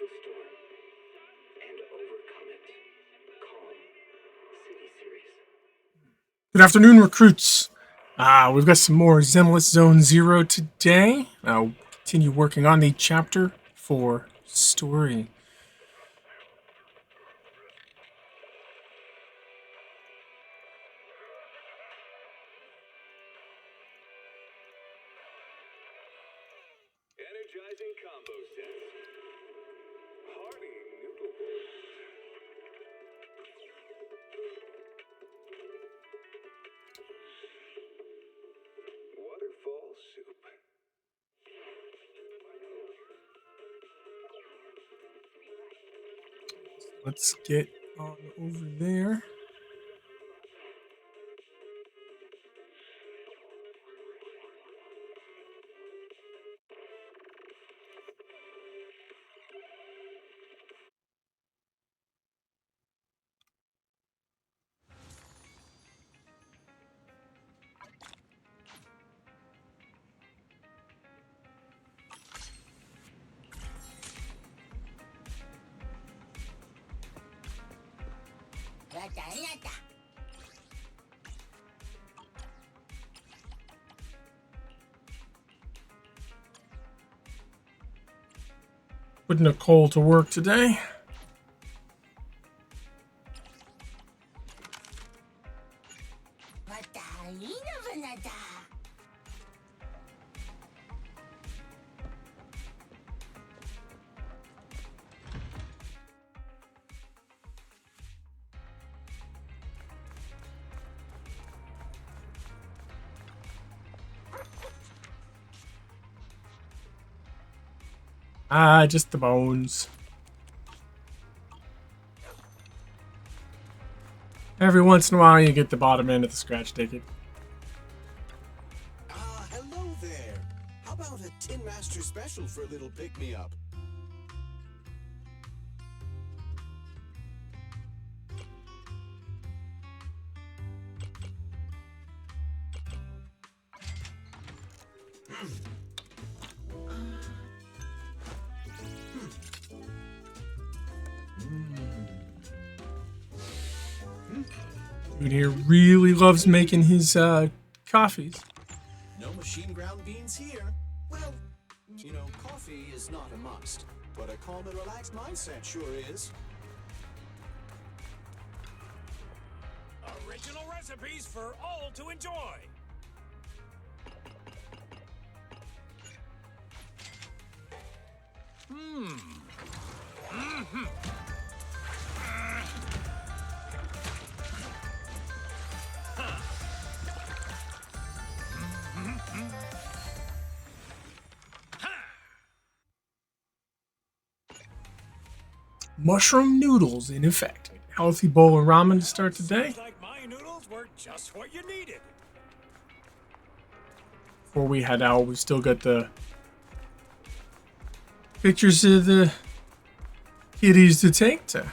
the storm and overcome it. Calm City series. Good afternoon, recruits. We've got some more Zenless Zone Zero today. I'll continue working on the Chapter 4 story. Energizing combo set. Hearty noodle bowls. Waterfall soup. Let's get on over there. Put Nicole to work today. Just the bones. Every once in a while, you get the bottom end of the scratch ticket. Hello there. How about a Tin Master special for a little pick-me-up? Dude here really loves making his coffees. No machine ground beans here. Well, you know, coffee is not a must, but a calm and relaxed mindset sure is. Original recipes for all to enjoy. Mushroom noodles in effect. Healthy bowl of ramen to start the day. Sounds like my noodles were just what you needed. Before we head out, we still got the pictures of the kitties to take to.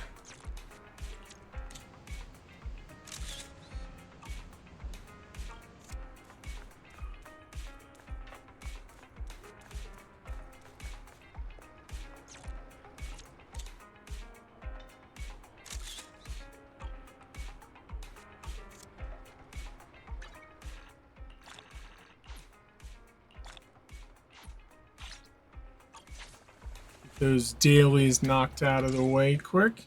Those dailies knocked out of the way quick.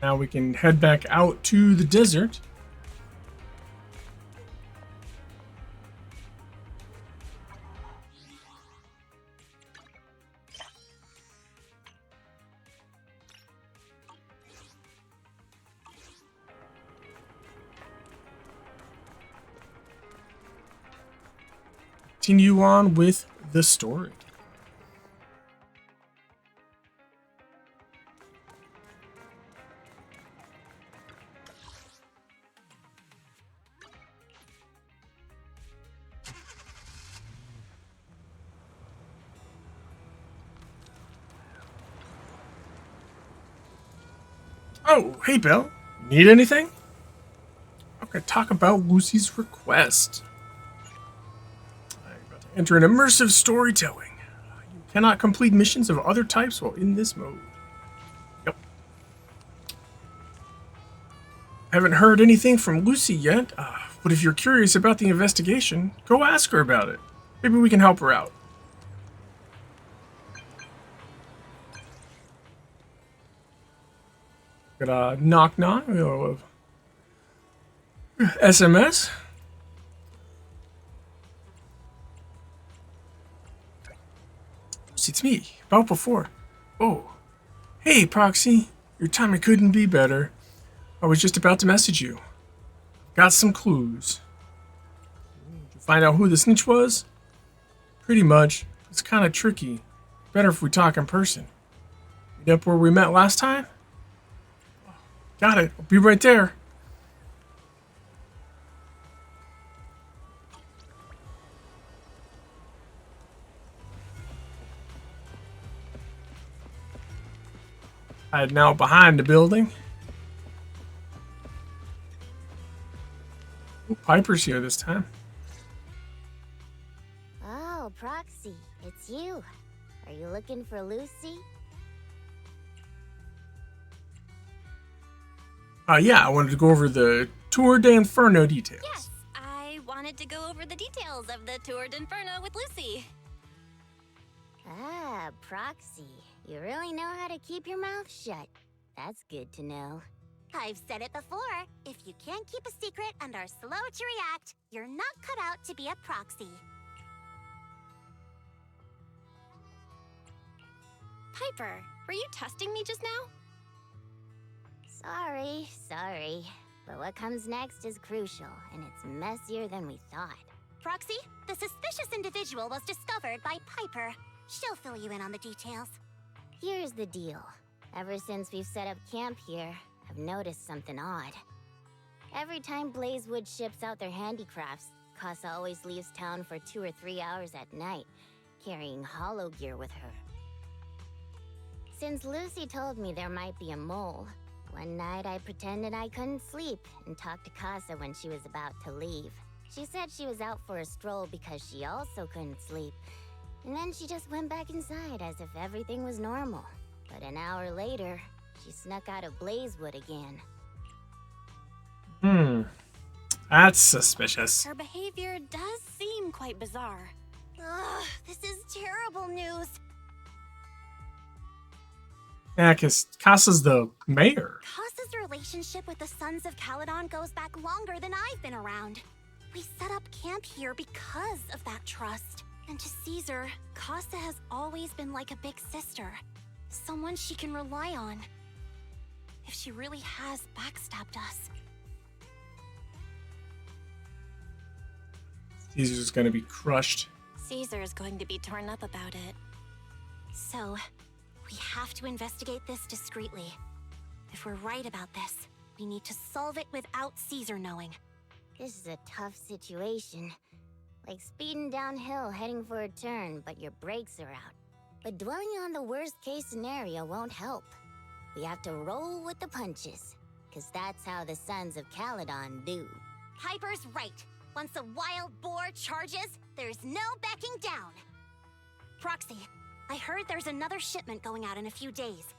Now we can head back out to the desert. Continue on with the story. Oh, hey, Bill. Need anything? I'm going to talk about Lucy's request. I'm about to enter an immersive storytelling. You cannot complete missions of other types while in this mode. Yep. Haven't heard anything from Lucy yet, but if you're curious about the investigation, go ask her about it. Maybe we can help her out. Got a knock knock. SMS. It's me, about before. Oh, hey, Proxy. Your timing couldn't be better. I was just about to message you. Got some clues. Did you find out who the snitch was? Pretty much. It's kind of tricky. Better if we talk in person. Meet up where we met last time? Got it. I'll be right there. Now behind the building. Ooh, Piper's here this time. Oh, Proxy, it's you. Are you looking for Lucy? Yeah, I wanted to go over the Tour de Inferno details. Yes, I wanted to go over the details of the Tour d'Inferno with Lucy. Ah, Proxy. You really know how to keep your mouth shut. That's good to know. I've said it before. If you can't keep a secret and are slow to react, you're not cut out to be a proxy. Piper, were you testing me just now? Sorry. But what comes next is crucial, and it's messier than we thought. Proxy, the suspicious individual was discovered by Piper. She'll fill you in on the details. Here's the deal. Ever since we've set up camp here, I've noticed something odd. Every time Blazewood ships out their handicrafts, Casa always leaves town for 2 or 3 hours at night, carrying hollow gear with her. Since Lucy told me there might be a mole, one night I pretended I couldn't sleep and talked to Casa when she was about to leave. She said she was out for a stroll because she also couldn't sleep, and then she just went back inside as if everything was normal. But an hour later, she snuck out of Blazewood again. That's suspicious. Her behavior does seem quite bizarre. Ugh, this is terrible news. Yeah, because Casa's the mayor. Casa's relationship with the Sons of Caledon goes back longer than I've been around. We set up camp here because of that trust. And to Caesar, Casa has always been like a big sister. Someone she can rely on. If she really has backstabbed us. Caesar's gonna be crushed. Caesar is going to be torn up about it. So, we have to investigate this discreetly. If we're right about this, we need to solve it without Caesar knowing. This is a tough situation. Like speeding downhill heading for a turn, but your brakes are out. But dwelling on the worst-case scenario won't help. We have to roll with the punches, because that's how the Sons of Caledon do. Piper's right. Once a wild boar charges, there's no backing down. Proxy, I heard there's another shipment going out in a few days.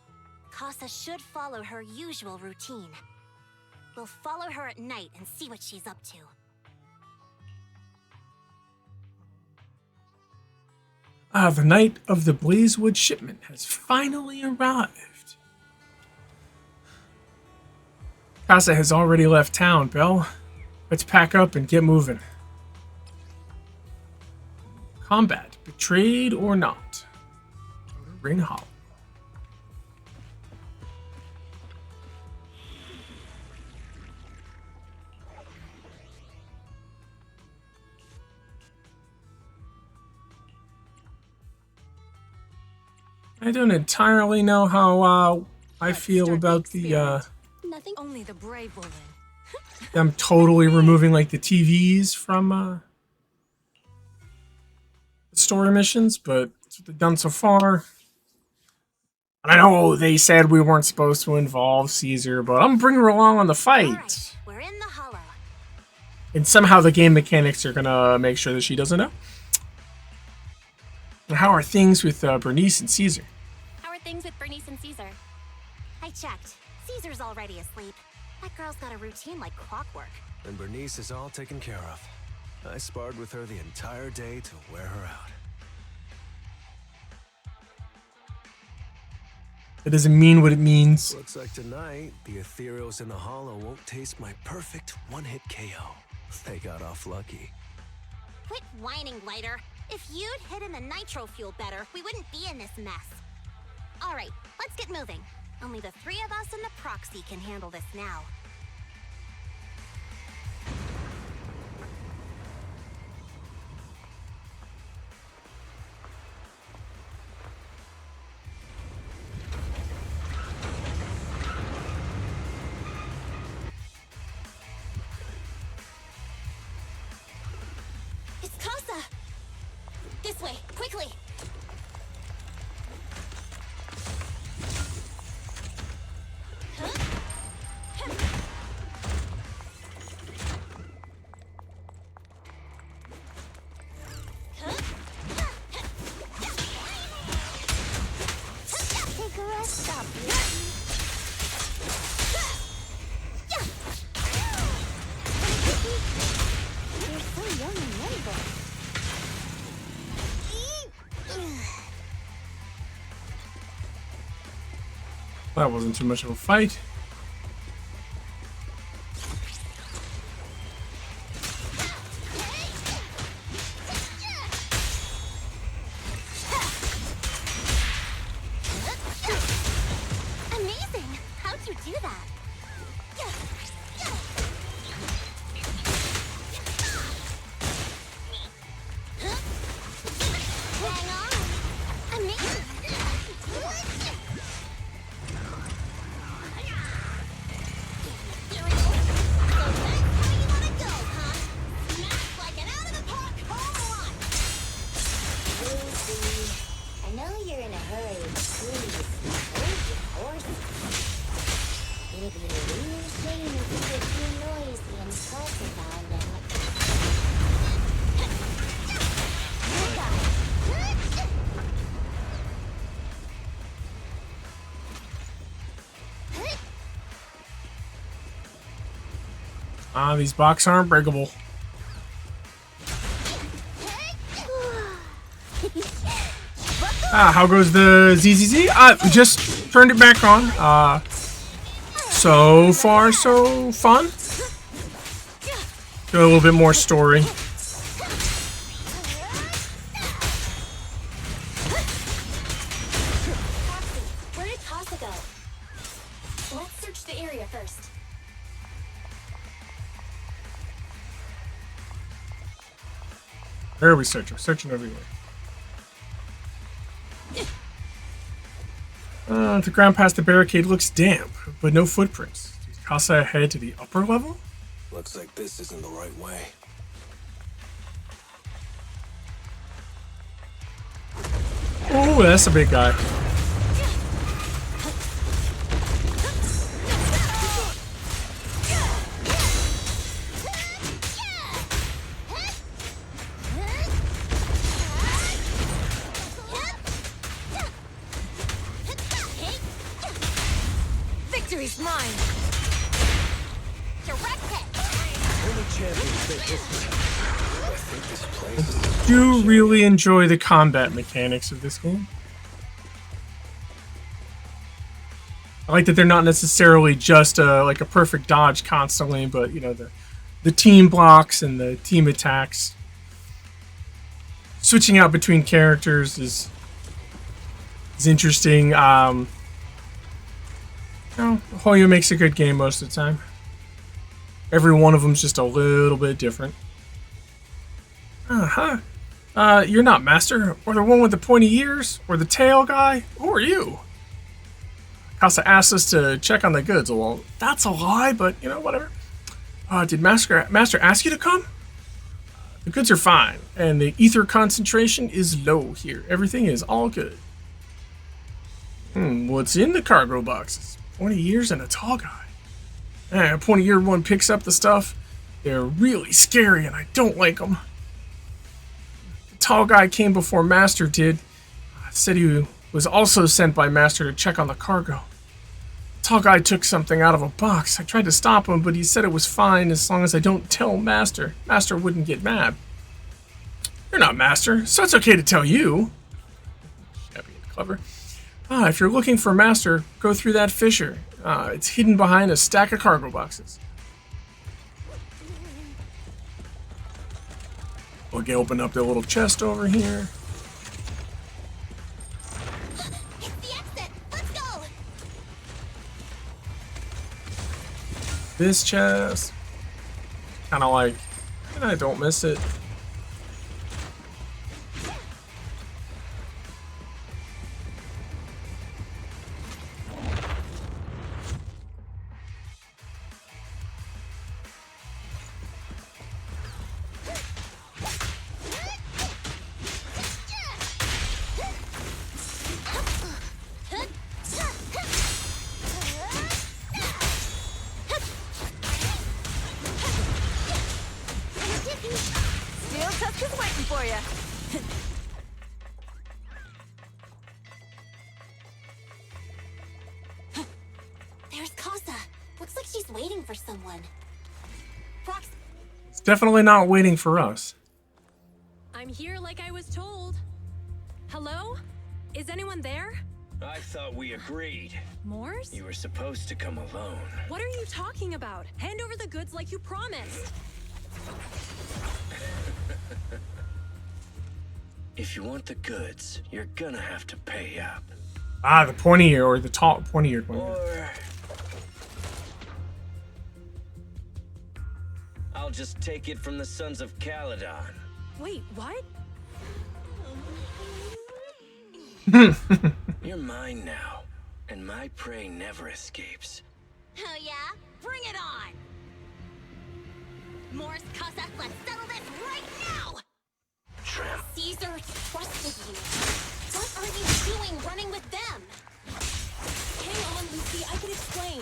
Casa should follow her usual routine. We'll follow her at night and see what she's up to. The night of the Blazewood shipment has finally arrived. Casa has already left town, Belle. Let's pack up and get moving. Combat, betrayed or not. Ring Hollow. I don't entirely know how I feel about the Nothing, only the brave will win. them totally removing like the TVs from the story missions, but that's what they've done so far. I know they said we weren't supposed to involve Caesar, but I'm bringing her along on the fight. Alright, we're in the hollow. And somehow the game mechanics are gonna make sure that she doesn't know. How are things with Bernice and Caesar? How are things with Bernice and Caesar? I checked. Caesar's already asleep. That girl's got a routine like clockwork. And Bernice is all taken care of. I sparred with her the entire day to wear her out. It doesn't mean what it means. Looks like tonight, the ethereals in the hollow won't taste my perfect one-hit KO. They got off lucky. Quit whining, Lighter. If you'd hidden the nitro fuel better, we wouldn't be in this mess. Alright, let's get moving. Only the three of us and the proxy can handle this now. It's Casa! This way, quickly! Take a rest stop, You're so young and nimble. That wasn't too much of a fight. Amazing! How'd you do that? Hang on! Amazing! Here we go. So that's how you wanna go, huh? Smash like an out-of-the-park home run! Lucy, I know you're in a hurry, but please, hold your horses. It'd be a real shame if you get too noisy and fuss about them. You got it. These blocks aren't breakable. How goes the ZZZ? We just turned it back on. So far, so fun. Do a little bit more story. Where did Casa go? Let's search the area first. Where are we searching? We're searching everywhere. The ground past the barricade looks damp, but no footprints. Does Casa head to the upper level? Looks like this isn't the right way. Oh, that's a big guy. Victory's mine! Direct hit! Only champions make history. I think this place is... Do really enjoy the combat mechanics of this game. I like that they're not necessarily just like a perfect dodge constantly, but you know the team blocks and the team attacks. Switching out between characters is interesting. Hoyo makes a good game most of the time. Every one of them's just a little bit different. You're not Master, or the one with the pointy ears, or the tail guy. Who are you? Casa asked us to check on the goods. Well, that's a lie, but you know, whatever. Did Master ask you to come? The goods are fine, and the ether concentration is low here. Everything is all good. What's in the cargo boxes? Pointy ears and a tall guy. A pointy-eared one picks up the stuff. They're really scary and I don't like them. The tall guy came before Master did. Said he was also sent by Master to check on the cargo. The tall guy took something out of a box. I tried to stop him, but he said it was fine as long as I don't tell Master. Master wouldn't get mad. You're not Master, so it's okay to tell you. Shabby and clever. If you're looking for Master, go through that fissure. It's hidden behind a stack of cargo boxes. We'll open up the little chest over here. It's the exit! Let's go! This chest. Kind of like, and I don't miss it. Steel Tusk is waiting for you. There's Casa. Looks like she's waiting for someone. Fox. It's definitely not waiting for us. I'm here like I was told. Hello? Is anyone there? I thought we agreed. Morse? You were supposed to come alone. What are you talking about? Hand over the goods like you promised. If you want the goods, you're gonna have to pay up. The pointy ear or the tall pointy-eared one. Or I'll just take it from the Sons of Caledon. Wait, what? You're mine now, and my prey never escapes. Oh yeah? Bring it on! Morse, Casa, let's settle this right now! Tramp. Caesar trusted you. What are you doing running with them? Hang on, Lucy, I can explain.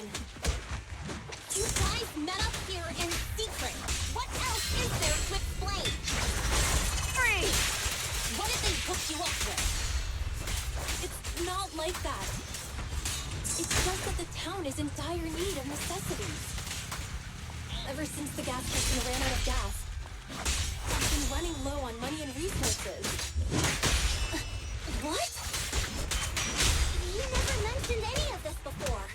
You guys met up here in secret. What else is there to explain? Free! What did they hook you up with? It's not like that. It's just that the town is in dire need of necessities. Ever since the gas station ran out of gas, I've been running low on money and resources. What? You never mentioned any of this before.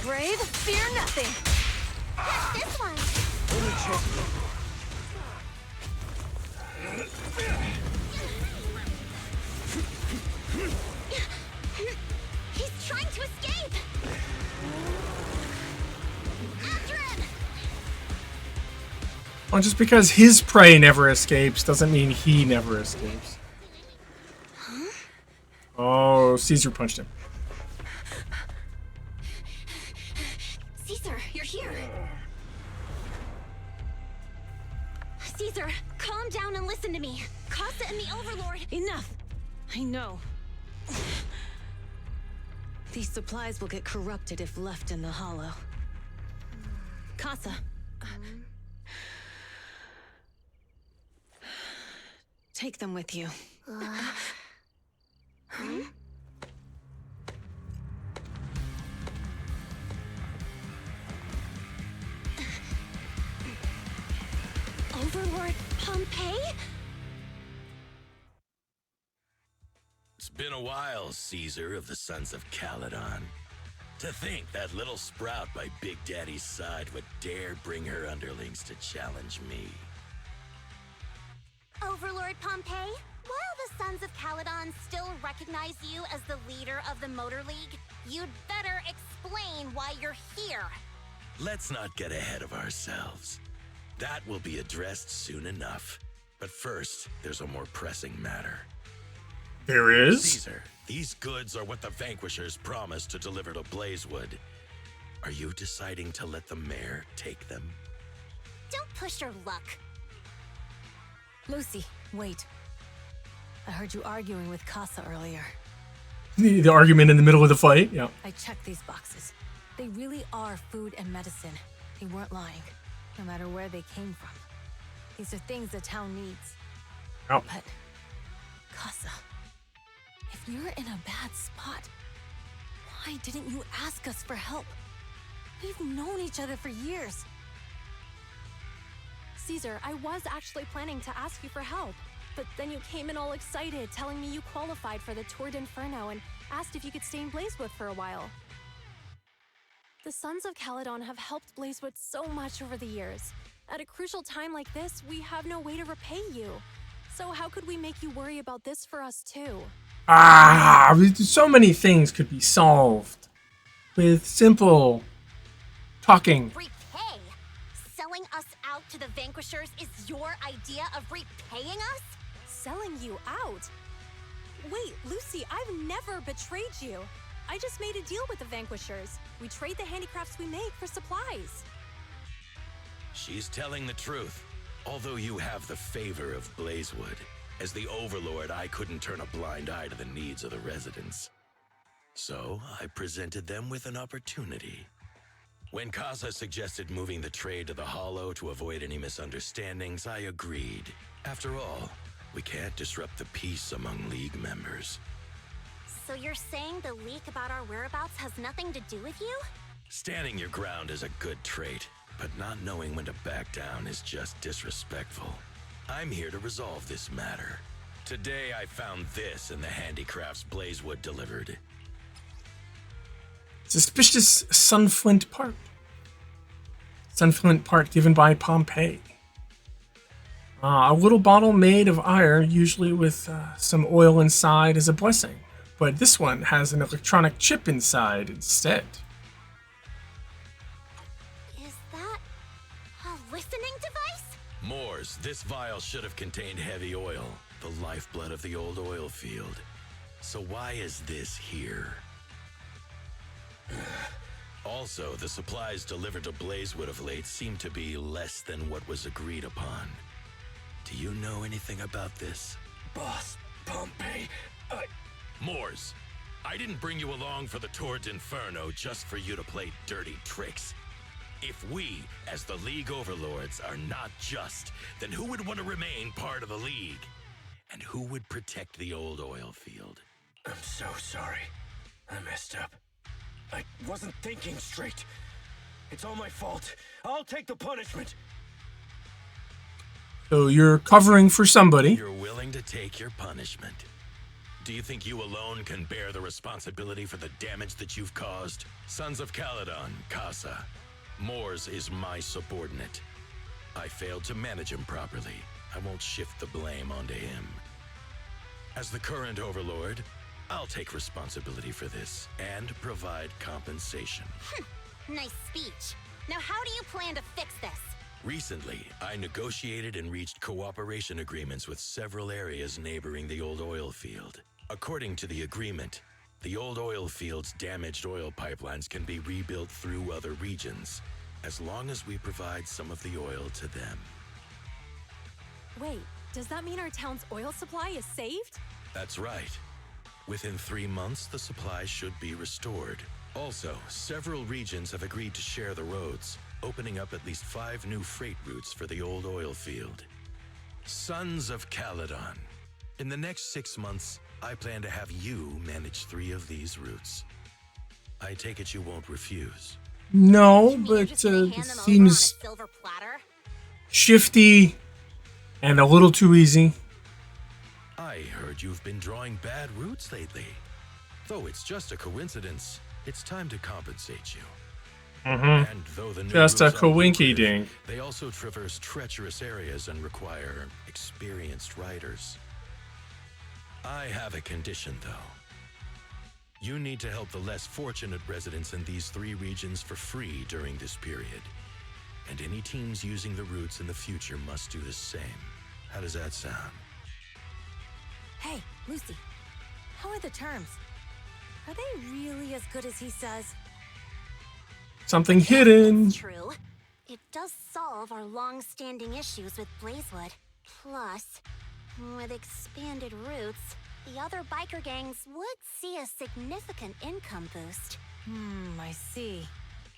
Brave, fear nothing. This one. He's trying to escape. After him. Well, just because his prey never escapes doesn't mean he never escapes. Oh, Caesar punched him. Caesar, you're here. Caesar, calm down and listen to me. Casa and the Overlord. Enough. I know. These supplies will get corrupted if left in the hollow. Casa. Take them with you. Overlord Pompeii? It's been a while, Caesar of the Sons of Caledon. To think that little sprout by Big Daddy's side would dare bring her underlings to challenge me. Overlord Pompeii? While the Sons of Caledon still recognize you as the leader of the Motor League, you'd better explain why you're here. Let's not get ahead of ourselves. That will be addressed soon enough. But first, there's a more pressing matter. There is? Caesar, these goods are what the Vanquishers promised to deliver to Blazewood. Are you deciding to let the mayor take them? Don't push your luck. Lucy, wait. I heard you arguing with Casa earlier. The argument in the middle of the fight? Yeah. I checked these boxes. They really are food and medicine. They weren't lying, no matter where they came from. These are things the town needs. Oh. But, Casa, if you're in a bad spot, why didn't you ask us for help? We've known each other for years. Caesar, I was actually planning to ask you for help, but then you came in all excited, telling me you qualified for the Tour d'Inferno and asked if you could stay in Blazewood for a while. The Sons of Caledon have helped Blazewood so much over the years. At a crucial time like this, we have no way to repay you. So how could we make you worry about this for us too? So many things could be solved with simple talking. Repay? Selling us out to the Vanquishers is your idea of repaying us? Selling you out? Wait, Lucy, I've never betrayed you. I just made a deal with the Vanquishers. We trade the handicrafts we make for supplies. She's telling the truth. Although you have the favor of Blazewood, as the Overlord, I couldn't turn a blind eye to the needs of the residents. So I presented them with an opportunity. When Casa suggested moving the trade to the Hollow to avoid any misunderstandings, I agreed. After all, we can't disrupt the peace among League members. So you're saying the leak about our whereabouts has nothing to do with you? Standing your ground is a good trait, but not knowing when to back down is just disrespectful. I'm here to resolve this matter. Today I found this in the handicrafts Blazewood delivered. Suspicious sunflint part. Sunflint part given by Pompeii. A little bottle made of iron, usually with some oil inside, is a blessing. But this one has an electronic chip inside instead. Is that a listening device? Moors, this vial should have contained heavy oil, the lifeblood of the old oil field. So why is this here? Also, the supplies delivered to Blazewood of late seem to be less than what was agreed upon. Do you know anything about this? Boss, Pompeii, Moors, I didn't bring you along for the Tour d'Inferno just for you to play dirty tricks. If we, as the League Overlords, are not just, then who would want to remain part of the League? And who would protect the old oil field? I'm so sorry. I messed up. I wasn't thinking straight. It's all my fault. I'll take the punishment. So you're covering for somebody. You're willing to take your punishment. Do you think you alone can bear the responsibility for the damage that you've caused? Sons of Caledon, Casa. Moors is my subordinate. I failed to manage him properly. I won't shift the blame onto him. As the current Overlord, I'll take responsibility for this and provide compensation. Nice speech. Now how do you plan to fix this? Recently, I negotiated and reached cooperation agreements with several areas neighboring the old oil field. According to the agreement, the old oil field's damaged oil pipelines can be rebuilt through other regions, as long as we provide some of the oil to them. Wait, does that mean our town's oil supply is saved? That's right. Within 3 months, the supply should be restored. Also, several regions have agreed to share the roads, opening up at least 5 new freight routes for the old oil field. Sons of Caledon. In the next 6 months, I plan to have you manage 3 of these routes. I take it you won't refuse. No, but it seems shifty and a little too easy. I heard you've been drawing bad routes lately. Though it's just a coincidence, it's time to compensate you. And though the new Just a routes are coinky lucrative, dink. they also traverse treacherous areas and require experienced riders. I have a condition, though. You need to help the less fortunate residents in these 3 regions for free during this period. And any teams using the routes in the future must do the same. How does that sound? Hey, Lucy. How are the terms? Are they really as good as he says? Something hidden. It's true. It does solve our long-standing issues with Blazewood. Plus, with expanded routes, the other biker gangs would see a significant income boost. I see.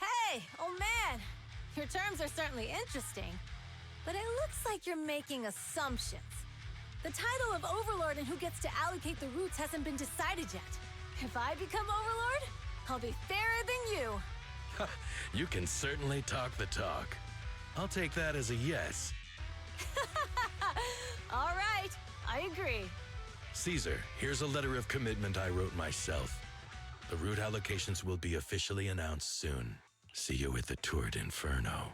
Hey, old man! Your terms are certainly interesting, but it looks like you're making assumptions. The title of Overlord and who gets to allocate the routes hasn't been decided yet. If I become Overlord, I'll be fairer than you. You can certainly talk the talk. I'll take that as a yes. All right, I agree. Caesar, here's a letter of commitment I wrote myself. The route allocations will be officially announced soon. See you at the Tour d'Inferno.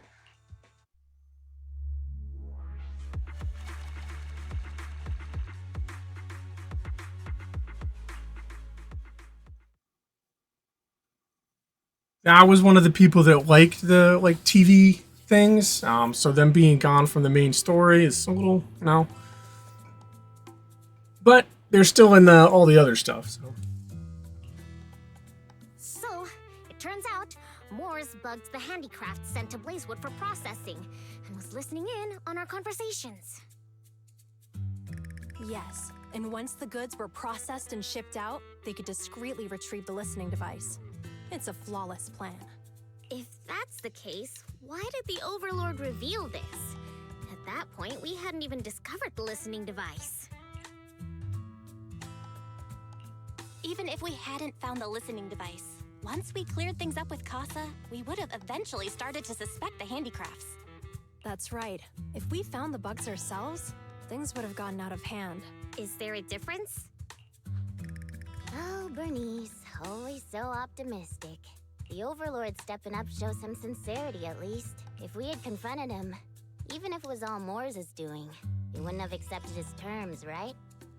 I was one of the people that liked the TV things. So them being gone from the main story is a little but they're still in all the other stuff. So, it turns out, Morris bugged the handicraft sent to Blazewood for processing and was listening in on our conversations. Yes, and once the goods were processed and shipped out, they could discreetly retrieve the listening device. It's a flawless plan. If that's the case, why did the Overlord reveal this? At that point, we hadn't even discovered the listening device. Even if we hadn't found the listening device, once we cleared things up with Casa, we would have eventually started to suspect the handicrafts. That's right. If we found the bugs ourselves, things would have gotten out of hand. Is there a difference? Oh, Bernice, always so optimistic. The Overlord stepping up shows some sincerity, at least. If we had confronted him, even if it was all Moore's doing, he wouldn't have accepted his terms, right?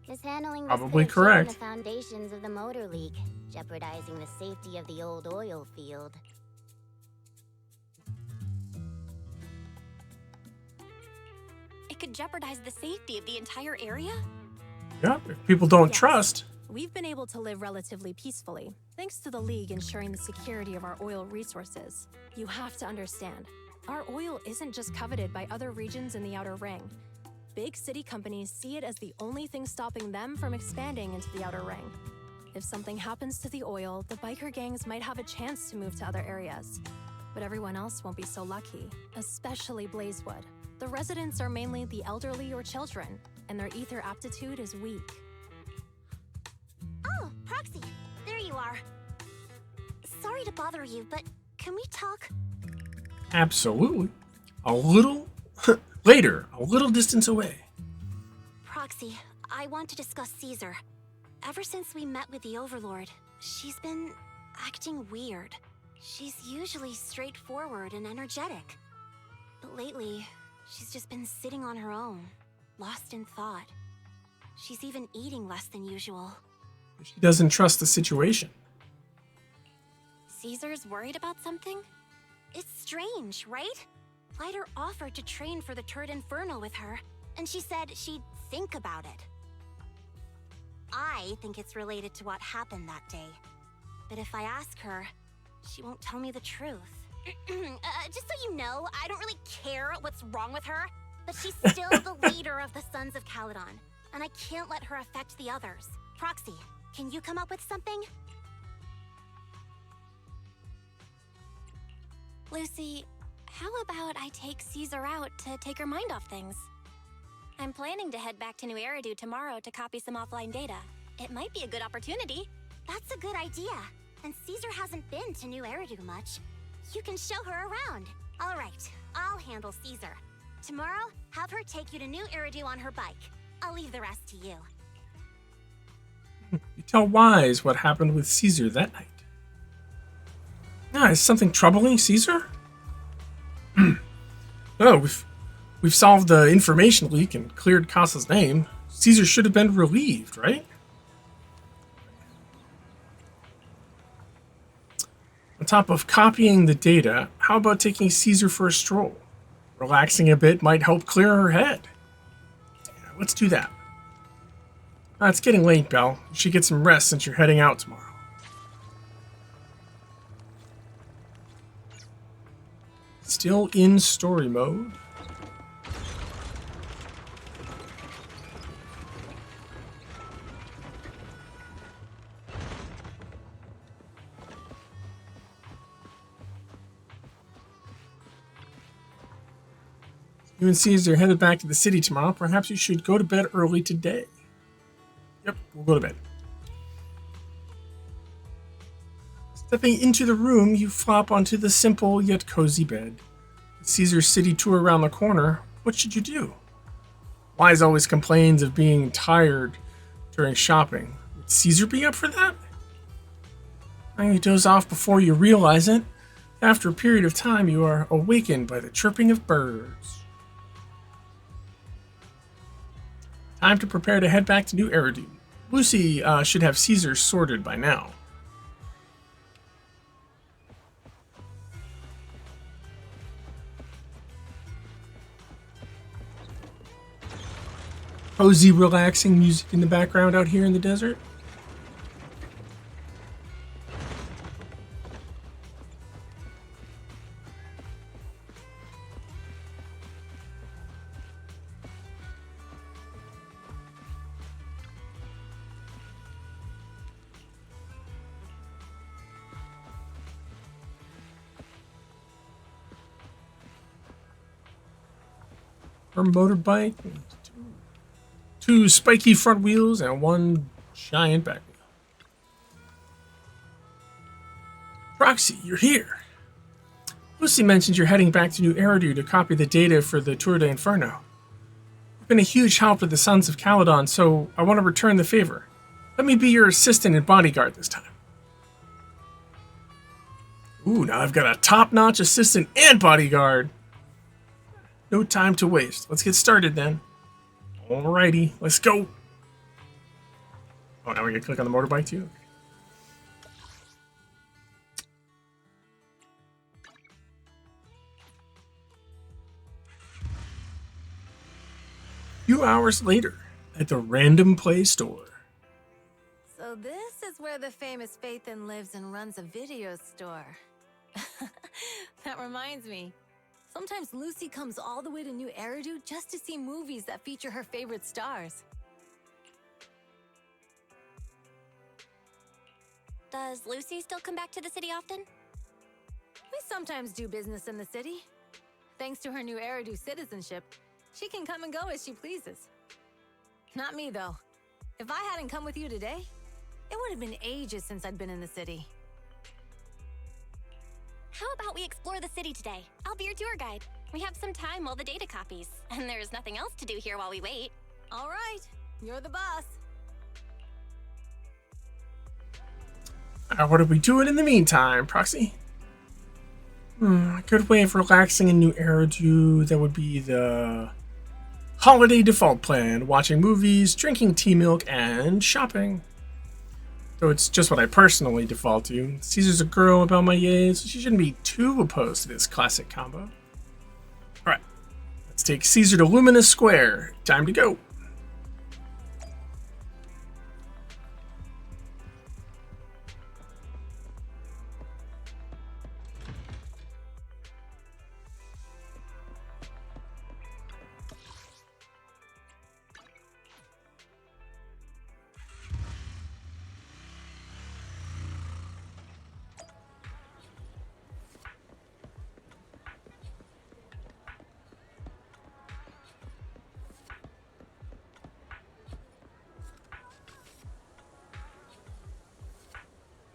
Mishandling this Probably could have shaken correct. the foundations of the Motor League, jeopardizing the safety of the old oil field. It could jeopardize the safety of the entire area? Yeah, if people don't Yes. trust. We've been able to live relatively peacefully, thanks to the League ensuring the security of our oil resources. You have to understand, our oil isn't just coveted by other regions in the Outer Ring. Big city companies see it as the only thing stopping them from expanding into the Outer Ring. If something happens to the oil, the biker gangs might have a chance to move to other areas. But everyone else won't be so lucky, especially Blazewood. The residents are mainly the elderly or children, and their ether aptitude is weak. Oh, Proxy, there you are. Sorry to bother you, but can we talk? Absolutely. A little later, a little distance away. Proxy, I want to discuss Caesar. Ever since we met with the Overlord, she's been acting weird. She's usually straightforward and energetic. But lately, she's just been sitting on her own, lost in thought. She's even eating less than usual. She doesn't trust the situation. Caesar's worried about something? It's strange, right? Lighter offered to train for the Turd Inferno with her, and she said she'd think about it. I think it's related to what happened that day. But if I ask her, she won't tell me the truth. Just so you know, I don't really care what's wrong with her, but she's still the leader of the Sons of Caledon, and I can't let her affect the others. Proxy, can you come up with something? Lucy, how about I take Caesar out to take her mind off things? I'm planning to head back to New Eridu tomorrow to copy some offline data. It might be a good opportunity. That's a good idea. And Caesar hasn't been to New Eridu much. You can show her around. All right, I'll handle Caesar. Tomorrow, have her take you to New Eridu on her bike. I'll leave the rest to you. You tell Wise what happened with Caesar that night. Is something troubling Caesar? Oh, we've solved the information leak and cleared Casa's name. Caesar should have been relieved, right? top of copying the data, how about taking Caesar for a stroll? Relaxing a bit might help clear her head. Yeah, let's do that. It's getting late, Belle. You should get some rest since you're heading out tomorrow. Still in story mode. You and Caesar headed back to the city tomorrow. Perhaps you should go to bed early today. Yep, we'll go to bed. Stepping into the room, you flop onto the simple yet cozy bed. With Caesar's city tour around the corner, what should you do? Wise always complains of being tired during shopping. Would Caesar be up for that? You doze off before you realize it. After a period of time, you are awakened by the chirping of birds. Time to prepare to head back to New Eridu. Lucy should have Caesar sorted by now. Cozy, relaxing music in the background out here in the desert. Her motorbike, two spiky front wheels and one giant back wheel. Proxy, you're here. Lucy mentioned you're heading back to New Eridu to copy the data for the Tour de Inferno. You've been a huge help to the Sons of Caledon, so I want to return the favor. Let me be your assistant and bodyguard this time. Ooh, now I've got a top-notch assistant and bodyguard. No time to waste. Let's get started then. Alrighty, let's go. Oh, now we can click on the motorbike too? A few hours later, at the Random Play store. So this is where the famous Phaethon lives and runs a video store. That reminds me. Sometimes Lucy comes all the way to New Eridu just to see movies that feature her favorite stars. Does Lucy still come back to the city often? We sometimes do business in the city. Thanks to her New Eridu citizenship, she can come and go as she pleases. Not me, though. If I hadn't come with you today, it would have been ages since I'd been in the city. How about we explore the city today? I'll be your tour guide. We have some time while the data copies, and there's nothing else to do here while we wait. All right, you're the boss. What are we doing in the meantime, Proxy? A good way of relaxing in New Eridu, that would be the holiday default plan. Watching movies, drinking tea milk, and shopping. Though it's just what I personally default to. Caesar's a girl about my age, so she shouldn't be too opposed to this classic combo. Alright, let's take Caesar to Luminous Square. Time to go.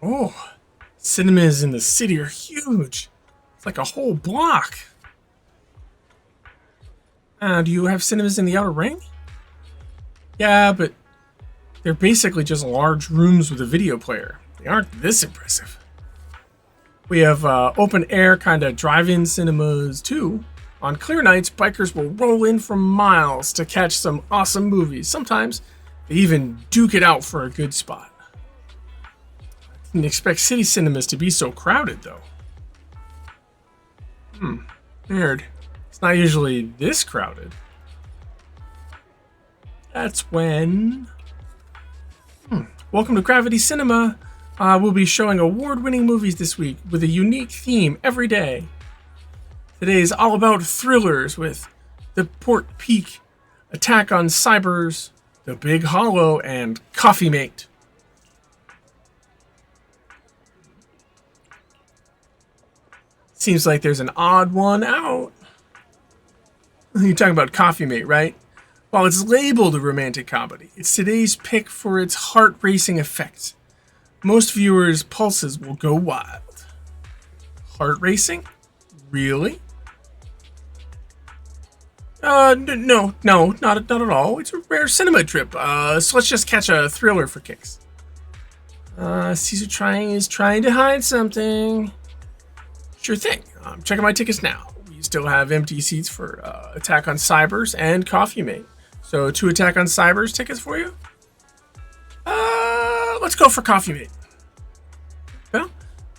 Oh, cinemas in the city are huge. It's like a whole block. Do you have cinemas in the Outer Ring? Yeah, but they're basically just large rooms with a video player. They aren't this impressive. We have open air kind of drive-in cinemas too. On clear nights, bikers will roll in from miles to catch some awesome movies. Sometimes they even duke it out for a good spot. Didn't expect city cinemas to be so crowded, though. Weird. It's not usually this crowded. That's when... Welcome to Gravity Cinema. We'll be showing award-winning movies this week with a unique theme every day. Today is all about thrillers with The Port Peak, Attack on Cybers, The Big Hollow, and Coffee Mate. Seems like there's an odd one out. You're talking about Coffee Mate, right? While it's labeled a romantic comedy, it's today's pick for its heart-racing effects. Most viewers' pulses will go wild. Heart-racing? Really? No, not at all. It's a rare cinema trip. So let's just catch a thriller for kicks. Caesar is trying to hide something. Sure thing. I'm checking my tickets now. We still have empty seats for Attack on Cybers and Coffee Mate. So 2 Attack on Cybers tickets for you? Let's go for Coffee Mate. Well,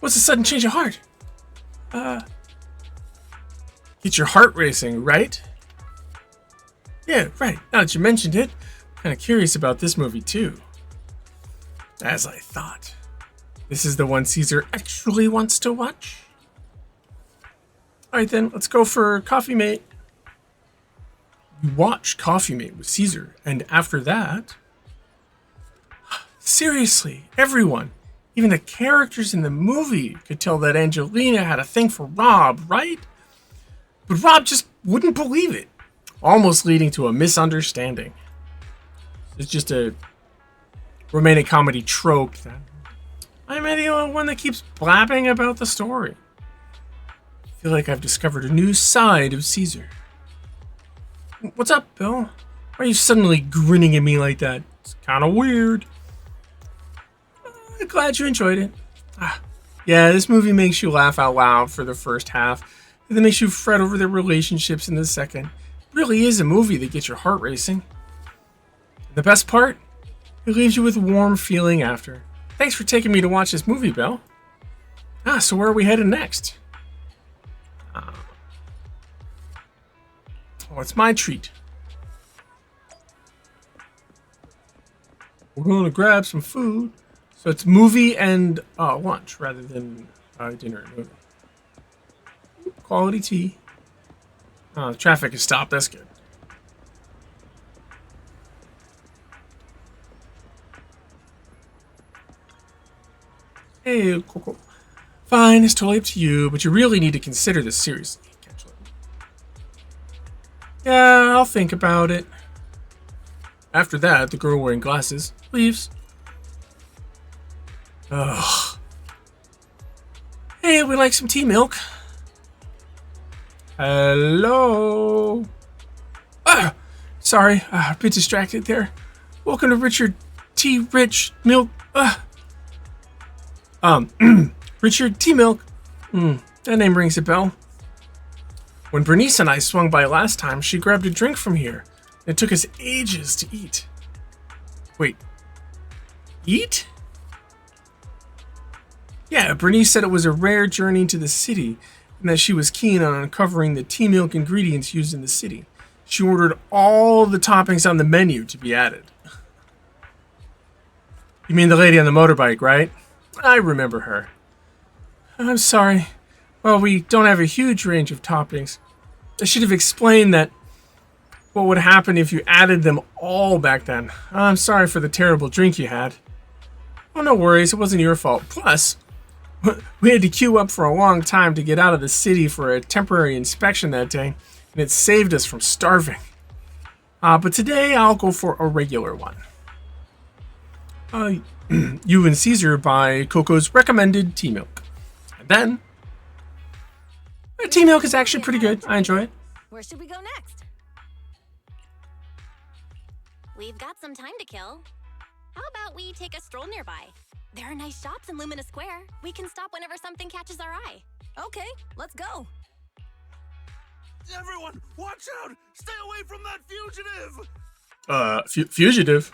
what's a sudden change of heart? Get your heart racing, right? Yeah, right. Now that you mentioned it, I'm kind of curious about this movie too. As I thought. This is the one Caesar actually wants to watch? Alright then, let's go for Coffee Mate. You watch Coffee Mate with Caesar, and after that... Seriously, everyone, even the characters in the movie could tell that Angelina had a thing for Rob, right? But Rob just wouldn't believe it, almost leading to a misunderstanding. It's just a romantic comedy trope that I'm the only one that keeps blabbing about the story. I feel like I've discovered a new side of Caesar. What's up, Bill? Why are you suddenly grinning at me like that? It's kind of weird. Glad you enjoyed it. Yeah, this movie makes you laugh out loud for the first half, and then makes you fret over their relationships in the second. It really is a movie that gets your heart racing. The best part? It leaves you with a warm feeling after. Thanks for taking me to watch this movie, Bill. So where are we headed next? It's my treat. We're going to grab some food. So it's movie and lunch rather than dinner and movie. Quality tea. The traffic has stopped. That's good. Hey, Coco. Fine, it's totally up to you, but you really need to consider this seriously. Yeah, I'll think about it. After that, the girl wearing glasses leaves. Ugh. Hey, we like some tea milk. Hello. Sorry, a bit distracted there. Welcome to Richard T. Rich Milk. Richard T. Milk. That name rings a bell. When Bernice and I swung by last time, she grabbed a drink from here. It took us ages to eat. Wait. Eat? Yeah, Bernice said it was a rare journey to the city, and that she was keen on uncovering the tea milk ingredients used in the city. She ordered all the toppings on the menu to be added. You mean the lady on the motorbike, right? I remember her. I'm sorry. Well, we don't have a huge range of toppings. I should have explained that what would happen if you added them all back then. I'm sorry for the terrible drink you had. Oh, no worries. It wasn't your fault. Plus, we had to queue up for a long time to get out of the city for a temporary inspection that day, and it saved us from starving. But today, I'll go for a regular one. You and Caesar buy Coco's recommended tea milk. And then... tea milk is actually pretty good. I enjoy it. Where should we go next? We've got some time to kill. How about we take a stroll nearby? There are nice shops in Lumina Square. We can stop whenever something catches our eye. Okay, let's go. Everyone, watch out! Stay away from that fugitive! Fugitive?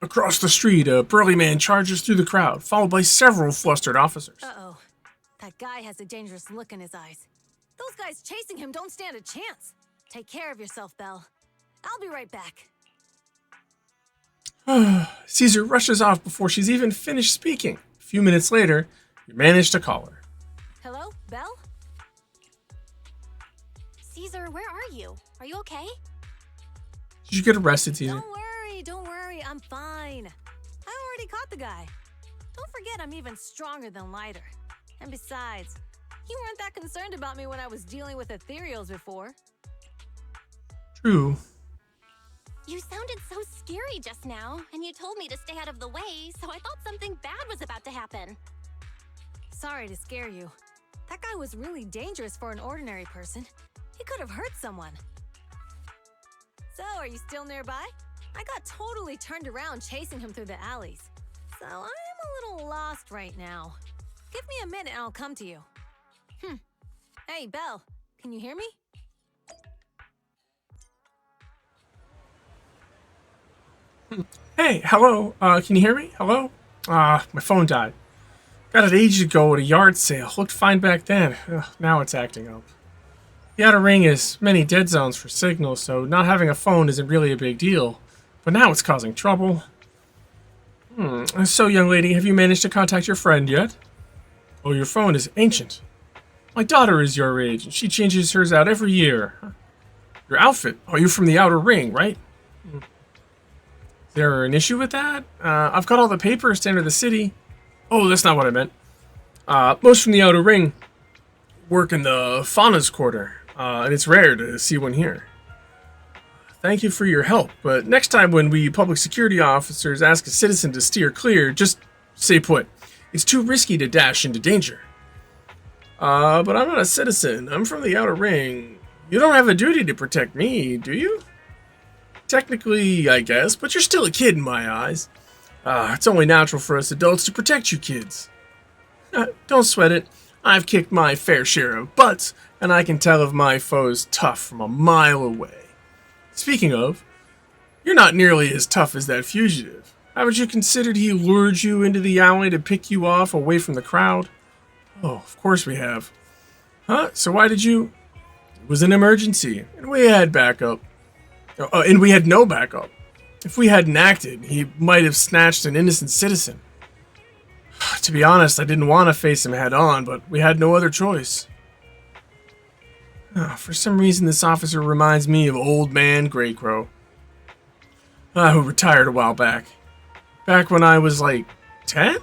Across the street, a burly man charges through the crowd, followed by several flustered officers. Uh-oh. That guy has a dangerous look in his eyes. Those guys chasing him don't stand a chance. Take care of yourself, Belle. I'll be right back. Caesar rushes off before she's even finished speaking. A few minutes later, you manage to call her. Hello, Belle? Caesar, where are you? Are you okay? Did you get arrested, Caesar? Don't worry, I'm fine. I already caught the guy. Don't forget I'm even stronger than Lighter. And besides, you weren't that concerned about me when I was dealing with ethereals before. True. You sounded so scary just now, and you told me to stay out of the way, so I thought something bad was about to happen. Sorry to scare you. That guy was really dangerous for an ordinary person. He could have hurt someone. So, are you still nearby? I got totally turned around chasing him through the alleys. So, I am a little lost right now. Give me a minute and I'll come to you. Hey, Belle, can you hear me? Hey, hello. Can you hear me? Hello? My phone died. Got it ages ago at a yard sale. Looked fine back then. Ugh, now it's acting up. The Outer Ring has many dead zones for signals, so not having a phone isn't really a big deal. But now it's causing trouble. So, young lady, have you managed to contact your friend yet? Oh, your phone is ancient. My daughter is your age, and she changes hers out every year. Your outfit? Oh, you're from the Outer Ring, right? Is there an issue with that? I've got all the papers to enter the city. Oh, that's not what I meant. Most from the Outer Ring work in the Fauna's Quarter, and it's rare to see one here. Thank you for your help, but next time when we public security officers ask a citizen to steer clear, just stay put. It's too risky to dash into danger. But I'm not a citizen. I'm from the Outer Ring. You don't have a duty to protect me, do you? Technically, I guess, but you're still a kid in my eyes. It's only natural for us adults to protect you kids. Don't sweat it. I've kicked my fair share of butts, and I can tell if my foe's tough from a mile away. Speaking of, you're not nearly as tough as that fugitive. Haven't you considered he lured you into the alley to pick you off away from the crowd? Oh, of course we have. Huh? So why did you... It was an emergency, and we had backup. And we had no backup. If we hadn't acted, he might have snatched an innocent citizen. To be honest, I didn't want to face him head on, but we had no other choice. For some reason, this officer reminds me of Old Man Greycrow, who retired a while back. Back when I was like 10?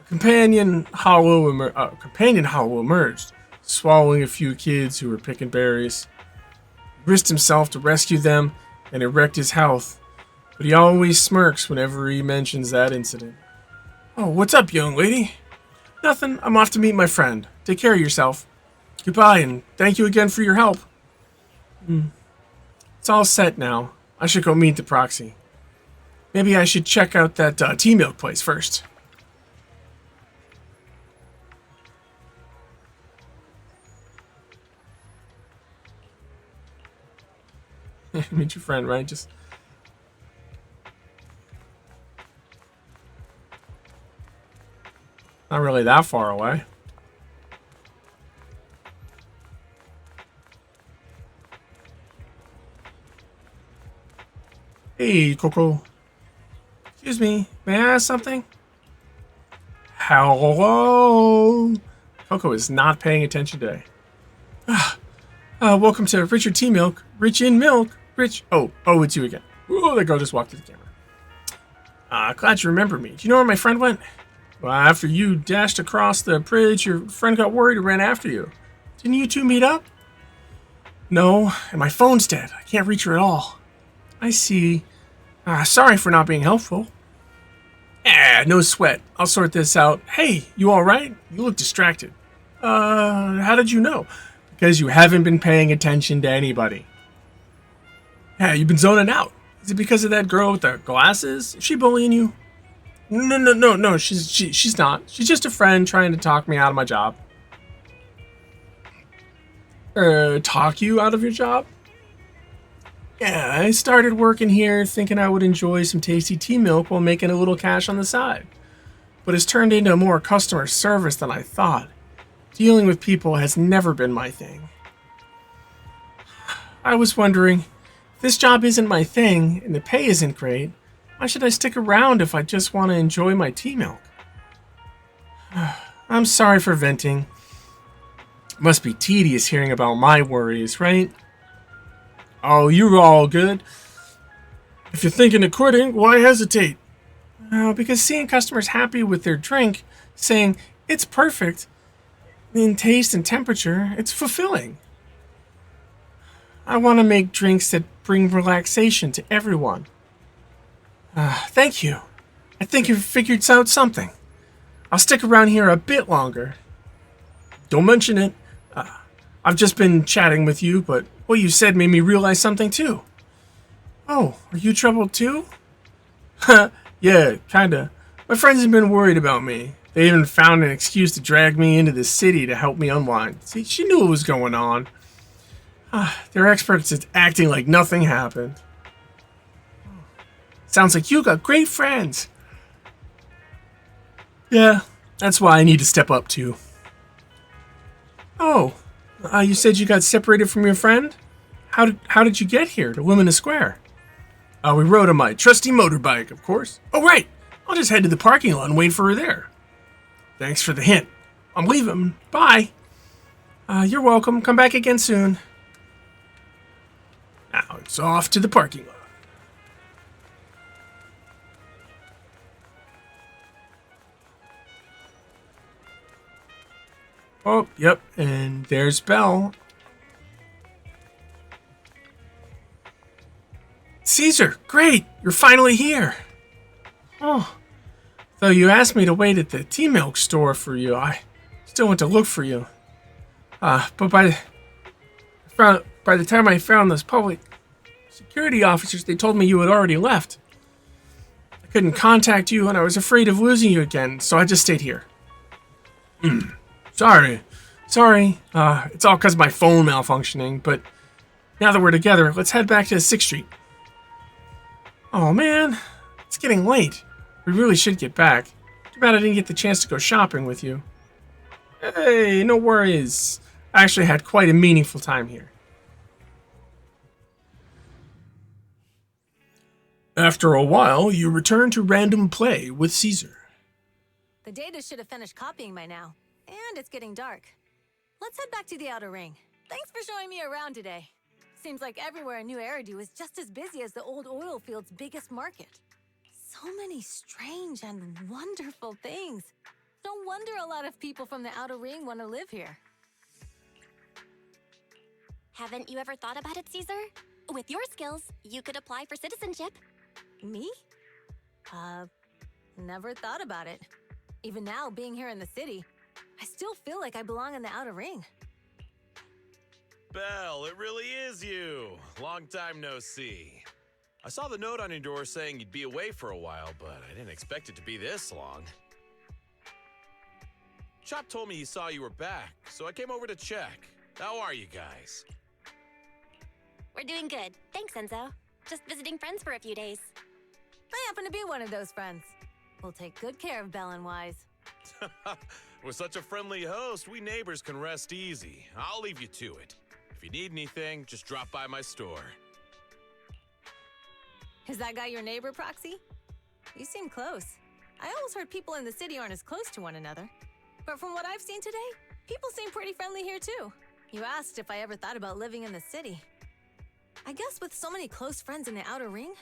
Companion Hollow emerged, swallowing a few kids who were picking berries. He risked himself to rescue them, and it wrecked his health. But he always smirks whenever he mentions that incident. Oh, what's up, young lady? Nothing. I'm off to meet my friend. Take care of yourself. Goodbye, and thank you again for your help. It's all set now. I should go meet the proxy. Maybe I should check out that tea milk place first. Meet your friend, right? Just... Not really that far away. Hey, Coco. Excuse me, may I ask something? Hello? Coco is not paying attention today. Welcome to Richard Tea Milk. Rich in milk. Rich. Oh, it's you again. Oh, that girl just walked to the camera. Glad you remember me. Do you know where my friend went? Well, after you dashed across the bridge, your friend got worried and ran after you. Didn't you two meet up? No, and my phone's dead. I can't reach her at all. I see. Sorry for not being helpful. No sweat. I'll sort this out. Hey, you alright? You look distracted. How did you know? Because you haven't been paying attention to anybody. Yeah, you've been zoning out. Is it because of that girl with the glasses? Is she bullying you? No, she's not. She's just a friend trying to talk me out of my job. Talk you out of your job? Yeah, I started working here thinking I would enjoy some tasty tea milk while making a little cash on the side. But it's turned into more customer service than I thought. Dealing with people has never been my thing. I was wondering, if this job isn't my thing and the pay isn't great, why should I stick around if I just want to enjoy my tea milk? I'm sorry for venting. It must be tedious hearing about my worries, right? Oh, you're all good. If you're thinking of quitting, why hesitate? Because seeing customers happy with their drink, saying it's perfect in taste and temperature, it's fulfilling. I want to make drinks that bring relaxation to everyone. Thank you. I think you've figured out something. I'll stick around here a bit longer. Don't mention it. I've just been chatting with you, but what you said made me realize something too. Oh, are you troubled too? Yeah, kinda. My friends have been worried about me. They even found an excuse to drag me into the city to help me unwind. See, she knew what was going on. They're experts at acting like nothing happened. Sounds like you got great friends. Yeah, that's why I need to step up too. Oh, you said you got separated from your friend? How did you get here to Luminous Square? We rode on my trusty motorbike, of course. Oh, right. I'll just head to the parking lot and wait for her there. Thanks for the hint. I'm leaving. Bye. You're welcome. Come back again soon. Now it's off to the parking lot. Oh, yep. And there's Belle. Caesar, great! You're finally here! Oh, though you asked me to wait at the tea milk store for you, I still went to look for you. But by the time I found those public security officers, they told me you had already left. I couldn't contact you, and I was afraid of losing you again, so I just stayed here. Sorry. It's all because of my phone malfunctioning, but now that we're together, let's head back to 6th Street. Oh man, it's getting late. We really should get back. Too bad I didn't get the chance to go shopping with you. Hey, no worries. I actually had quite a meaningful time here. After a while, you return to random play with Caesar. The data should have finished copying by now. And it's getting dark. Let's head back to the outer ring. Thanks for showing me around today. Seems like everywhere in New Eridu is just as busy as the old oil field's biggest market. So many strange and wonderful things. No wonder a lot of people from the outer ring want to live here. Haven't you ever thought about it, Caesar? With your skills, you could apply for citizenship. Me? Never thought about it. Even now, being here in the city, I still feel like I belong in the outer ring. Belle, it really is you. Long time no see. I saw the note on your door saying you'd be away for a while, but I didn't expect it to be this long. Chop told me he saw you were back, so I came over to check. How are you guys? We're doing good. Thanks, Enzo. Just visiting friends for a few days. I happen to be one of those friends. We'll take good care of Belle and Wise. With such a friendly host, we neighbors can rest easy. I'll leave you to it. If you need anything, just drop by my store. Is that guy your neighbor, Proxy? You seem close. I always heard people in the city aren't as close to one another. But from what I've seen today, people seem pretty friendly here too. You asked if I ever thought about living in the city. I guess with so many close friends in the outer ring,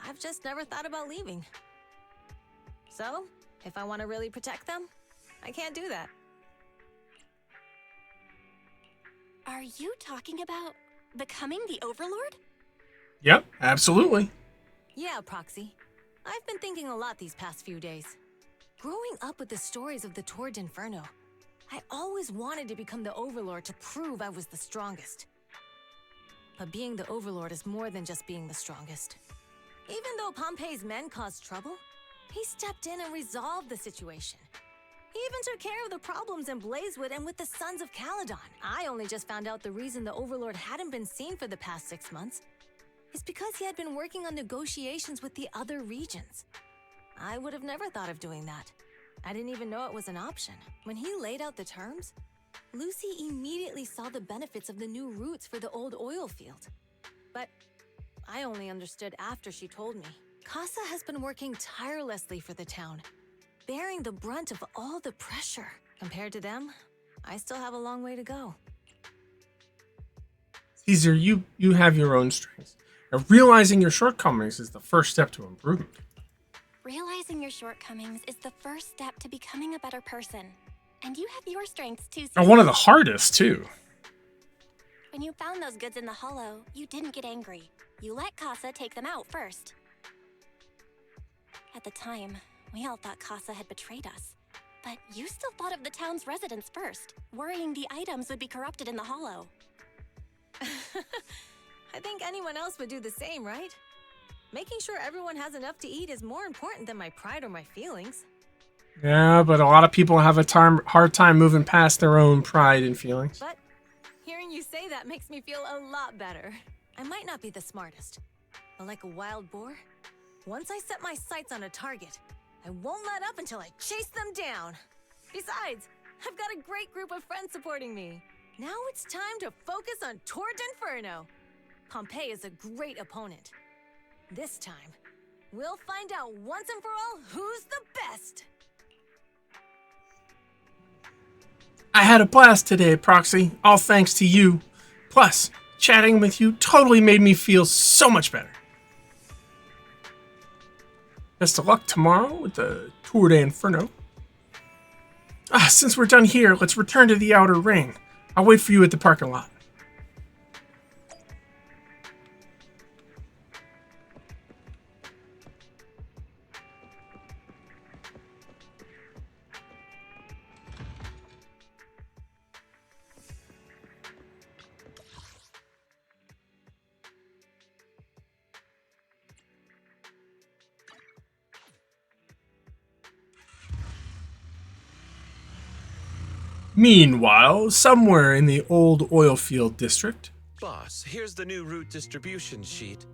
I've just never thought about leaving. So, if I want to really protect them, I can't do that. Are you talking about becoming the Overlord? Yep, absolutely. Yeah, Proxy. I've been thinking a lot these past few days. Growing up with the stories of the Torrid Inferno, I always wanted to become the Overlord to prove I was the strongest. But being the Overlord is more than just being the strongest. Even though Pompey's men caused trouble, he stepped in and resolved the situation. He even took care of the problems in Blazewood and with the Sons of Caledon. I only just found out the reason the Overlord hadn't been seen for the past 6 months is because he had been working on negotiations with the other regions. I would have never thought of doing that. I didn't even know it was an option. When he laid out the terms, Lucy immediately saw the benefits of the new routes for the old oil field. But I only understood after she told me. Casa has been working tirelessly for the town, bearing the brunt of all the pressure. Compared to them, I still have a long way to go. Caesar, you have your own strengths. Now, realizing your shortcomings is the first step to improvement. Realizing your shortcomings is the first step to becoming a better person. And you have your strengths too. And one of the hardest, too. When you found those goods in the hollow, you didn't get angry. You let Casa take them out first. At the time, we all thought Casa had betrayed us. But you still thought of the town's residents first, worrying the items would be corrupted in the hollow. I think anyone else would do the same, right? Making sure everyone has enough to eat is more important than my pride or my feelings. Yeah, but a lot of people have a hard time moving past their own pride and feelings. But hearing you say that makes me feel a lot better. I might not be the smartest, but like a wild boar, once I set my sights on a target, I won't let up until I chase them down. Besides, I've got a great group of friends supporting me. Now it's time to focus on Tord Inferno. Pompeii is a great opponent. This time, we'll find out once and for all who's the best. I had a blast today, Proxy. All thanks to you. Plus, chatting with you totally made me feel so much better. Best of luck tomorrow with the Tour de Inferno. Since we're done here, let's return to the outer ring. I'll wait for you at the parking lot. Meanwhile, somewhere in the old oil field district. Boss, here's the new route distribution sheet.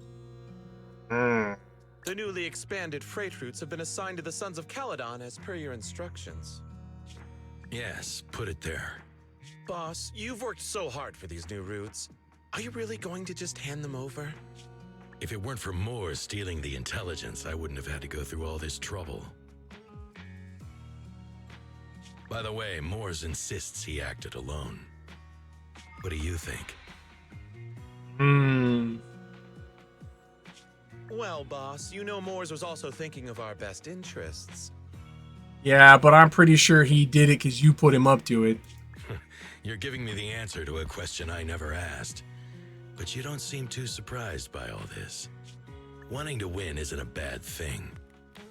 The newly expanded freight routes have been assigned to the Sons of Caledon as per your instructions. Yes, put it there. Boss, you've worked so hard for these new routes. Are you really going to just hand them over? If it weren't for Moore stealing the intelligence, I wouldn't have had to go through all this trouble. By the way, Moores insists he acted alone. What do you think? Well, boss, you know Moores was also thinking of our best interests. Yeah, but I'm pretty sure he did it because you put him up to it. You're giving me the answer to a question I never asked. But you don't seem too surprised by all this. Wanting to win isn't a bad thing.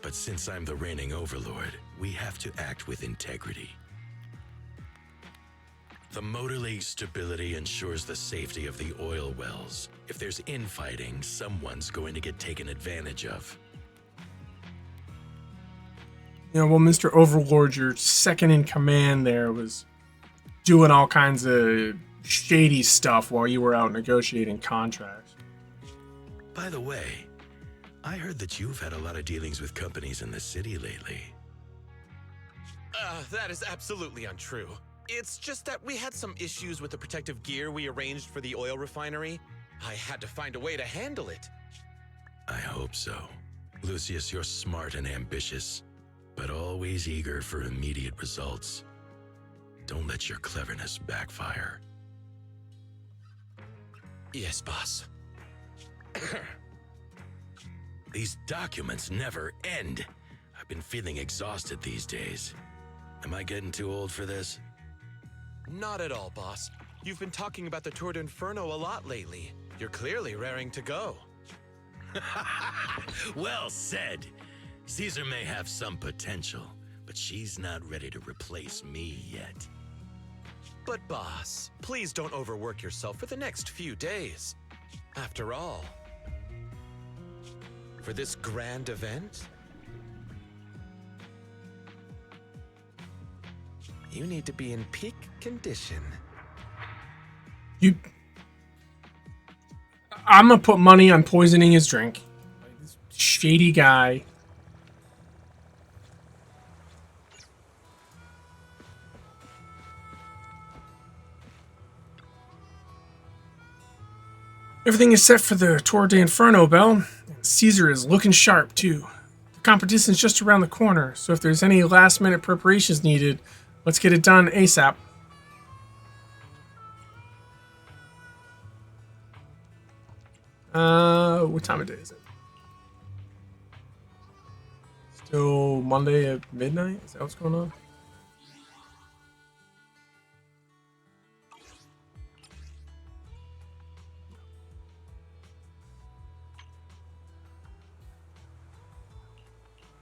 But since I'm the reigning overlord, we have to act with integrity. The Motor League's stability ensures the safety of the oil wells. If there's infighting, someone's going to get taken advantage of. You know, well, Mr. Overlord, your second in command there, was doing all kinds of shady stuff while you were out negotiating contracts. By the way, I heard that you've had a lot of dealings with companies in the city lately. That is absolutely untrue. It's just that we had some issues with the protective gear we arranged for the oil refinery. I had to find a way to handle it. I hope so. Lucius, you're smart and ambitious, but always eager for immediate results. Don't let your cleverness backfire. Yes, boss. These documents never end. I've been feeling exhausted these days. Am I getting too old for this? Not at all, boss. You've been talking about the Tour de Inferno a lot lately. You're clearly raring to go. Well said. Caesar may have some potential, but she's not ready to replace me yet. But boss, please don't overwork yourself for the next few days. After all, for this grand event, you need to be in peak condition. I'm gonna put money on poisoning his drink. This shady guy. Everything is set for the Tour de Inferno, Belle. Caesar is looking sharp, too. The competition is just around the corner, so if there's any last-minute preparations needed, let's get it done ASAP. What time of day is it? Still Monday at midnight? Is that what's going on?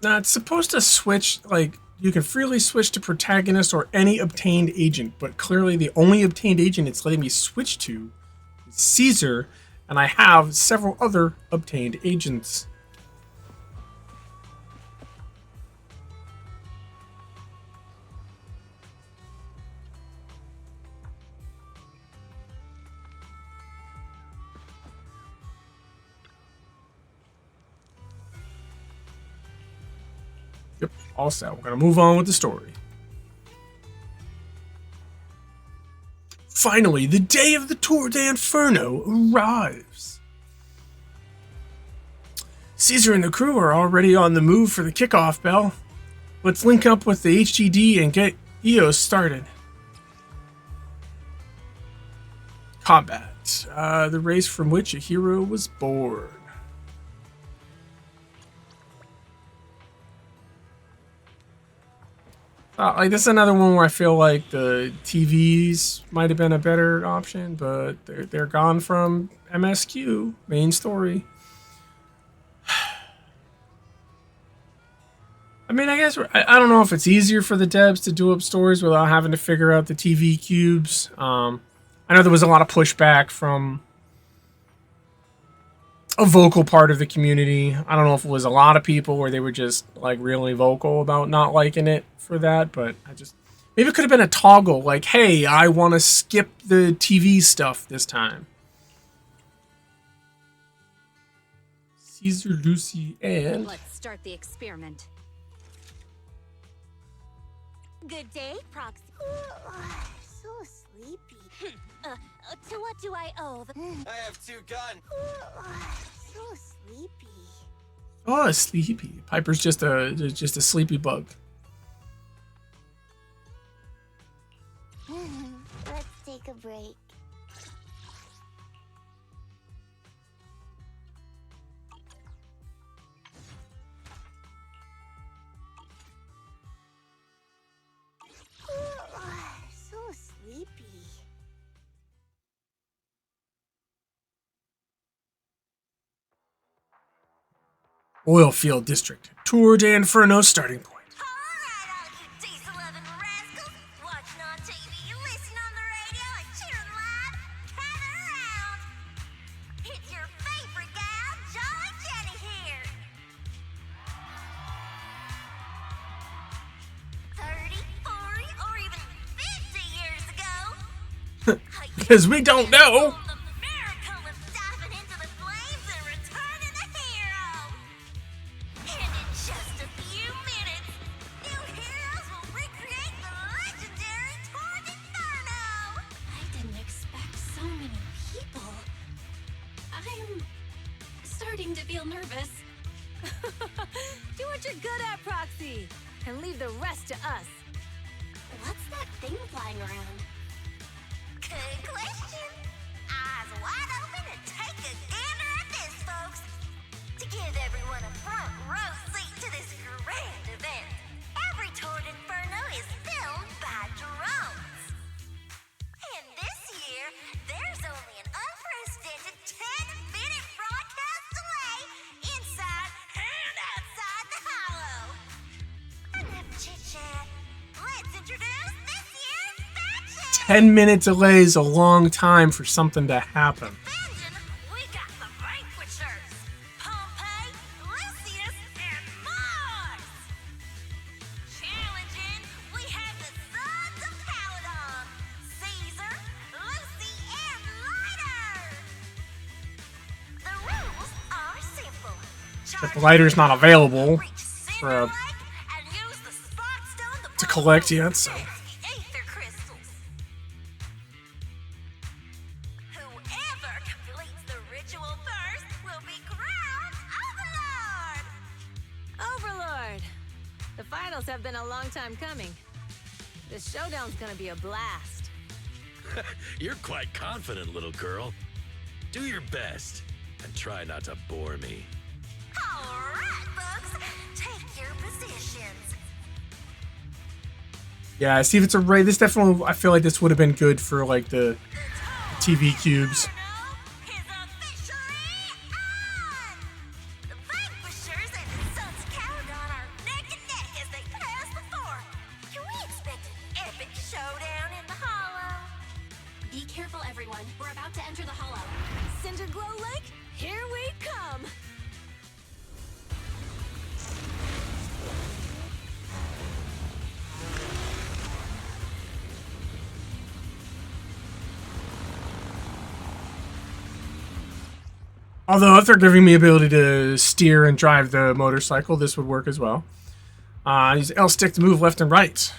Now, it's supposed to switch, like, you can freely switch to protagonist or any obtained agent, but clearly the only obtained agent it's letting me switch to is Caesar, and I have several other obtained agents. Yep, all set. We're going to move on with the story. Finally, the day of the Tour de Inferno arrives. Caesar and the crew are already on the move for the kickoff, Belle. Let's link up with the HGD and get EOS started. Combat. The race from which a hero was born. Like, this is another one where I feel like the TVs might have been a better option, but they're gone from MSQ, main story. I mean, I guess I don't know if it's easier for the devs to do up stories without having to figure out the TV cubes. I know there was a lot of pushback from a vocal part of the community. I don't know if it was a lot of people or they were just like really vocal about not liking it for that, but maybe it could have been a toggle like, hey, I want to skip the TV stuff this time. Caesar, Lucy, and let's start the experiment. Good day, Proxy. So sleepy. To what do I owe? I have 2 guns. So sleepy. oh, sleepy. Piper's just a sleepy bug. Let's take a break. So sleepy. Oilfield District. Tour de Inferno starting point. Because we don't know. To feel nervous. Do what you're good at, Proxy, and leave the rest to us. What's that thing flying around? Good question. Eyes wide open and take a gander at this, folks. To give everyone a front row seat to this grand event, every Tour de Inferno is filmed by drones. And this year, there's only an unprecedented 10-minute broadcast delay inside and outside the hollow. Enough chit-chat. Let's introduce this year's faction. 10-minute delay is a long time for something to happen. We got the Vanquishers, Pompey, Lucius, and Mars. Challenging, we have the Sons of Caledon, Caesar, Lucy, and Lighter. The rules are simple. But the lighter's not available for to collect yet, so. Aether crystals. Whoever completes the I'm coming. This showdown's gonna be a blast. You're quite confident, little girl. Do your best and try not to bore me. All right, folks, take your positions. Yeah, see if it's a raid. This definitely, I feel like this would have been good for like the TV cubes. The Vanquishers and the Sons of Caledon are neck and neck as they pass the fort. Can we expect an epic showdown in the Hollow? Be careful, everyone. We're about to enter the hollow. Cinderglow Lake, here we come! Although if they're giving me ability to steer and drive the motorcycle, this would work as well. Use L stick to move left and right.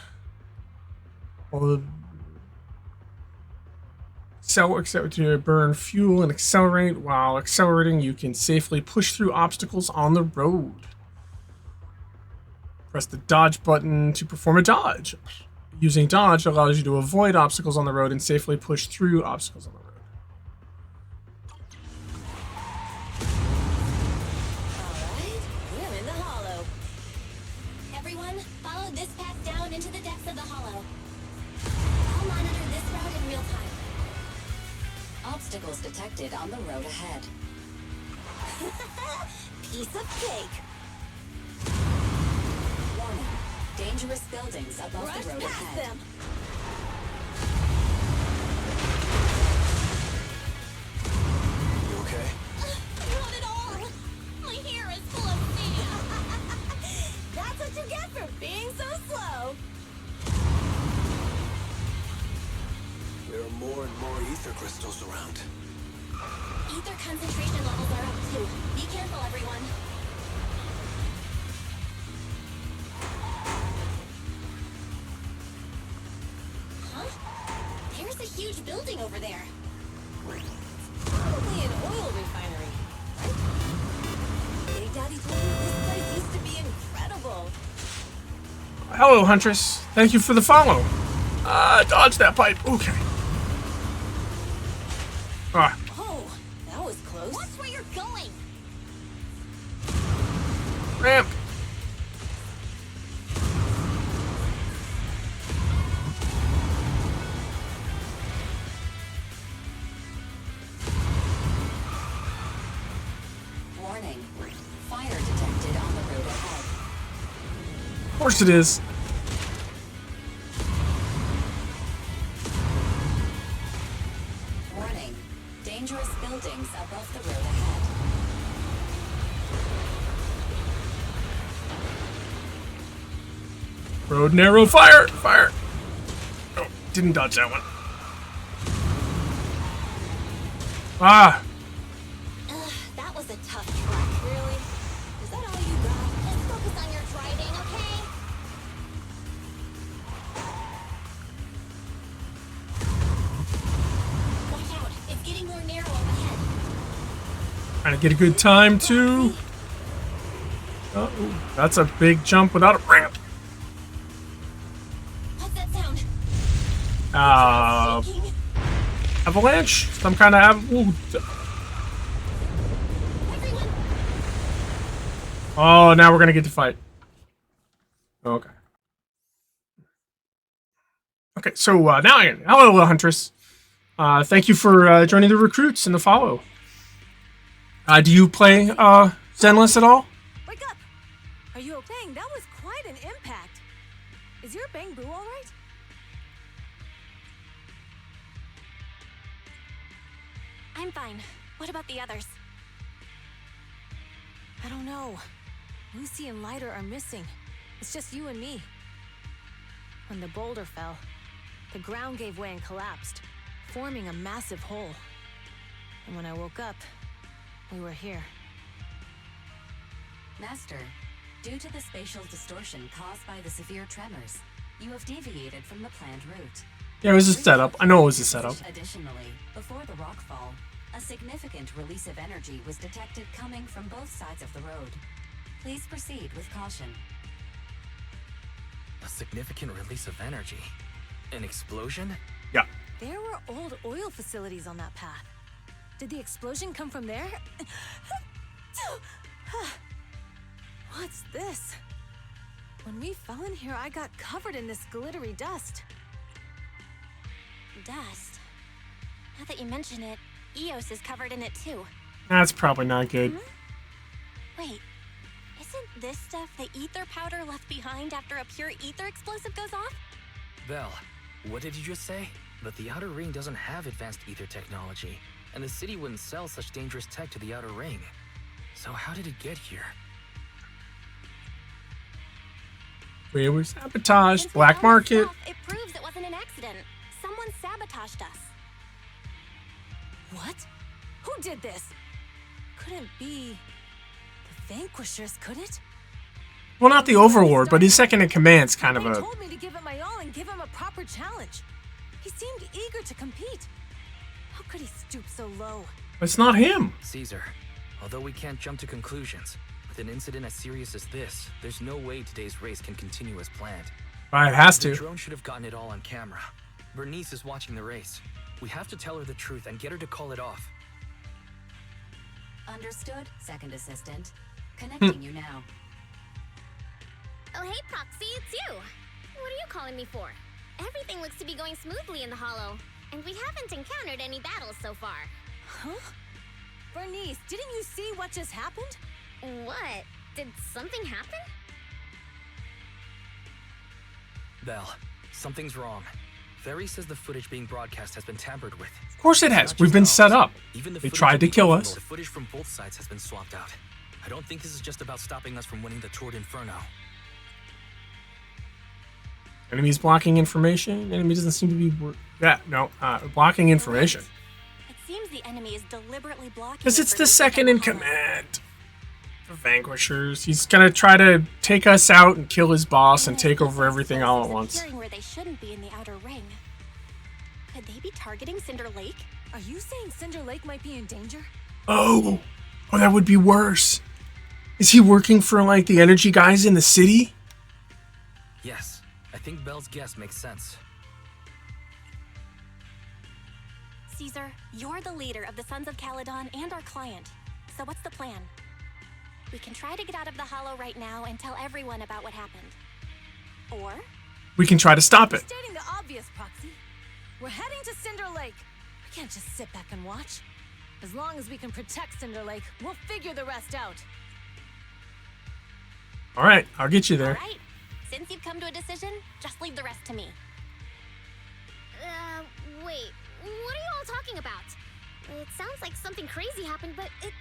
Accelerate to burn fuel and accelerate. While accelerating, you can safely push through obstacles on the road. Press the dodge button to perform a dodge. Using dodge allows you to avoid obstacles on the road and safely push through obstacles on the road. We're in the hollow. Everyone, follow this path down into the depths of the hollow. I'll monitor this route in real time. Obstacles detected on the road ahead. Piece of cake. Warning. Dangerous buildings above Rush the road past ahead. them. You okay? Not at all. My hair is full of sand. That's what you get for being so slow. There are more and more ether crystals around. Ether concentration levels are up too. Be careful, everyone. Huh? There's a huge building over there. Probably an oil refinery, right? Big Daddy told me this place used to be incredible. Hello, Huntress. Thank you for the follow. Dodge that pipe. Okay. Ah. Oh, that was close. Watch where you're going. Ramp. Warning. Fire detected on the road ahead. Of course it is. Warning. Dangerous buildings above the road ahead. Road narrow. Fire. Fire. Oh, didn't dodge that one. Ah. That was a tough track. Really? Is that all you got? Just focus on your driving, okay? Watch out. It's getting more narrow up ahead. Trying to get a good time too. Oh, that's a big jump without a ramp. What's that sound? Shaking? Avalanche. Some kind of Everyone, Oh, now we're gonna get to fight. Okay. Okay, so now again, hello, Huntress. Thank you for joining the recruits and the follow. Do you play Zenless at all? Wake up! Are you okay? That was quite an impact. Is your bang boo all right? I'm fine. What about the others? I don't know. Lucy and Lighter are missing. It's just you and me. When the boulder fell, the ground gave way and collapsed, forming a massive hole. And when I woke up, we were here. Master, due to the spatial distortion caused by the severe tremors, you have deviated from the planned route. Yeah, it was a setup. I know it was a setup. Additionally, before the rockfall, a significant release of energy was detected coming from both sides of the road. Please proceed with caution. A significant release of energy. An explosion? Yeah. There were old oil facilities on that path. Did the explosion come from there? What's this? When we fell in here, I got covered in this glittery dust. Dust? Now that you mention it, Eos is covered in it too. That's probably not good. Wait, isn't this stuff the ether powder left behind after a pure ether explosive goes off? Belle, what did you just say? That the Outer Ring doesn't have advanced ether technology, and the city wouldn't sell such dangerous tech to the Outer Ring. So how did it get here? We were sabotaged. Black market. It proves it wasn't an accident. Someone sabotaged us. What? Who did this? Couldn't be the Vanquishers, could it? Well, not the Overlord, but his second in command's kind of They a... told me to give it my all and give him a proper challenge. He seemed eager to compete. How could he stoop so low? It's not him. Caesar, although we can't jump to conclusions, with an incident as serious as this, there's no way today's race can continue as planned. It has to. The drone should have gotten it all on camera. Bernice is watching the race. We have to tell her the truth and get her to call it off. Understood, second assistant. Connecting you now. Oh, hey, Proxy, it's you. What are you calling me for? Everything looks to be going smoothly in the Hollow, and we haven't encountered any battles so far. Huh? Bernice, didn't you see what just happened? What? Did something happen? Belle, something's wrong. Ferry says the footage being broadcast has been tampered with. Of course it has. We've been set up. They tried to kill us. The footage from both sides has been swapped out. I don't think this is just about stopping us from winning the Tour d'Inferno. Enemy's blocking information. Enemy doesn't seem to be... blocking information. It seems the enemy is deliberately blocking. Because it's the second in command. The Vanquishers. He's gonna try to take us out and kill his boss and take over everything all at once. Where they shouldn't be in the Outer Ring. Could they be targeting Cinder Lake? Are you saying Cinder Lake might be in danger? Oh, that would be worse. Is he working for, like, the energy guys in the city? Yes, I think Belle's guess makes sense. Caesar, you're the leader of the Sons of Caledon and our client. So what's the plan? We can try to get out of the Hollow right now and tell everyone about what happened. Or we can try to stop it. Stating the obvious, Proxy. We're heading to Cinder Lake. We can't just sit back and watch. As long as we can protect Cinder Lake, we'll figure the rest out. All right, I'll get you there. All right. Since you've come to a decision, just leave the rest to me. Wait. What are you all talking about? It sounds like something crazy happened, but it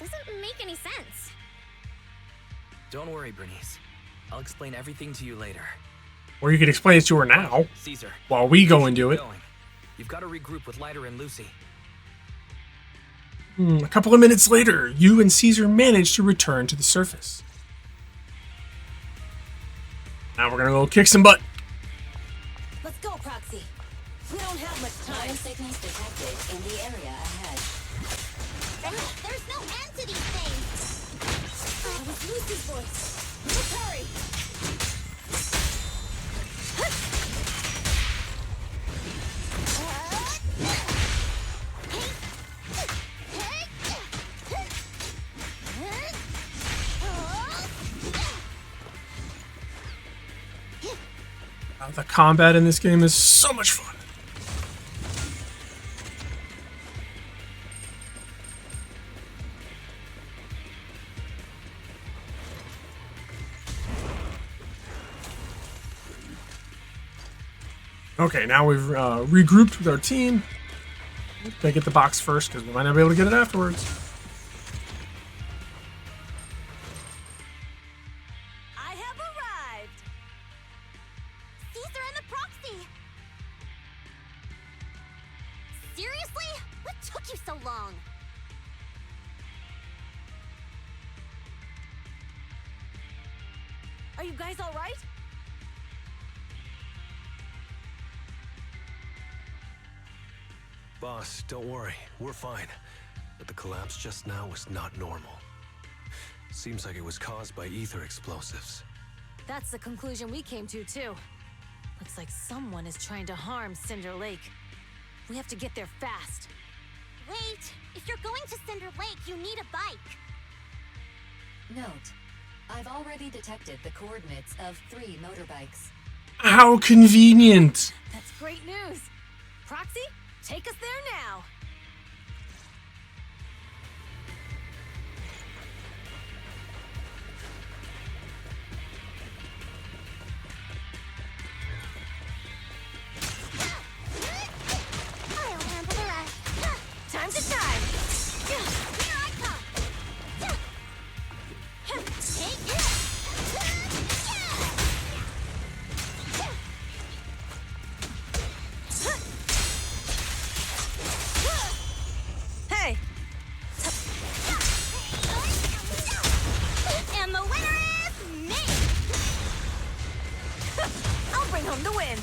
doesn't make any sense. Don't worry, Bernice. I'll explain everything to you later. Or you could explain it to her now. Caesar, while we go and do it. You've got to regroup with Lighter and Lucy. A couple of minutes later, you and Caesar manage to return to the surface. Now we're gonna go kick some butt. Let's go, Proxy. We don't have much time. Time signals detected in the area ahead. There's no end to these things. That was Lucy's voice. Let's hurry. The combat in this game is so much fun. Okay, now we've regrouped with our team. Gotta get the box first because we might not be able to get it afterwards. I have arrived. Caesar and the Proxy. Seriously? What took you so long? Are you guys all right? Boss, don't worry. We're fine. But the collapse just now was not normal. Seems like it was caused by ether explosives. That's the conclusion we came to, too. Looks like someone is trying to harm Cinder Lake. We have to get there fast. Wait! If you're going to Cinder Lake, you need a bike! Note, I've already detected the coordinates of 3 motorbikes. How convenient! That's great news. Proxy, take us there now. I'll handle the rest. Time to shine. Here I come! Take it! Hey! And the winner is me! I'll bring home the win.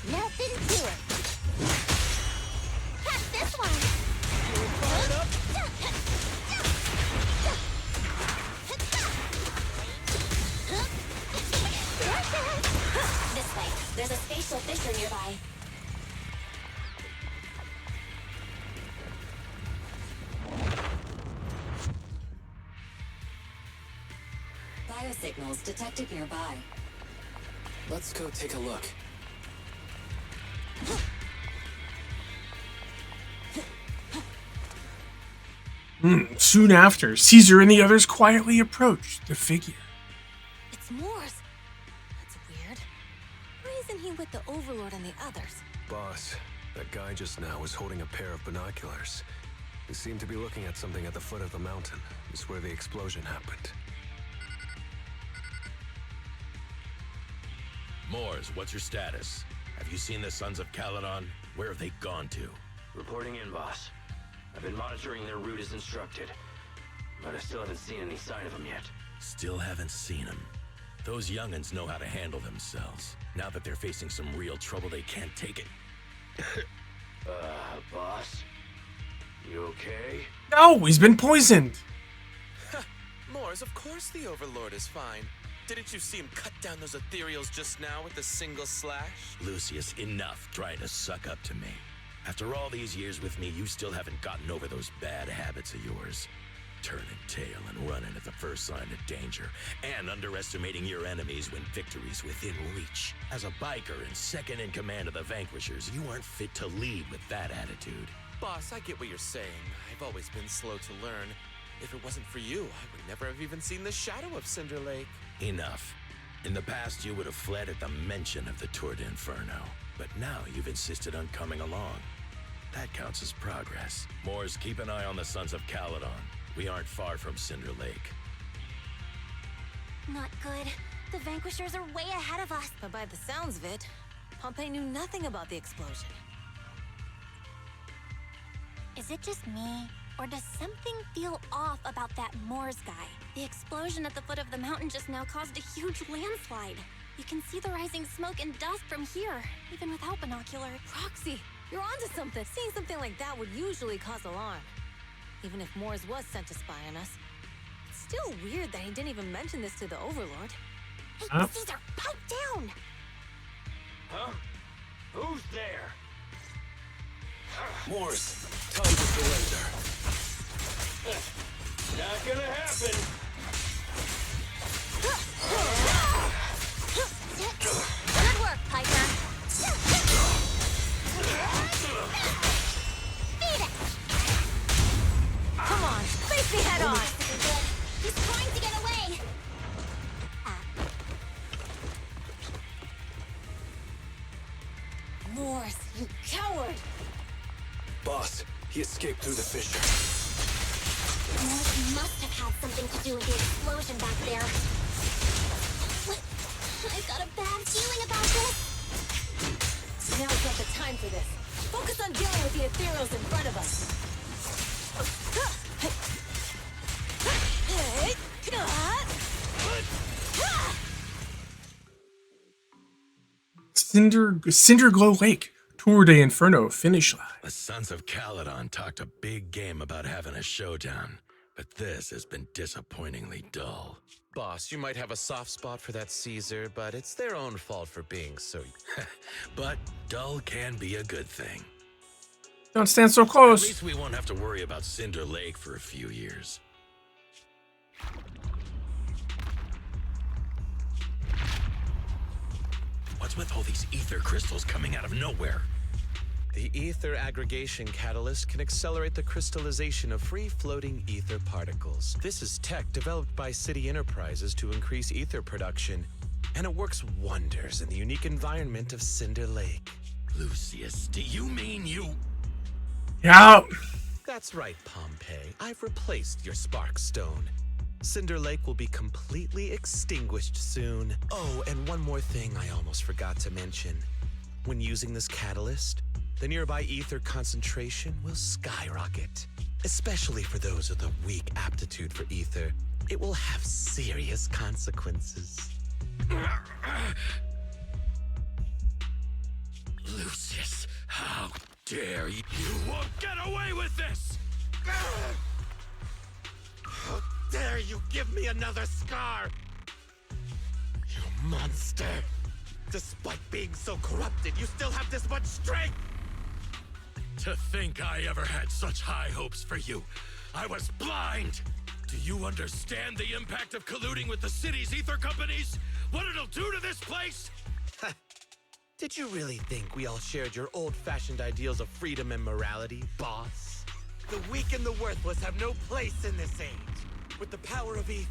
Nothing to it. Catch this one. This way. There's a spatial fissure nearby. Biosignals detected nearby. Let's go take a look. Soon after, Caesar and the others quietly approached the figure. It's Morse. That's weird. Why isn't he with the Overlord and the others? Boss, that guy just now was holding a pair of binoculars. He seemed to be looking at something at the foot of the mountain. It's where the explosion happened. Moors, what's your status? Have you seen the Sons of Caledon? Where have they gone to? Reporting in, boss. I've been monitoring their route as instructed, but I still haven't seen any sign of them yet. Still haven't seen them. Those young'uns know how to handle themselves. Now that they're facing some real trouble, they can't take it. Boss? You okay? No, he's been poisoned. Moors, of course the Overlord is fine. Didn't you see him cut down those ethereals just now with a single slash? Lucius, enough trying to suck up to me. After all these years with me, you still haven't gotten over those bad habits of yours. Turning tail and running at the first sign of danger, and underestimating your enemies when victory's within reach. As a biker and second in command of the Vanquishers, you aren't fit to lead with that attitude. Boss, I get what you're saying. I've always been slow to learn. If it wasn't for you, I would never have even seen the shadow of Cinder Lake. Enough. In the past, you would have fled at the mention of the Tour d'Inferno. But now you've insisted on coming along. That counts as progress. Moors, keep an eye on the Sons of Caledon. We aren't far from Cinder Lake. Not good. The Vanquishers are way ahead of us. But by the sounds of it, Pompey knew nothing about the explosion. Is it just me? Or does something feel off about that Moors guy? The explosion at the foot of the mountain just now caused a huge landslide. You can see the rising smoke and dust from here, even without binoculars. Proxy, you're onto something. Seeing something like that would usually cause alarm. Even if Moors was sent to spy on us. It's still weird that he didn't even mention this to the Overlord. Hey, Caesar, pipe down! Huh? Who's there? Morse, time to surrender. Not gonna happen. Good work, Piper. Beat it! Come on, face me head on! He's trying to get away! Morse, you coward! Boss, he escaped through the fissure. Morse must have had something to do with the explosion back there. What? I've got a bad feeling about this. Now's not the time for this. Focus on dealing with the ethereals in front of us. Cinder Glow Lake, Tour de Inferno finish line. The Sons of Caledon talked a big game about having a showdown, but this has been disappointingly dull. Boss, you might have a soft spot for that Caesar, but it's their own fault for being so... But dull can be a good thing. Don't stand so At close. least we won't have to worry about Cinder Lake for a few years. What's with all these ether crystals coming out of nowhere? The ether aggregation catalyst can accelerate the crystallization of free-floating ether particles. This is tech developed by City Enterprises to increase ether production, and it works wonders in the unique environment of Cinder Lake. Lucius, do you mean you... Yeah. That's right, Pompeii. I've replaced your spark stone. Cinder Lake will be completely extinguished soon. Oh, and one more thing I almost forgot to mention. When using this catalyst, the nearby ether concentration will skyrocket. Especially for those with a weak aptitude for ether, it will have serious consequences. Lucius, how dare you? You won't get away with this! How dare you give me another scar? You monster! Despite being so corrupted, you still have this much strength! To think I ever had such high hopes for you. I was blind! Do you understand the impact of colluding with the city's ether companies? What it'll do to this place? Did you really think we all shared your old-fashioned ideals of freedom and morality, boss? The weak and the worthless have no place in this age. With the power of ether,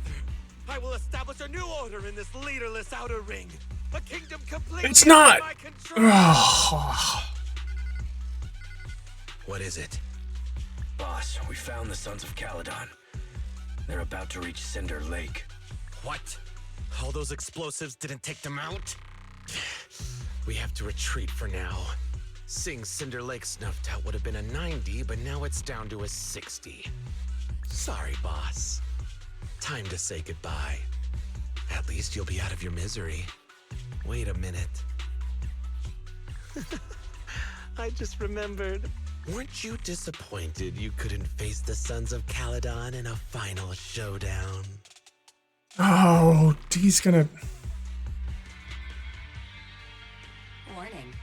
I will establish a new order in this leaderless outer ring. A kingdom completely It's not. under my control. What is it? Boss, we found the Sons of Caledon. They're about to reach Cinder Lake. What? All those explosives didn't take them out? We have to retreat for now. Seeing Cinder Lake snuffed out would have been a 90, but now it's down to a 60. Sorry, boss. Time to say goodbye. At least you'll be out of your misery. Wait a minute. I just remembered. Weren't you disappointed you couldn't face the Sons of Caledon in a final showdown? Oh, he's gonna... Warning.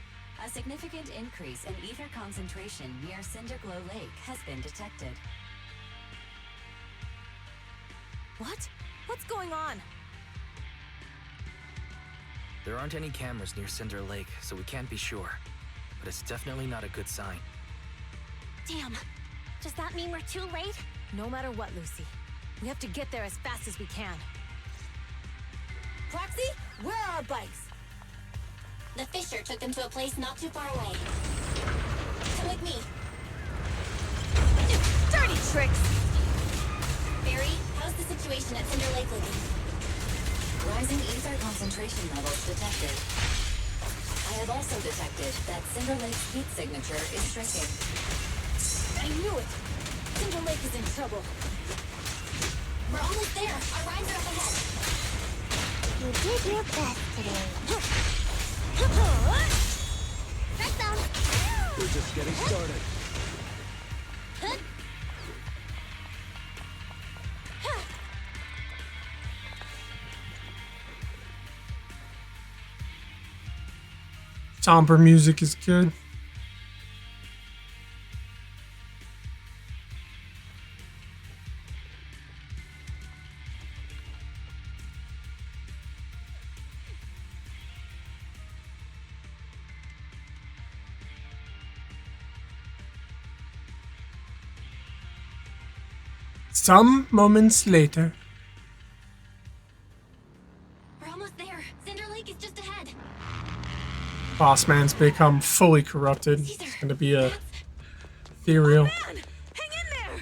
A significant increase in ether concentration near Cinderglow Lake has been detected. What? What's going on? There aren't any cameras near Cinder Lake, so we can't be sure. But it's definitely not a good sign. Damn. Does that mean we're too late? No matter what, Lucy. We have to get there as fast as we can. Proxy, where are our bikes? The Fisher took them to a place not too far away. Come with me. Dirty tricks! Barry, how's the situation at Cinder Lake looking? Rising ether concentration levels detected. I have also detected that Cinder Lake's heat signature is shrinking. I knew it! Cinder Lake is in trouble. We're almost there. Our rides are up ahead. You did your best today. Red zone. We're just getting started. Somber music is good. Some moments later. We're almost there. Cinder Lake is just ahead. Boss man's become fully corrupted. It's gonna be a ethereal. Man! Hang in there!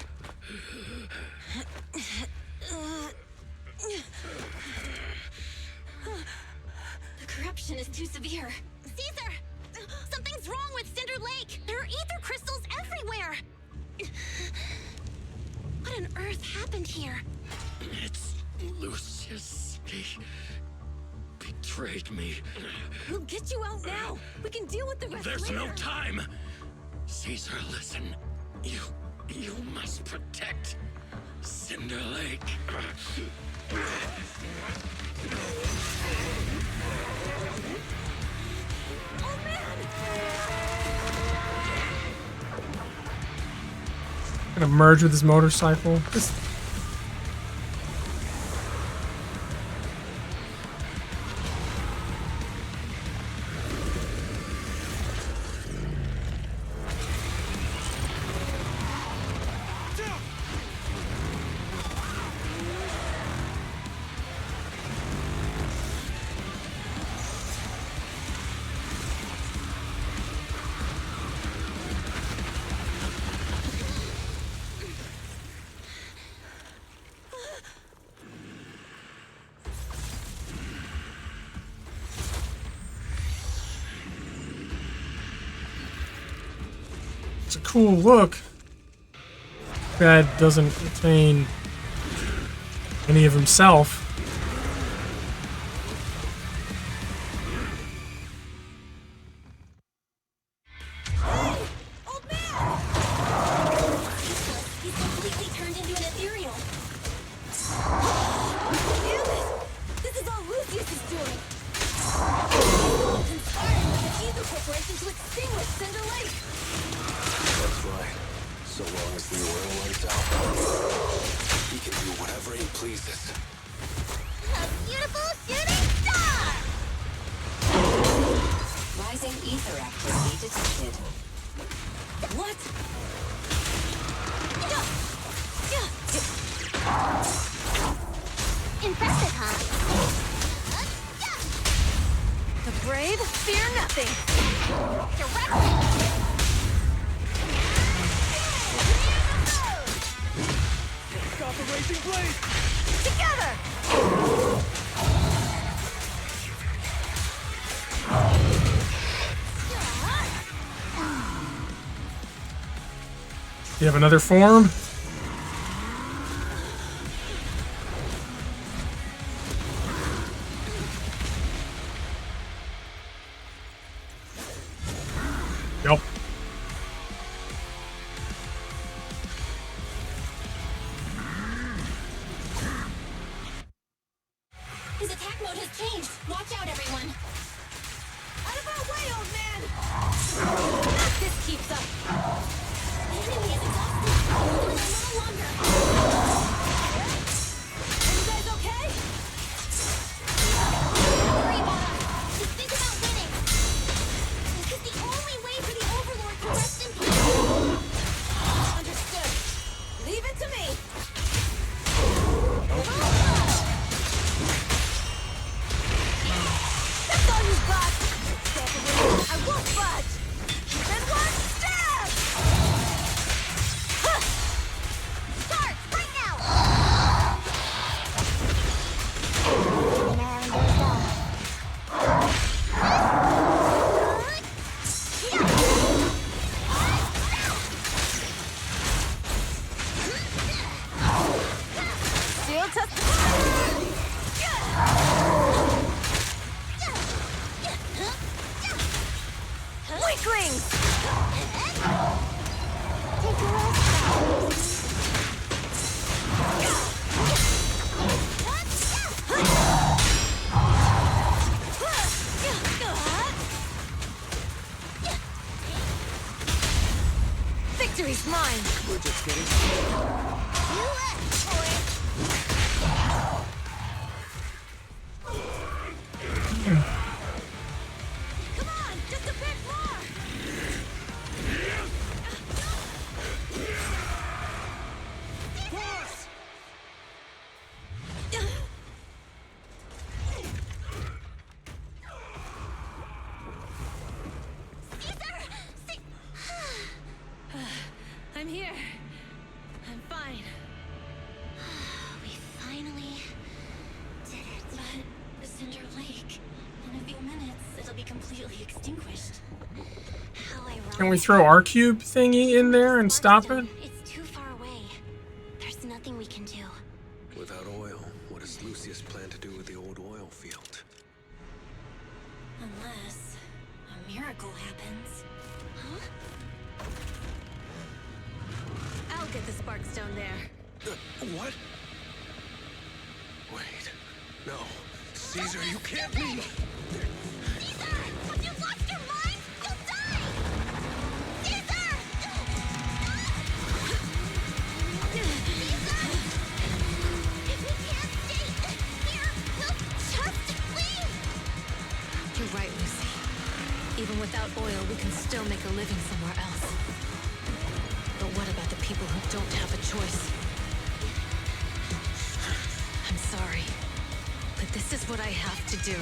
The corruption is too severe. Caesar! Something's wrong with Cinder Lake! There are ether crystals everywhere! What on earth happened here? It's Lucius. He betrayed betrayed me. We'll get you out now. We can deal with the rest There's later. no time. Caesar, listen. You must protect Cinder Lake. Oh man! Gonna merge with his motorcycle. Just it's a cool look. Bad doesn't retain any of himself. He's completely turned into an ethereal. Damn it! This is all Lucius is doing. Conspiring with the Ether Corporation to extinguish Cinder Lake. That's right. So long as the oil runs out, he can do whatever he pleases. A beautiful shooting star! Rising ether activity detected. What? Impressive, huh? The brave fear nothing. Directly! Stop the raging blade! Together! You have another form? Yep. His attack mode has changed. Watch out, everyone. Out of our way, old man! If this keeps up. The enemy is exhausted. Hold on a little longer. Are you guys okay? Don't worry about us. Just think about winning. This is the only way for the Overlord to rest in peace. Understood. Leave it to me. That's all you got. Step away. I won't budge. Then one step. Huh. Start right now! Shield test. Weaklings! Take a rest. Victory's mine! We're just getting started. You left, boy. Come on, just a bit more! Boss! I'm here. I'm fine. We finally did it. But Cinder Lake, in a few minutes, it'll be completely extinguished. How ironic. Can we throw our cube thingy in there and stop it? It's too far away. There's nothing we can do. Without oil, what does Lucius plan to do with the old oil field? Unless a miracle happens. Huh? I'll get the spark stone there. What? Wait. No. Caesar, you can't leave! Caesar! Have you lost your mind? You'll die! Caesar! Caesar! If we can't stay here, we'll just leave! You're right, Lucy. Even without oil, we can still make a living somewhere else. But what about the people who don't have a choice? I'm sorry, but this is what I have to do.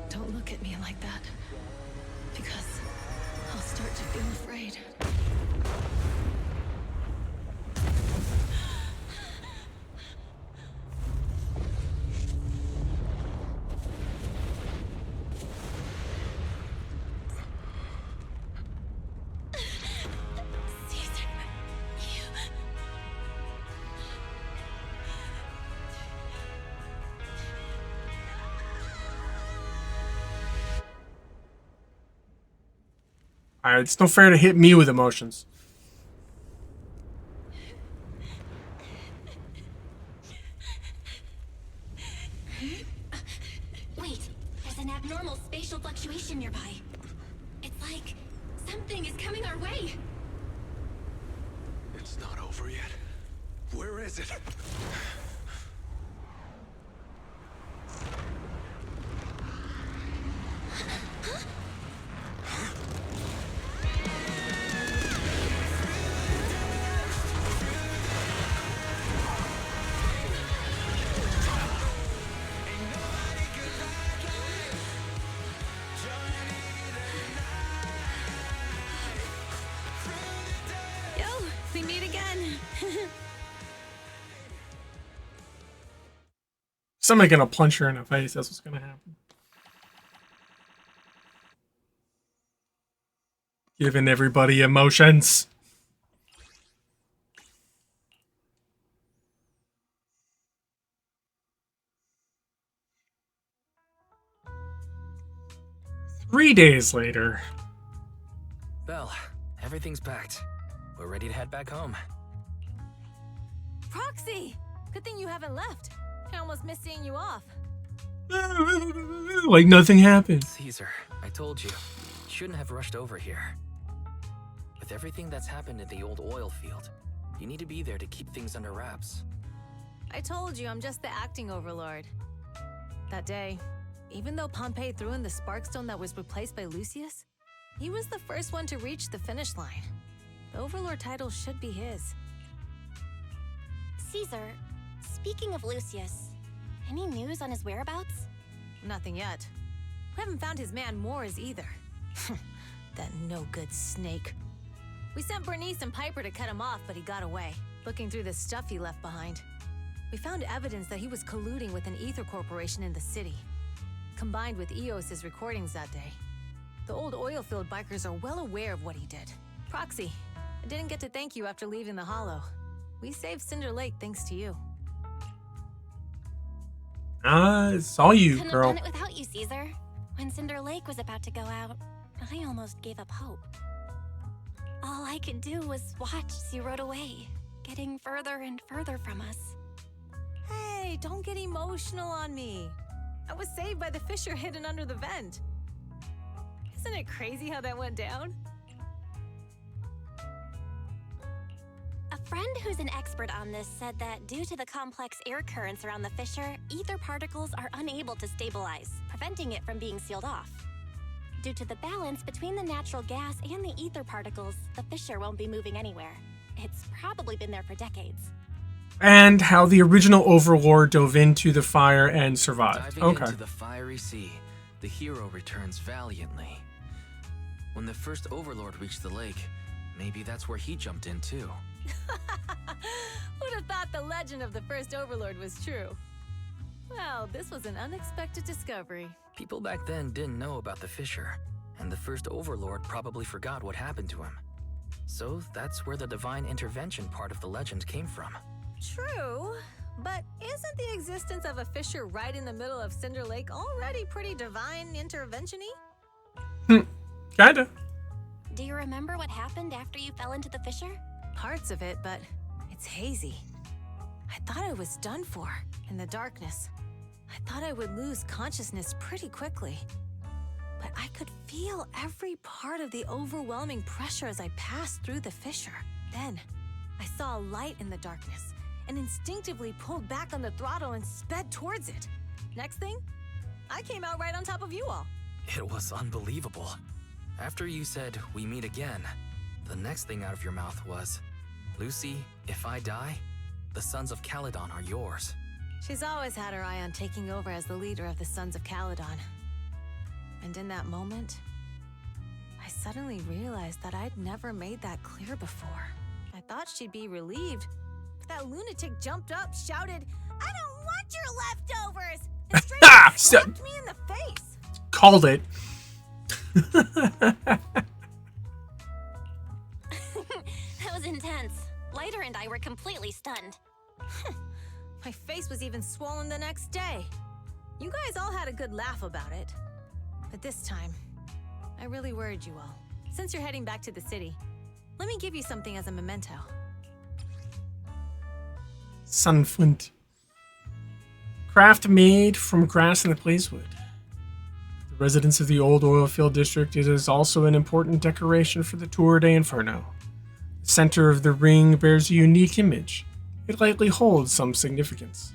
Don't look at me like that, because I'll start to feel afraid. Caesar, you... Alright, it's no fair to hit me with emotions. Wait, there's an abnormal spatial fluctuation nearby. It's like something is coming our way. It's not over yet. Where is it? Yo, we meet again. Somebody gonna punch her in the face. That's what's gonna happen. Giving everybody emotions. Three days later. Belle, everything's packed. We're ready to head back home. Proxy! Good thing you haven't left. I almost missed seeing you off. Like nothing happened. Caesar, I told you. Shouldn't have rushed over here. With everything that's happened in the old oil field, you need to be there to keep things under wraps. I told you I'm just the acting overlord. That day, even though Pompey threw in the sparkstone that was replaced by Lucius, he was the first one to reach the finish line. The overlord title should be his. Caesar, speaking of Lucius, any news on his whereabouts? Nothing yet. We haven't found his man Moores either. That no-good snake. We sent Bernice and Piper to cut him off, but he got away, looking through the stuff he left behind. We found evidence that he was colluding with an ether corporation in the city, combined with EOS's recordings that day. The old oilfield bikers are well aware of what he did. Proxy, I didn't get to thank you after leaving the Hollow. We saved Cinder Lake thanks to you. It's all you, Couldn't girl. have done it without you, Caesar. When Cinder Lake was about to go out, I almost gave up hope. All I could do was watch as you rode away, getting further and further from us. Hey, don't get emotional on me. I was saved by the fissure hidden under the vent. Isn't it crazy how that went down? A friend who's an expert on this said that due to the complex air currents around the fissure, ether particles are unable to stabilize, preventing it from being sealed off. Due to the balance between the natural gas and the ether particles, the fissure won't be moving anywhere. It's probably been there for decades. And how the original Overlord dove into the fire and survived. Diving Okay. into the fiery sea, the hero returns valiantly. When the first Overlord reached the lake, Maybe that's where he jumped in too. Who'd have thought the legend of the first Overlord was true? Well, this was an unexpected discovery. People back then didn't know about the fissure, and the first Overlord probably forgot what happened to him. So that's where the divine intervention part of the legend came from. True, but isn't the existence of a fissure right in the middle of Cinder Lake already pretty divine intervention-y? Kinda. Do you remember what happened after you fell into the fissure? Parts of it, but it's hazy. I thought I was done for in the darkness. I thought I would lose consciousness pretty quickly. But I could feel every part of the overwhelming pressure as I passed through the fissure. Then, I saw a light in the darkness and instinctively pulled back on the throttle and sped towards it. Next thing, I came out right on top of you all. It was unbelievable. After you said, "We meet again," the next thing out of your mouth was, "Lucy, if I die, the Sons of Caledon are yours." She's always had her eye on taking over as the leader of the Sons of Caledon. And in that moment, I suddenly realized that I'd never made that clear before. I thought she'd be relieved, but that lunatic jumped up, shouted, "I don't want your leftovers!" and straight up slapped me in the face. Called it. That was intense. Leiter and I were completely stunned. My face was even swollen the next day. You guys all had a good laugh about it. But this time, I really worried you all. Since you're heading back to the city, let me give you something as a memento. Sunflint. Craft made from grass and the blazewood. The residents of the old oil field district, it is also an important decoration for the Tour de Inferno. The center of the ring bears a unique image. It likely holds some significance.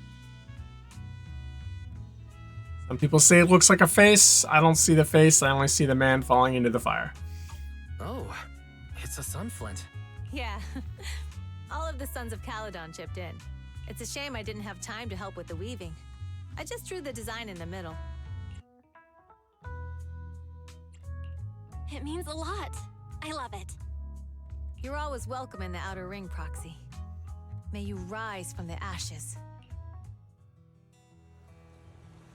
Some people say it looks like a face. I don't see the face, I only see the man falling into the fire. Oh, it's a sunflint. Yeah, all of the Sons of Caledon chipped in. It's a shame I didn't have time to help with the weaving. I just drew the design in the middle. It means a lot. I love it. You're always welcome in the Outer Ring, Proxy. May you rise from the ashes.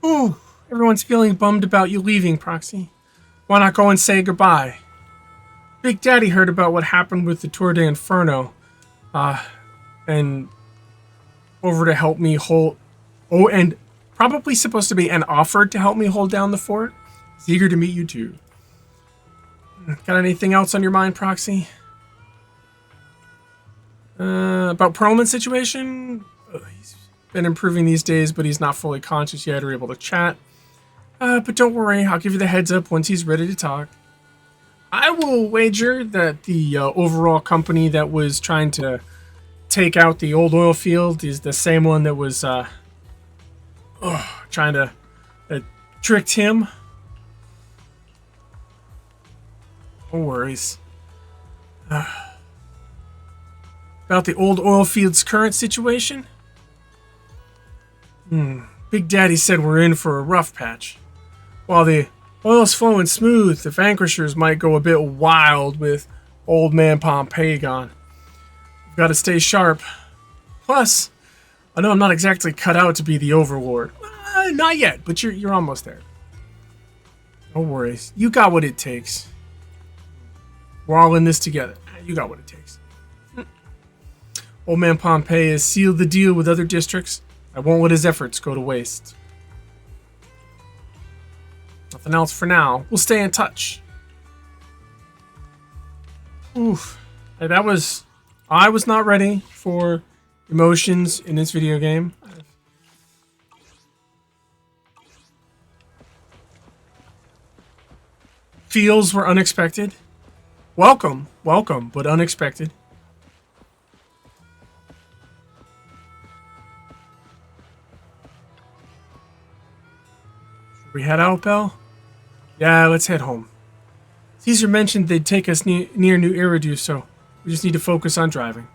Ooh, everyone's feeling bummed about you leaving, Proxy. Why not go and say goodbye? Big Daddy heard about what happened with the Tour de Inferno, and over to help me hold... Oh, and probably supposed to be an offer to help me hold down the fort. He's eager to meet you too. Got anything else on your mind, Proxy? About Perlman's situation? He's been improving these days, but he's not fully conscious yet or able to chat. But don't worry, I'll give you the heads up once he's ready to talk. I will wager that the overall company that was trying to take out the old oil field is the same one that was trying to tricked him. No worries. About the old oil field's current situation? Big Daddy said we're in for a rough patch. While the oil's flowing smooth, the Vanquishers might go a bit wild with Old Man Pompeii gone. We've got to stay sharp. Plus, I know I'm not exactly cut out to be the Overlord. Not yet, but you're almost there. No worries. You got what it takes. We're all in this together. You got what it takes. Old Man Pompeii has sealed the deal with other districts. I won't let his efforts go to waste. Nothing else for now. We'll stay in touch. Oof. I was not ready for emotions in this video game. Feels were unexpected. Welcome, but unexpected. Should we head out, Belle? Yeah, let's head home. Caesar mentioned they'd take us near New Eridu, so we just need to focus on driving.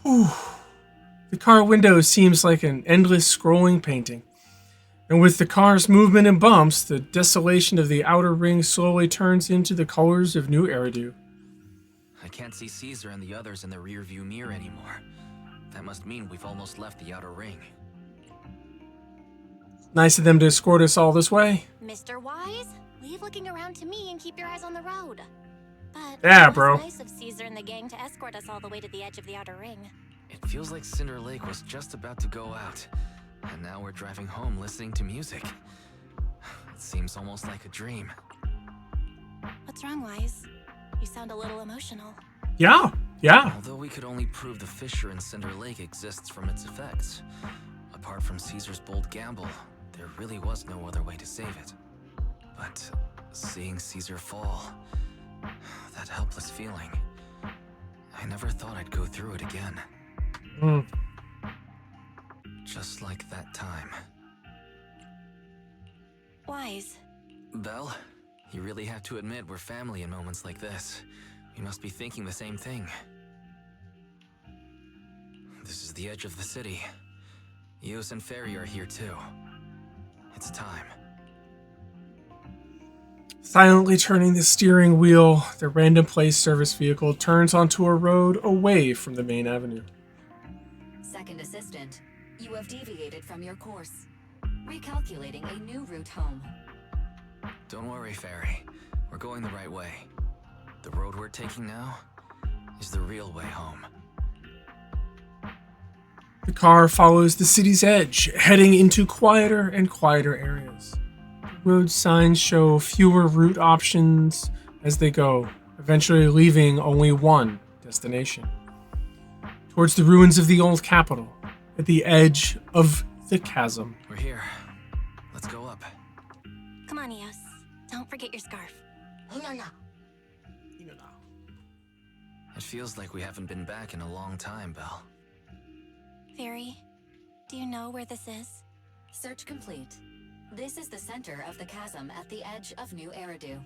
Whew. The car window seems like an endless scrolling painting. And with the car's movement and bumps, the desolation of the outer ring slowly turns into the colors of New Eridu. I can't see Caesar and the others in the rearview mirror anymore. That must mean we've almost left the outer ring. Nice of them to escort us all this way. Mr. Wise, leave looking around to me and keep your eyes on the road. But Yeah, it was bro. nice of Caesar and the gang to escort us all the way to the edge of the outer ring. It feels like Cinder Lake was just about to go out, and now we're driving home listening to music. It seems almost like a dream. What's wrong, Wise? You sound a little emotional. Yeah. Although we could only prove the fissure in Cinder Lake exists from its effects, apart from Caesar's bold gamble, there really was no other way to save it. But seeing Caesar fall, that helpless feeling, I never thought I'd go through it again. Just like that time. Wise. Belle, you really have to admit we're family in moments like this. You must be thinking the same thing. This is the edge of the city. Eos and Ferry are here too. It's time. Silently turning the steering wheel, the random place service vehicle turns onto a road away from the main avenue. Second assistant, you have deviated from your course. Recalculating a new route home. Don't worry, Ferry. We're going the right way. The road we're taking now is the real way home. The car follows the city's edge, heading into quieter and quieter areas. Road signs show fewer route options as they go, eventually leaving only one destination. Towards the ruins of the old capital, at the edge of the chasm. We're here. Let's go up. Come on, Eos. Don't forget your scarf. It feels like we haven't been back in a long time, Belle. Fairy, do you know where this is? Search complete. This is the center of the chasm at the edge of New Eridu.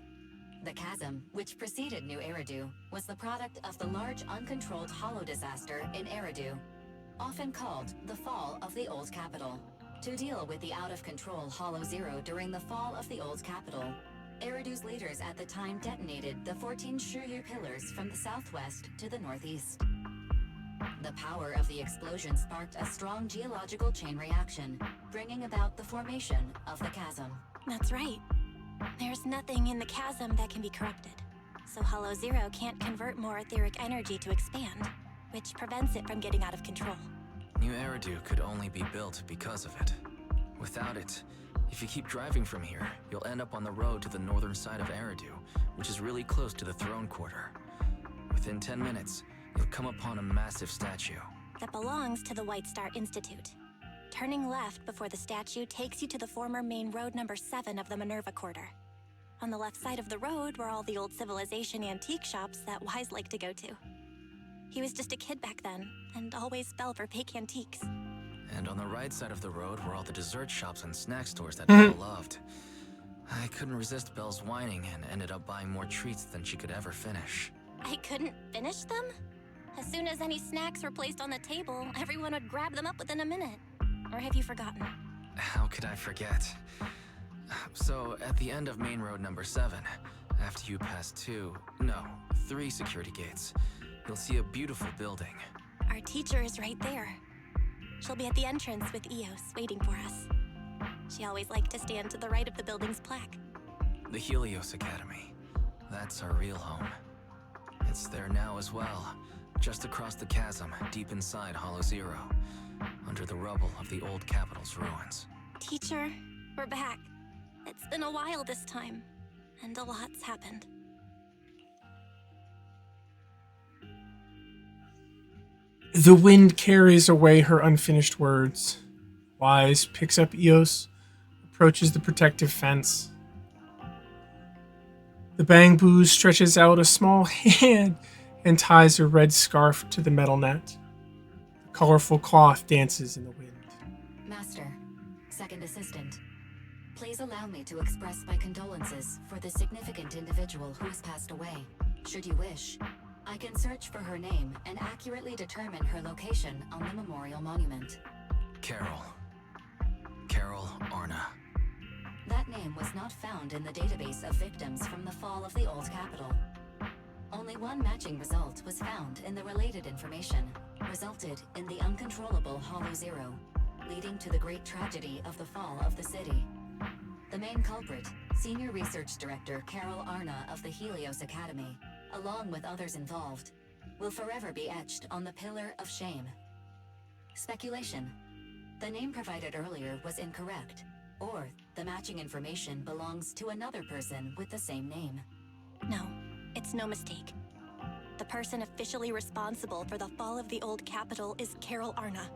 The chasm, which preceded New Eridu, was the product of the large uncontrolled hollow disaster in Eridu, often called the fall of the old capital. To deal with the out-of-control Hollow Zero during the fall of the old capital, Eridu's leaders at the time detonated the 14 Shiryu pillars from the southwest to the northeast. The power of the explosion sparked a strong geological chain reaction, bringing about the formation of the chasm. That's right. There's nothing in the chasm that can be corrupted, so Hollow Zero can't convert more etheric energy to expand, which prevents it from getting out of control. New Eridu could only be built because of it. Without it, if you keep driving from here, you'll end up on the road to the northern side of Eridu, which is really close to the throne quarter. Within 10 minutes, you'll come upon a massive statue. That belongs to the White Star Institute. Turning left before the statue takes you to the former main road number 7 of the Minerva Quarter. On the left side of the road were all the old civilization antique shops that Wise liked to go to. He was just a kid back then, and always fell for fake antiques. And on the right side of the road were all the dessert shops and snack stores that Belle loved. I couldn't resist Belle's whining and ended up buying more treats than she could ever finish. I couldn't finish them? As soon as any snacks were placed on the table, everyone would grab them up within a minute. Or have you forgotten? How could I forget? So, at the end of main road number 7, after you pass 3 security gates, you'll see a beautiful building. Our teacher is right there. She'll be at the entrance with Eos, waiting for us. She always liked to stand to the right of the building's plaque. The Helios Academy. That's our real home. It's there now as well, just across the chasm, deep inside Hollow Zero, under the rubble of the old capital's ruins. Teacher, we're back. It's been a while this time, and a lot's happened. The wind carries away her unfinished words. Wise picks up Eos, approaches the protective fence. The bamboo stretches out a small hand and ties a red scarf to the metal net. The colorful cloth dances in the wind. Master, second assistant, please allow me to express my condolences for the significant individual who has passed away. Should you wish, I can search for her name and accurately determine her location on the memorial monument. Carol Arna. That name was not found in the database of victims from the fall of the old capital. Only one matching result was found in the related information, resulted in the uncontrollable Hollow Zero, leading to the great tragedy of the fall of the city. The main culprit, Senior Research Director Carol Arna of the Helios Academy, along with others involved, will forever be etched on the Pillar of Shame. Speculation. The name provided earlier was incorrect, or the matching information belongs to another person with the same name. No, it's no mistake. The person officially responsible for the fall of the old capital is Carol Arna.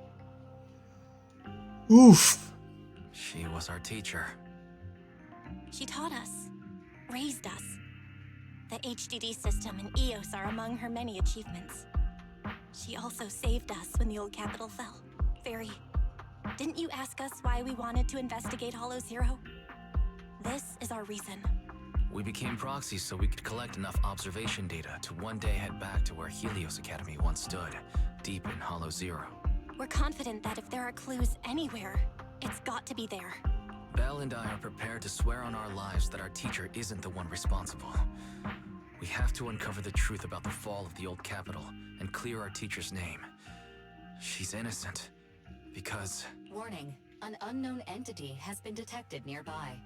Oof. She was our teacher. She taught us, raised us. The HDD system and EOS are among her many achievements. She also saved us when the old capital fell. Fairy, didn't you ask us why we wanted to investigate Hollow Zero? This is our reason. We became proxies so we could collect enough observation data to one day head back to where Helios Academy once stood, deep in Hollow Zero. We're confident that if there are clues anywhere, it's got to be there. Belle and I are prepared to swear on our lives that our teacher isn't the one responsible. We have to uncover the truth about the fall of the old capital and clear our teacher's name. She's innocent, because... Warning, an unknown entity has been detected nearby.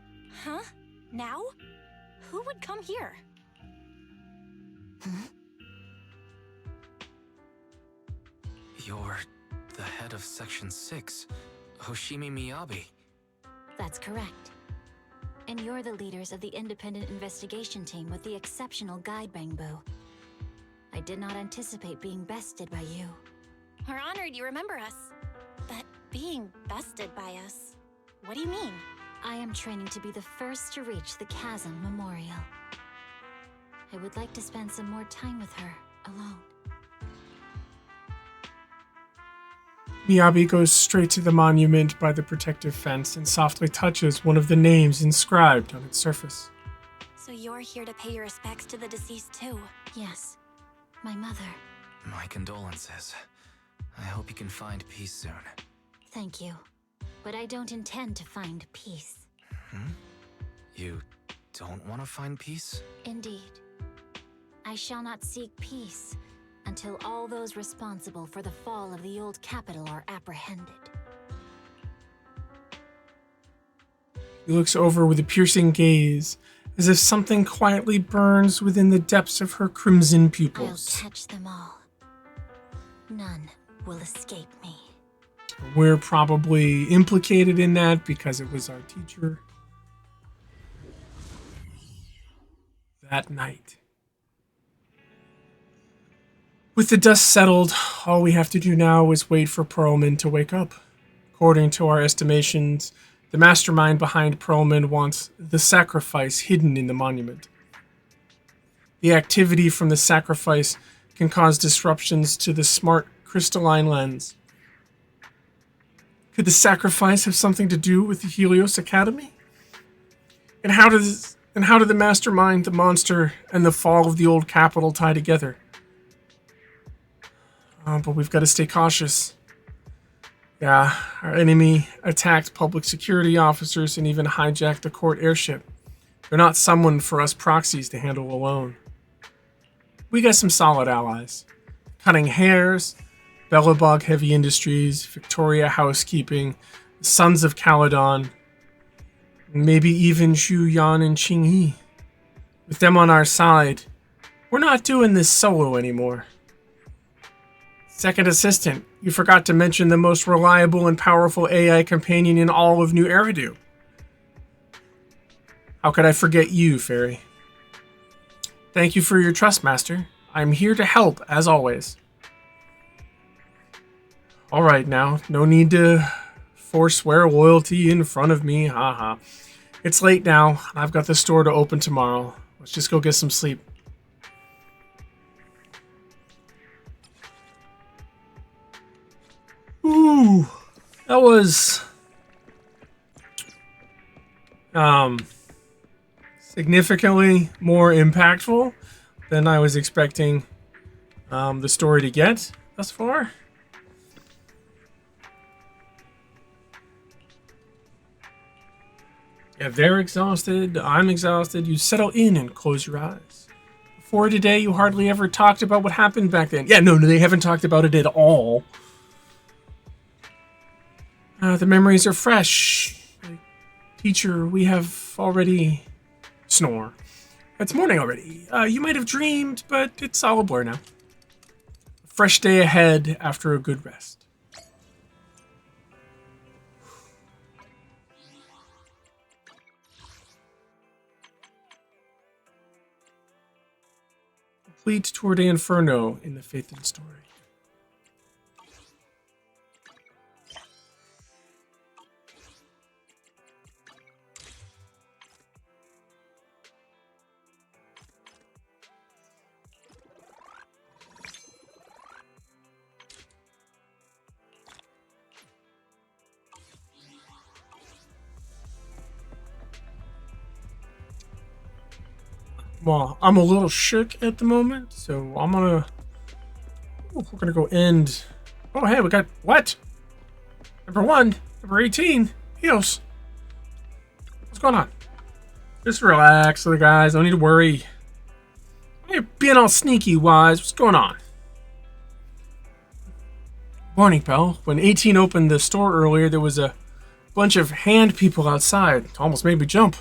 Huh? Now? Who would come here? You're the head of Section 6, Hoshimi Miyabi. That's correct. And you're the leaders of the independent investigation team with the exceptional guide, Bangbu. I did not anticipate being bested by you. We're honored you remember us. But being bested by us, what do you mean? I am training to be the first to reach the Chasm Memorial. I would like to spend some more time with her, alone. Miyabi goes straight to the monument by the protective fence and softly touches one of the names inscribed on its surface. So you're here to pay your respects to the deceased too? Yes. My mother. My condolences. I hope you can find peace soon. Thank you. But I don't intend to find peace. You don't want to find peace? Indeed. I shall not seek peace until all those responsible for the fall of the old capital are apprehended. He looks over with a piercing gaze, as if something quietly burns within the depths of her crimson pupils. I'll catch them all. None will escape me. We're probably implicated in that because it was our teacher. That night. With the dust settled, all we have to do now is wait for Perlman to wake up. According to our estimations, the mastermind behind Perlman wants the sacrifice hidden in the monument. The activity from the sacrifice can cause disruptions to the smart crystalline lens. Could the sacrifice have something to do with the Helios Academy? And how do the mastermind, the monster, and the fall of the old capital tie together? But we've got to stay cautious. Yeah, our enemy attacked public security officers and even hijacked a court airship. They're not someone for us proxies to handle alone. We got some solid allies. Cutting Hairs, Bellabog Heavy Industries, Victoria Housekeeping, the Sons of Caledon, and maybe even Shu Yan and Qing Yi. With them on our side, we're not doing this solo anymore. Second Assistant, you forgot to mention the most reliable and powerful AI companion in all of New Eridu. How could I forget you, Fairy? Thank you for your trust, Master. I'm here to help, as always. Alright now, no need to forswear loyalty in front of me, haha. It's late now, and I've got the store to open tomorrow. Let's just go get some sleep. Ooh, that was significantly more impactful than I was expecting the story to get thus far. Yeah, they're exhausted. I'm exhausted. You settle in and close your eyes. Before today, you hardly ever talked about what happened back then. Yeah, no, they haven't talked about it at all. The memories are fresh. Teacher, we have already... Snore. It's morning already. You might have dreamed, but it's all a blur now. Fresh day ahead after a good rest. Complete Tour de Inferno in the Faith and Story. Well, I'm a little shook at the moment, so I'm gonna... We're gonna go end... Oh, hey, we got... What? Number 1, number 18, Eos. What's going on? Just relax, little guys. Don't need to worry. You're being all sneaky, wise. What's going on? Morning, pal. When 18 opened the store earlier, there was a bunch of hand people outside. It almost made me jump.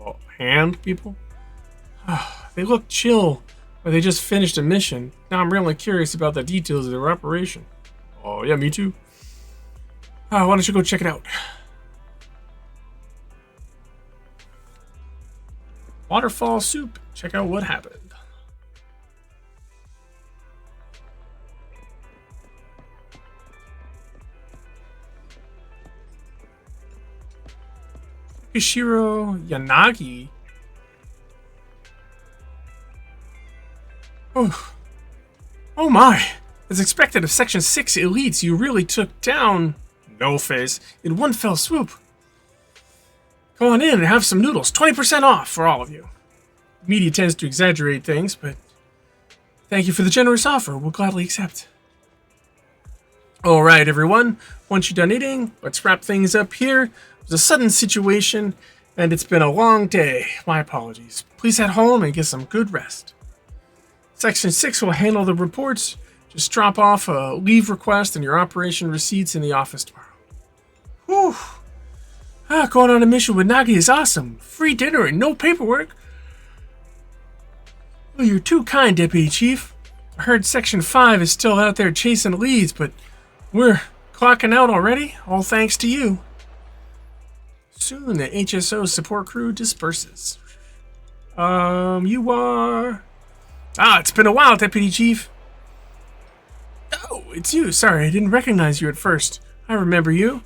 Oh, hand people? They look chill, but they just finished a mission. Now I'm really curious about the details of their operation. Oh, yeah, me too. Why don't you go check it out? Waterfall soup. Check out what happened. Ishiro Yanagi. Oh my! As expected of Section 6 elites, you really took down No Face in one fell swoop. Go on in and have some noodles. 20% off for all of you. Media tends to exaggerate things, but thank you for the generous offer. We'll gladly accept. Alright, everyone. Once you're done eating, let's wrap things up here. It was a sudden situation, and it's been a long day. My apologies. Please head home and get some good rest. Section 6 will handle the reports. Just drop off a leave request and your operation receipts in the office tomorrow. Whew. Going on a mission with Nagi is awesome. Free dinner and no paperwork. Well, you're too kind, Deputy Chief. I heard Section 5 is still out there chasing leads, but we're clocking out already, all thanks to you. Soon the HSO support crew disperses. You are... it's been a while, Deputy Chief. Oh, it's you. Sorry, I didn't recognize you at first. I remember you.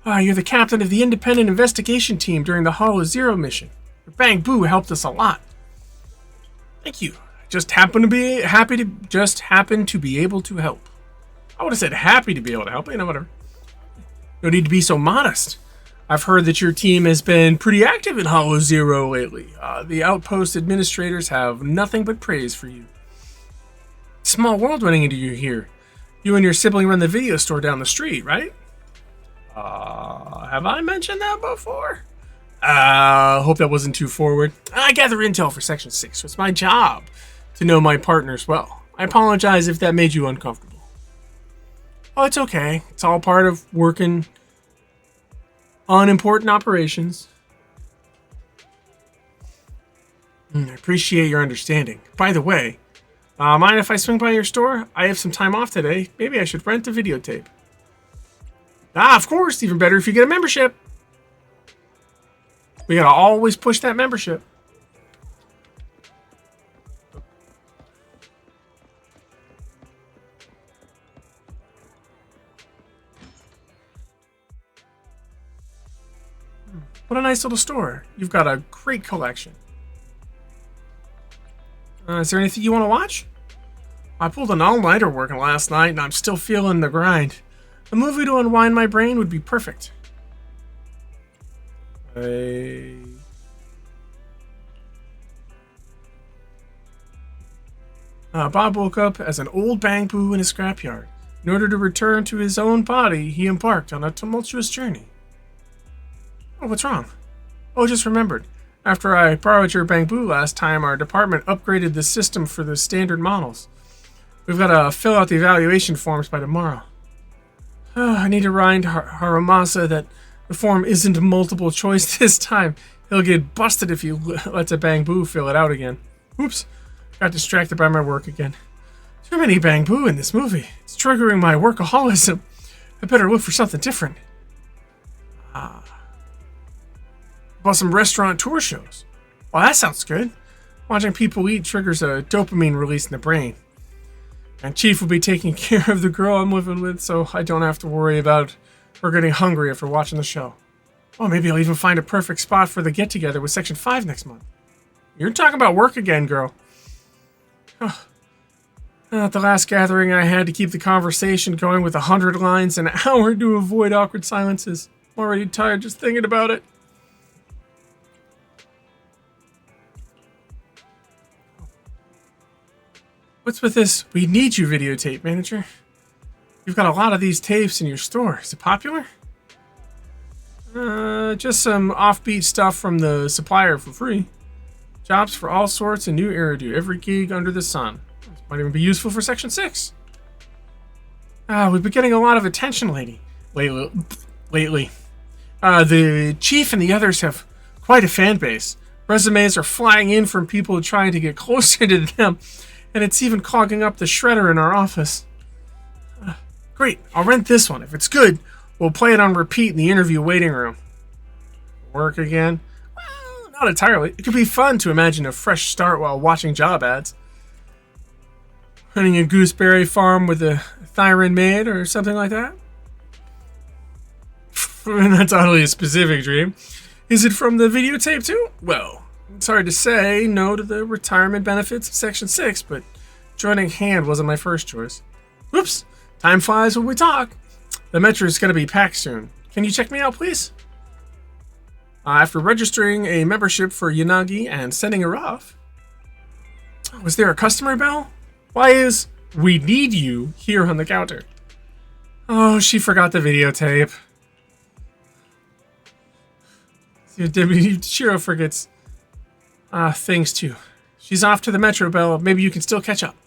You're the captain of the independent investigation team during the Hollow Zero mission. Your Bang Boo helped us a lot. Thank you. I just happened to be able to help. I would have said happy to be able to help, whatever. No need to be so modest. I've heard that your team has been pretty active in Hollow Zero lately. The outpost administrators have nothing but praise for you. Small world running into you here. You and your sibling run the video store down the street, right? Have I mentioned that before? Hope that wasn't too forward. I gather intel for Section 6, so it's my job to know my partners well. I apologize if that made you uncomfortable. Oh, it's okay. It's all part of working on important operations. I appreciate your understanding. By the way, mind if I swing by your store? I have some time off today. Maybe I should rent a videotape. Of course. Even better if you get a membership. We gotta always push that membership. What a nice little store. You've got a great collection. Is there anything you want to watch? I pulled an all-nighter working last night and I'm still feeling the grind. A movie to unwind my brain would be perfect. Bob woke up as an old Bang Boo in a scrapyard. In order to return to his own body, he embarked on a tumultuous journey. Oh, what's wrong? Oh, just remembered. After I borrowed your Bamboo last time, our department upgraded the system for the standard models. We've got to fill out the evaluation forms by tomorrow. I need to remind Haramasa that the form isn't multiple choice this time. He'll get busted if he lets a Bamboo fill it out again. Oops, got distracted by my work again. Too many Bamboo in this movie. It's triggering my workaholism. I better look for something different. About some restaurant tour shows. Well, that sounds good. Watching people eat triggers a dopamine release in the brain. And Chief will be taking care of the girl I'm living with, so I don't have to worry about her getting hungry after watching the show. Oh, maybe I'll even find a perfect spot for the get-together with Section 5 next month. You're talking about work again, girl. At the last gathering, I had to keep the conversation going with 100 lines an hour to avoid awkward silences. I'm already tired just thinking about it. What's with this "we need you" videotape, manager? You've got a lot of these tapes in your store. Is it popular? Just some offbeat stuff from the supplier for free. Jobs for all sorts and new Eridu. Every gig under the sun. This might even be useful for Section 6. We've been getting a lot of attention lately. The chief and the others have quite a fan base. Resumes are flying in from people trying to get closer to them. And it's even clogging up the shredder in our office. Great, I'll rent this one. If it's good, we'll play it on repeat in the interview waiting room. Work again? Well, not entirely. It could be fun to imagine a fresh start while watching job ads. Running a gooseberry farm with a Thyron maid or something like that? That's oddly a specific dream. Is it from the videotape too? Well, it's hard to say no to the retirement benefits of Section 6, but joining hand wasn't my first choice. Whoops! Time flies when we talk. The metro is going to be packed soon. Can you check me out, please? After registering a membership for Yanagi and sending her off. Was there a customer bell? Why is "we need you" here on the counter? Oh, she forgot the videotape. Shiro forgets things too. She's off to the Metro Bell. Maybe you can still catch up.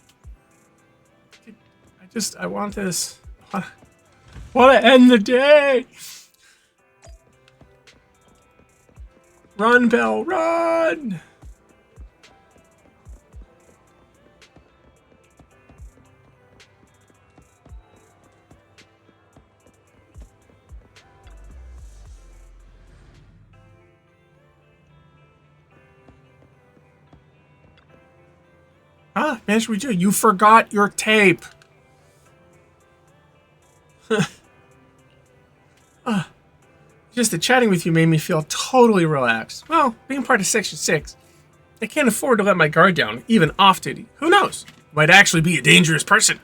I want this. I want to end the day. Run, Bell, run. Man, should we do? You forgot your tape. Just the chatting with you made me feel totally relaxed. Well, being part of Section 6, I can't afford to let my guard down, even off duty. Who knows? Might actually be a dangerous person.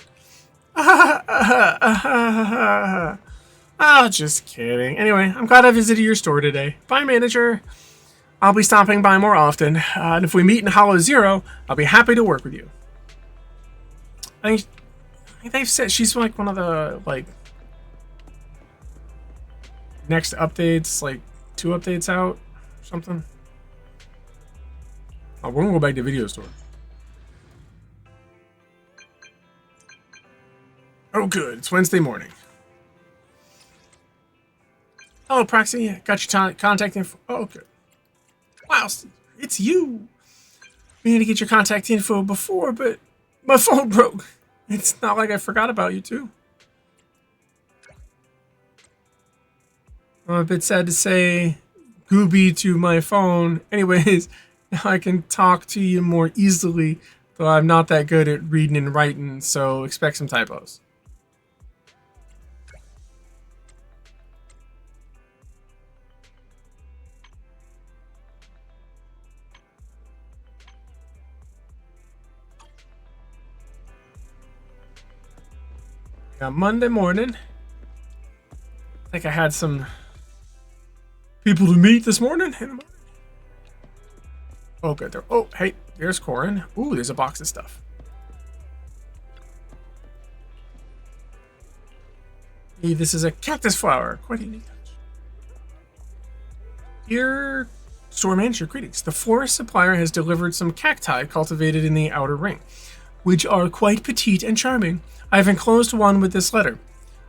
Oh, just kidding. Anyway, I'm glad I visited your store today. Bye, manager. I'll be stopping by more often, and if we meet in Hollow Zero, I'll be happy to work with you. I think they've said she's like one of the next updates, like 2 updates out or something. Oh, we're gonna go back to the video store. Oh, good. It's Wednesday morning. Hello, Proxy. Got your contact info. Oh, good. Wow, it's you. We need to get your contact info before, but my phone broke. It's not like I forgot about you, too. I'm a bit sad to say gooby to my phone. Anyways, now I can talk to you more easily, though I'm not that good at reading and writing, so expect some typos. Monday morning. I think I had some people to meet this morning. Oh, good. There. Oh, hey, there's Corin. Ooh, there's a box of stuff. This is a cactus flower. Quite unique. Here Store manager, greetings. The florist supplier has delivered some cacti cultivated in the outer ring, which are quite petite and charming. I have enclosed one with this letter,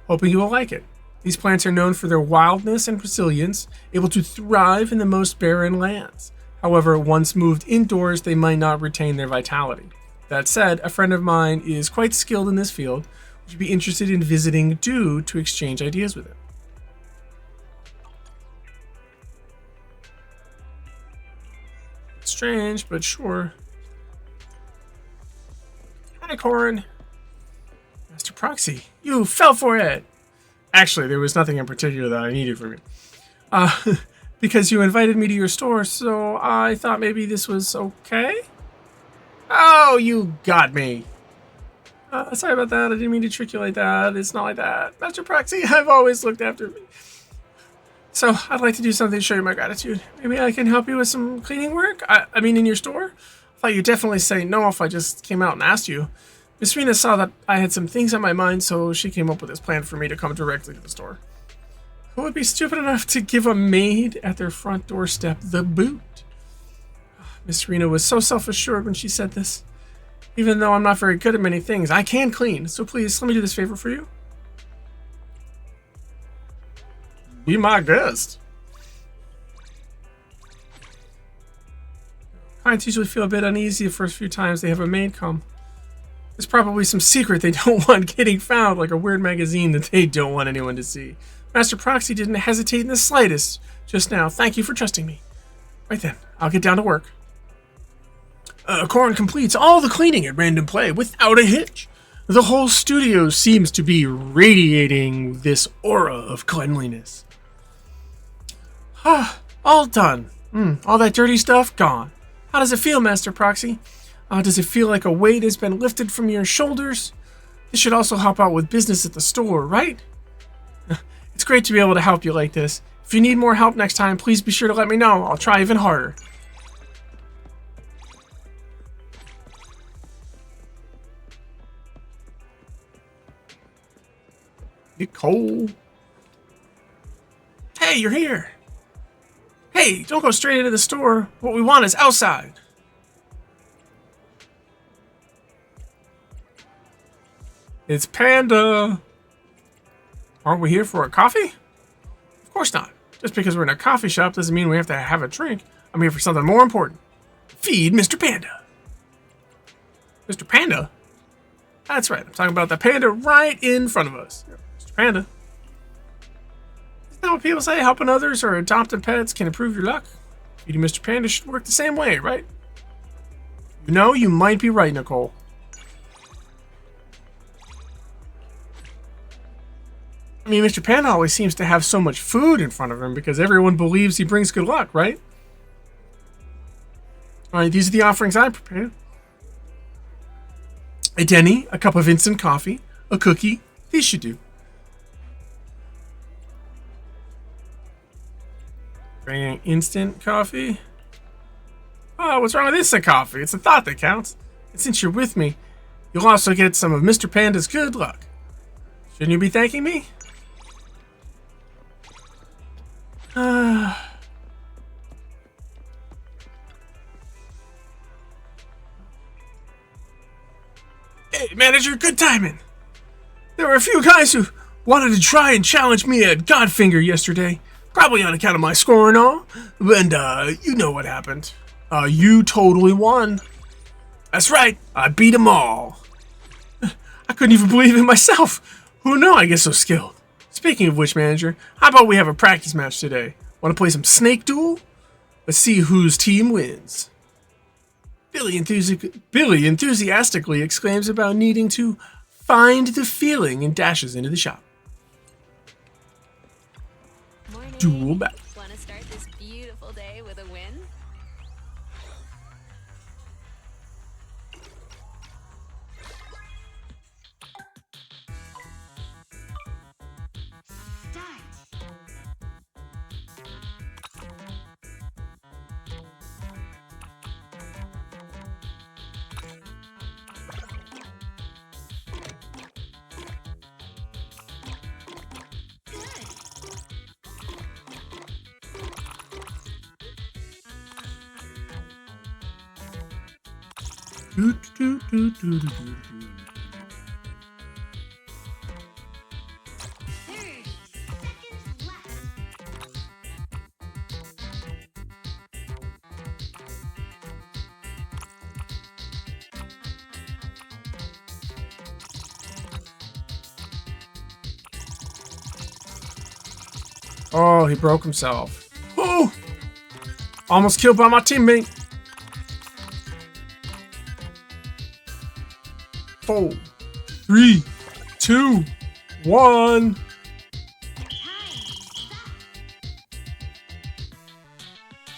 hoping you will like it. These plants are known for their wildness and resilience, able to thrive in the most barren lands. However, once moved indoors, they might not retain their vitality. That said, a friend of mine is quite skilled in this field. Would you be interested in visiting Dew to exchange ideas with him? Strange, but sure. Hi, Corn. Master Proxy, you fell for it! Actually, there was nothing in particular that I needed from you. Because you invited me to your store, so I thought maybe this was okay? Oh, you got me! Sorry about that, I didn't mean to trick you like that. It's not like that. Master Proxy, I've always looked after me. So, I'd like to do something to show you my gratitude. Maybe I can help you with some cleaning work? I mean, in your store? I thought you'd definitely say no if I just came out and asked you. Miss Rena saw that I had some things on my mind, so she came up with this plan for me to come directly to the store. Who would be stupid enough to give a maid at their front doorstep the boot? Miss Rena was so self-assured when she said this. Even though I'm not very good at many things, I can clean, so please, let me do this favor for you. Be my guest. Clients usually feel a bit uneasy the first few times they have a maid come. There's probably some secret they don't want getting found, like a weird magazine that they don't want anyone to see. Master Proxy didn't hesitate in the slightest just now. Thank you for trusting me. Right then, I'll get down to work. Corn completes all the cleaning at Random Play without a hitch. The whole studio seems to be radiating this aura of cleanliness. All done. All that dirty stuff gone. How does it feel, Master Proxy? Does it feel like a weight has been lifted from your shoulders? This should also help out with business at the store, right? It's great to be able to help you like this. If you need more help next time, please be sure to let me know. I'll try even harder. Nicole. Hey, you're here. Hey, don't go straight into the store. What we want is outside. It's Panda. Aren't we here for a coffee? Of course not. Just because we're in a coffee shop doesn't mean we have to have a drink. I'm here for something more important. Feed Mr. Panda. Mr. Panda? That's right. I'm talking about the panda right in front of us. Mr. Panda. Isn't that what people say? Helping others or adopting pets can improve your luck? Feeding Mr. Panda should work the same way, right? You know, you might be right, Nicole. I mean, Mr. Panda always seems to have so much food in front of him because everyone believes he brings good luck, right? Alright, these are the offerings I prepared. A Denny, a cup of instant coffee, a cookie. These should do. Bringing instant coffee? Oh, what's wrong with instant coffee? It's the thought that counts. And since you're with me, you'll also get some of Mr. Panda's good luck. Shouldn't you be thanking me? Hey, manager, good timing. There were a few guys who wanted to try and challenge me at Godfinger yesterday. Probably on account of my score and all. And, you know what happened. You totally won. That's right, I beat them all. I couldn't even believe it myself. Who knew I get so skilled? Speaking of which, manager, how about we have a practice match today? Want to play some Snake Duel? Let's see whose team wins. Billy enthusiastically exclaims about needing to find the feeling and dashes into the shop. Morning. Duel battle. Want to start this beautiful day with a win? Do, do, do, do, do, do, do. Oh, he broke himself. Oh! Almost killed by my teammate. 4, 3, 2, 1.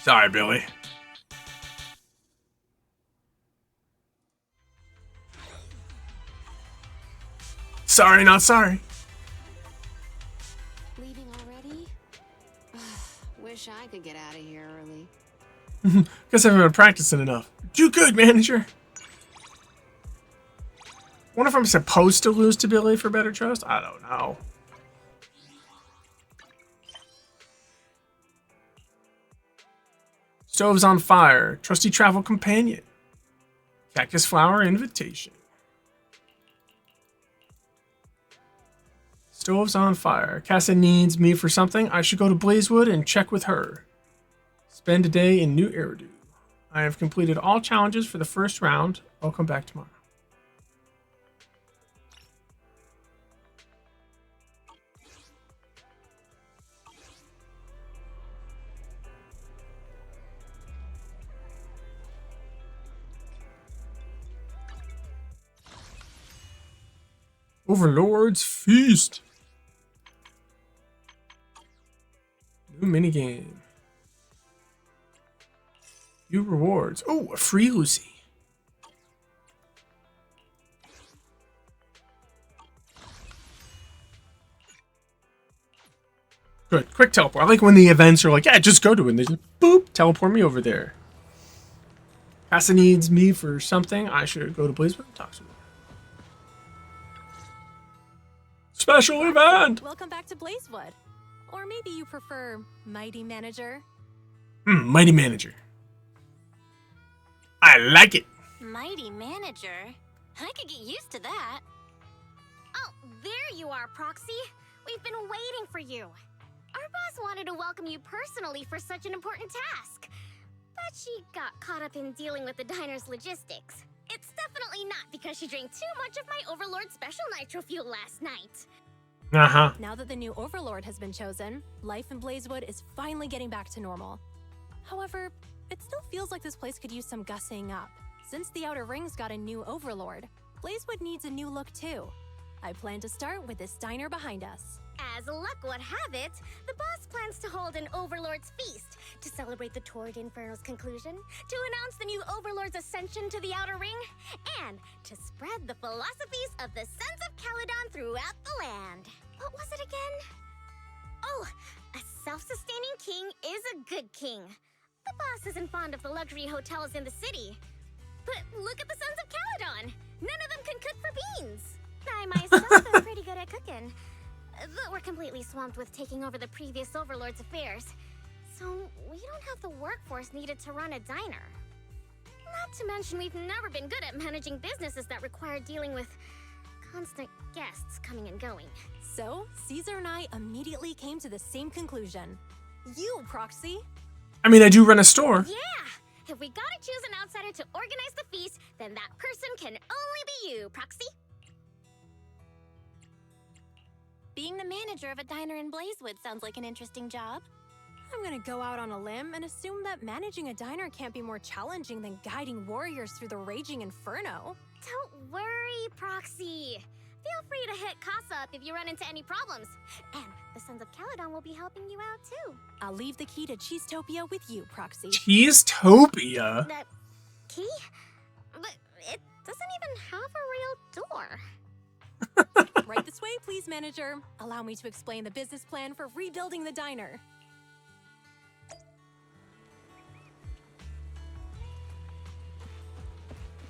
Sorry, Billy. Sorry, not sorry. Leaving already? Wish I could get out of here early. Guess I haven't been practicing enough. Do good, manager. Wonder if I'm supposed to lose to Billy for better trust? I don't know. Stove's on fire. Trusty travel companion. Cactus flower invitation. Stove's on fire. Casa needs me for something. I should go to Blazewood and check with her. Spend a day in New Eridu. I have completed all challenges for the first round. I'll come back tomorrow. Overlord's Feast. New minigame. New rewards. Oh, a free Lucy. Good. Quick teleport. I like when the events are like, yeah, just go to it. And they just, boop, teleport me over there. Casa needs me for something. I should go to Blazewood and talk to her. Special event! Welcome back to Blazewood. Or maybe you prefer Mighty Manager. Mighty Manager. I like it. Mighty Manager? I could get used to that. Oh, there you are, Proxy. We've been waiting for you. Our boss wanted to welcome you personally for such an important task. But she got caught up in dealing with the diner's logistics. It's definitely not because she drank too much of my Overlord Special Nitro Fuel last night. Uh-huh. Now that the new Overlord has been chosen, life in Blazewood is finally getting back to normal. However, it still feels like this place could use some gussying up. Since the Outer Rings got a new Overlord, Blazewood needs a new look too. I plan to start with this diner behind us. As luck would have it, the boss plans to hold an Overlord's Feast to celebrate the Torrid Inferno's conclusion, to announce the new Overlord's ascension to the Outer Ring, and to spread the philosophies of the Sons of Caledon throughout the land. What was it again? Oh, a self-sustaining king is a good king. The boss isn't fond of the luxury hotels in the city. But look at the Sons of Caledon! None of them can cook for beans! I myself am pretty good at cooking. But we're completely swamped with taking over the previous Overlord's affairs. So we don't have the workforce needed to run a diner. Not to mention we've never been good at managing businesses that require dealing with constant guests coming and going. So, Caesar and I immediately came to the same conclusion. You, Proxy! I mean, I do run a store. Yeah! If we gotta choose an outsider to organize the feast, then that person can only be you, Proxy. Being the manager of a diner in Blazewood sounds like an interesting job. I'm gonna go out on a limb and assume that managing a diner can't be more challenging than guiding warriors through the raging inferno. Don't worry, Proxy. Feel free to hit Casa up if you run into any problems. And the Sons of Caledon will be helping you out too. I'll leave the key to Cheesetopia with you, Proxy. Cheesetopia? That key? But it doesn't even have a real door. Right this way, please, manager. Allow me to explain the business plan for rebuilding the diner.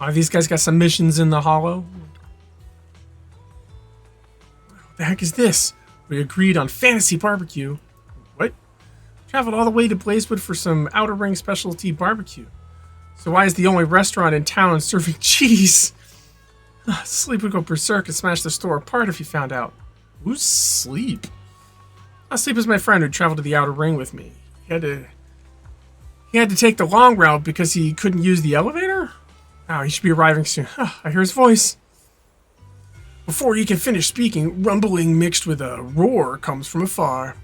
Oh, these guys got some missions in the hollow. What the heck is this? We agreed on fantasy barbecue. What? Traveled all the way to Blazewood for some Outer Ring specialty barbecue. So why is the only restaurant in town serving cheese? Sleep would go berserk and smash the store apart if he found out. Who's Sleep? Sleep is my friend who traveled to the Outer Ring with me. He had to take the long route because he couldn't use the elevator? Oh, he should be arriving soon. I hear his voice. Before he can finish speaking, rumbling mixed with a roar comes from afar.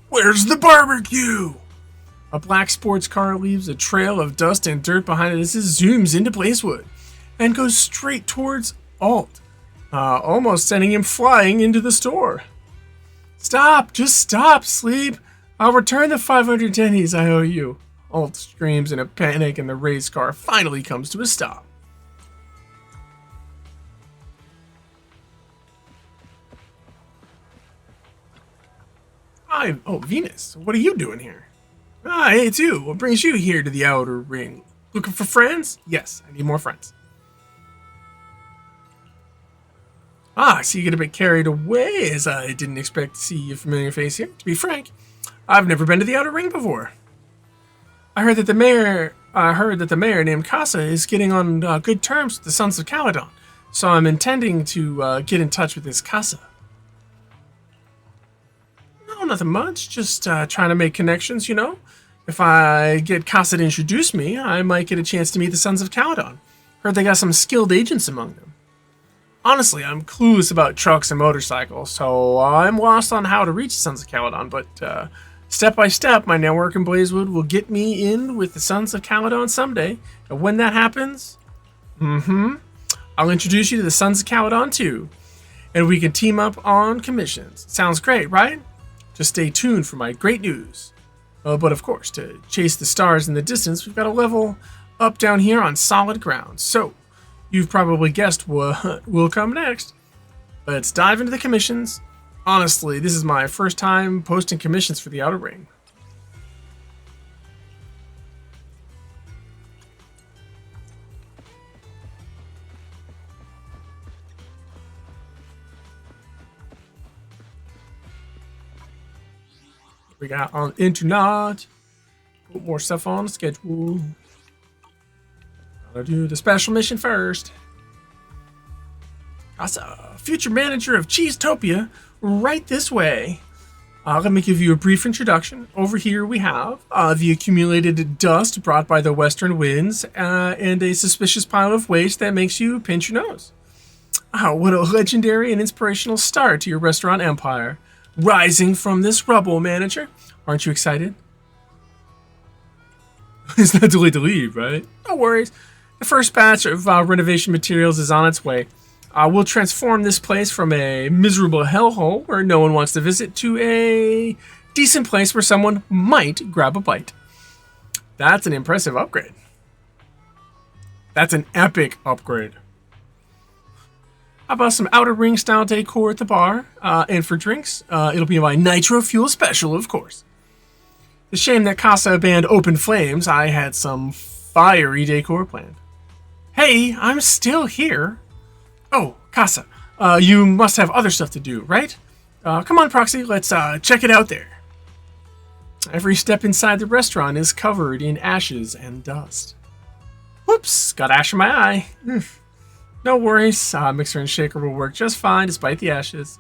Where's the barbecue? A black sports car leaves a trail of dust and dirt behind it as it zooms into Blazewood and goes straight towards Alt, almost sending him flying into the store. Stop! Just stop, Sleep! I'll return the 500 tennies I owe you. Alt screams in a panic and the race car finally comes to a stop. Oh, Venus, what are you doing here? Hey, it's you. What brings you here to the Outer Ring? Looking for friends? Yes, I need more friends. So you get a bit carried away, as I didn't expect to see a familiar face here. To be frank, I've never been to the Outer Ring before. I heard that the mayor named Casa is getting on good terms with the Sons of Caledon, so I'm intending to get in touch with this Casa. No, nothing much. Just trying to make connections, you know. If I get Casa to introduce me, I might get a chance to meet the Sons of Caledon. Heard they got some skilled agents among them. Honestly, I'm clueless about trucks and motorcycles, so I'm lost on how to reach the Sons of Caledon, but step by step, my network in Blazewood will get me in with the Sons of Caledon someday. And when that happens, I'll introduce you to the Sons of Caledon too. And we can team up on commissions. Sounds great, right? Just stay tuned for my great news. But of course, to chase the stars in the distance, we've got to level up down here on solid ground. So, you've probably guessed what will come next. Let's dive into the commissions. Honestly, this is my first time posting commissions for the Outer Ring. We got on internet. Put more stuff on the schedule. Gotta do the special mission first. Casa, future manager of Cheesetopia, right this way. Let me give you a brief introduction. Over here we have the accumulated dust brought by the western winds and a suspicious pile of waste that makes you pinch your nose. What a legendary and inspirational start to your restaurant empire. Rising from this rubble, manager. Aren't you excited? It's not too late to leave, right? No worries. The first batch of renovation materials is on its way. We'll transform this place from a miserable hellhole where no one wants to visit to a decent place where someone might grab a bite. That's an impressive upgrade. That's an epic upgrade. How about some Outer Ring style decor at the bar? And for drinks, it'll be my Nitro Fuel Special, of course. It's a shame that Casa banned Open Flames. I had some fiery decor planned. Hey, I'm still here. Oh, Casa, you must have other stuff to do, right? Come on, Proxy, let's check it out there. Every step inside the restaurant is covered in ashes and dust. Whoops, got ash in my eye. No worries, mixer and shaker will work just fine despite the ashes.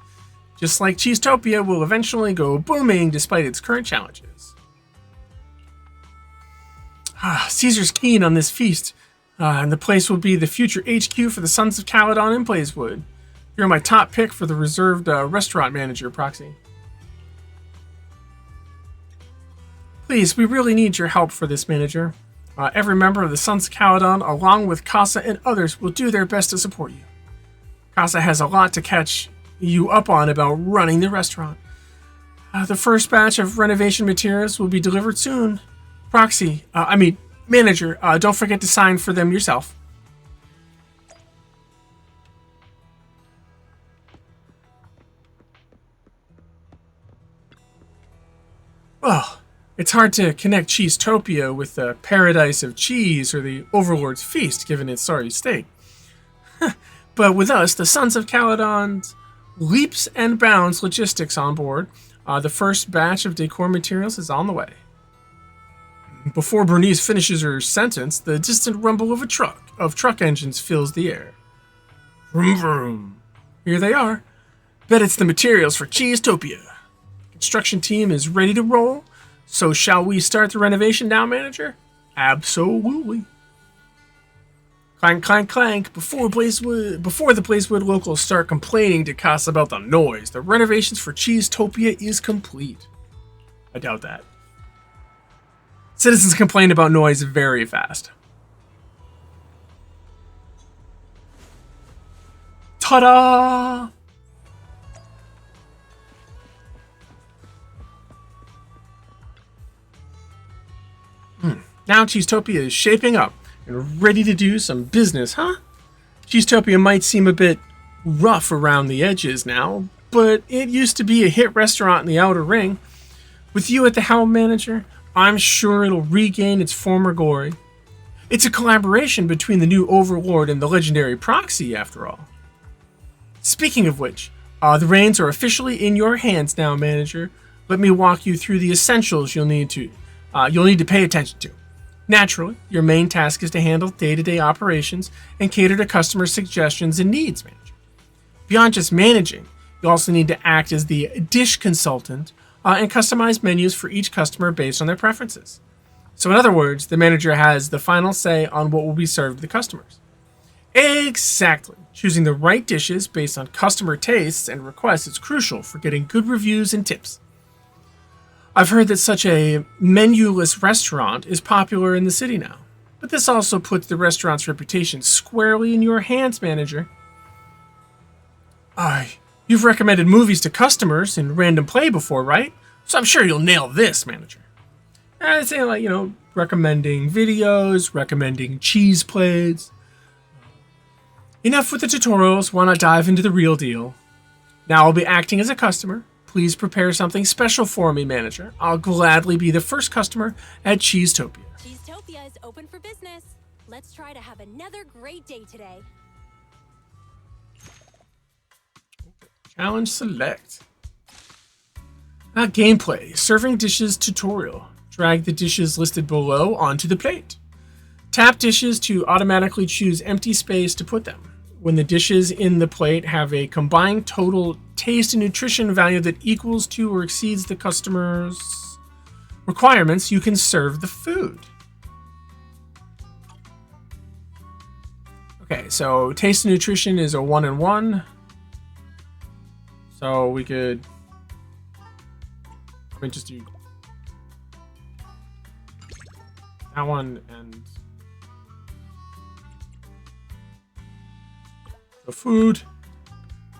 Just like Cheesetopia will eventually go booming despite its current challenges. Caesar's keen on this feast, and the place will be the future HQ for the Sons of Caledon in Blazewood. You're my top pick for the reserved restaurant manager, Proxy. Please, we really need your help for this, manager. Every member of the Sons of Caledon, along with Casa and others, will do their best to support you. Casa has a lot to catch you up on about running the restaurant. The first batch of renovation materials will be delivered soon. Proxy, manager, don't forget to sign for them yourself. Well, it's hard to connect Cheesetopia with the Paradise of Cheese or the Overlord's Feast, given its sorry state. But with us, the Sons of Caledon's leaps and bounds logistics on board, the first batch of decor materials is on the way. Before Bernice finishes her sentence, the distant rumble of truck engines fills the air. Vroom vroom. Here they are. Bet it's the materials for Cheesetopia. Construction team is ready to roll. So shall we start the renovation now, manager? Absolutely. Clank, clank, clank. Before the Blazewood locals start complaining to Casa about the noise, the renovations for Cheesetopia is complete. I doubt that. Citizens complain about noise very fast. Ta-da! Now Cheesetopia is shaping up and ready to do some business, huh? Cheesetopia might seem a bit rough around the edges now, but it used to be a hit restaurant in the outer ring. With you at the helm, manager, I'm sure it'll regain its former glory. It's a collaboration between the new Overlord and the legendary Proxy, after all. Speaking of which, the reins are officially in your hands now, manager. Let me walk you through the essentials you'll need to pay attention to. Naturally, your main task is to handle day-to-day operations and cater to customer suggestions and needs, manager. Beyond just managing, you also need to act as the dish consultant and customize menus for each customer based on their preferences. So in other words, the manager has the final say on what will be served to the customers. Exactly. Choosing the right dishes based on customer tastes and requests is crucial for getting good reviews and tips. I've heard that such a menu-less restaurant is popular in the city now, but this also puts the restaurant's reputation squarely in your hands, manager. You've recommended movies to customers in Random Play before, right? So I'm sure you'll nail this, manager. I'd say, recommending videos, recommending cheese plates. Enough with the tutorials, why not dive into the real deal? Now I'll be acting as a customer. Please prepare something special for me, manager. I'll gladly be the first customer at Cheesetopia. Cheesetopia is open for business. Let's try to have another great day today. Challenge select. Gameplay. Serving dishes tutorial. Drag the dishes listed below onto the plate. Tap dishes to automatically choose empty space to put them. When the dishes in the plate have a combined total taste and nutrition value that equals to or exceeds the customer's requirements, you can serve the food. Okay, so taste and nutrition is a 1 and 1. So we could just do that one and the food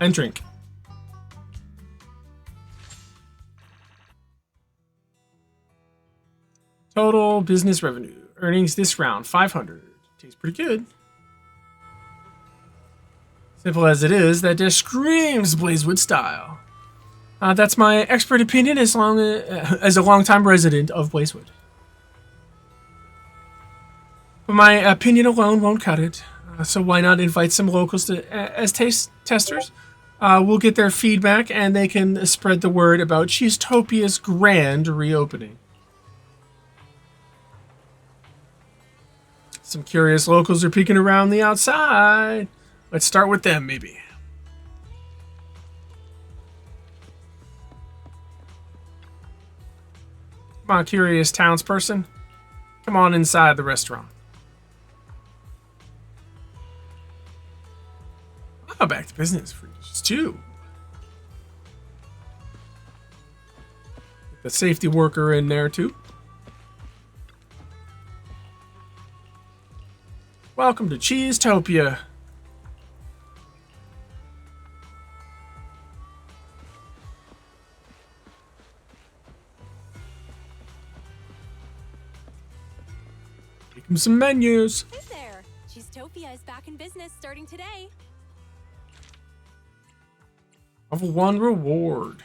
and drink. Total business revenue. Earnings this round, 500. Tastes pretty good. Simple as it is, that dish screams Blazewood style. That's my expert opinion as a longtime resident of Blazewood. But my opinion alone won't cut it. So why not invite some locals as taste testers? We'll get their feedback and they can spread the word about Cheesetopia's grand reopening. Some curious locals are peeking around the outside. Let's start with them, maybe. Come on, curious townsperson. Come on inside the restaurant. Oh, back to business for dishes too. The safety worker in there too. Welcome to Cheesetopia. Make them some menus. Hey there! Cheesetopia is back in business starting today. Level 1 reward.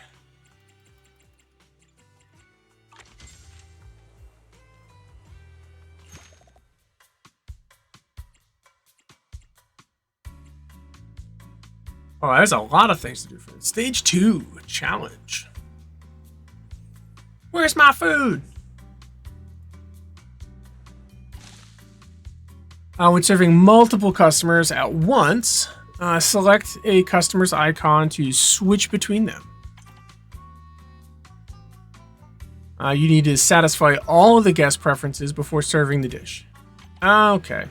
Oh, there's a lot of things to do for it. Stage 2 challenge. Where's my food? When serving multiple customers at once, select a customer's icon to switch between them. You need to satisfy all of the guest preferences before serving the dish. Okay.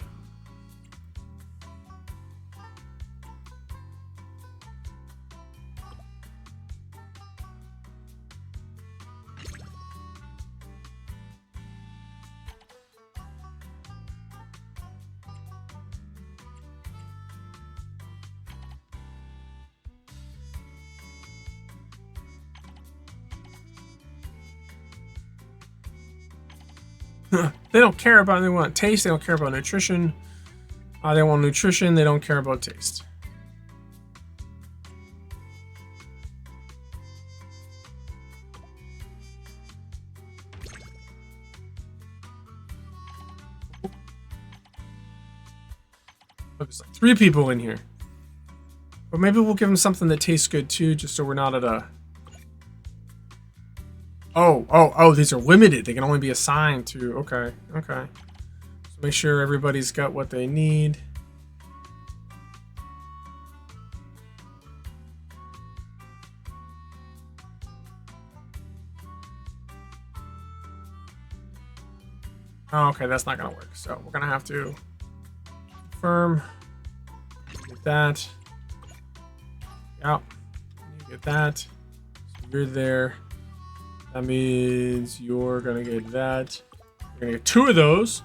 They don't care about, they want taste, they don't care about nutrition. They want nutrition, they don't care about taste. There's like 3 people in here. But maybe we'll give them something that tastes good too, just so we're not at a... Oh, these are limited. They can only be assigned to... Okay. So make sure everybody's got what they need. Oh, okay, that's not gonna work. So we're gonna have to confirm. Get that. Yep. Get that. So you're there. That means you're gonna get that. You're gonna get 2 of those.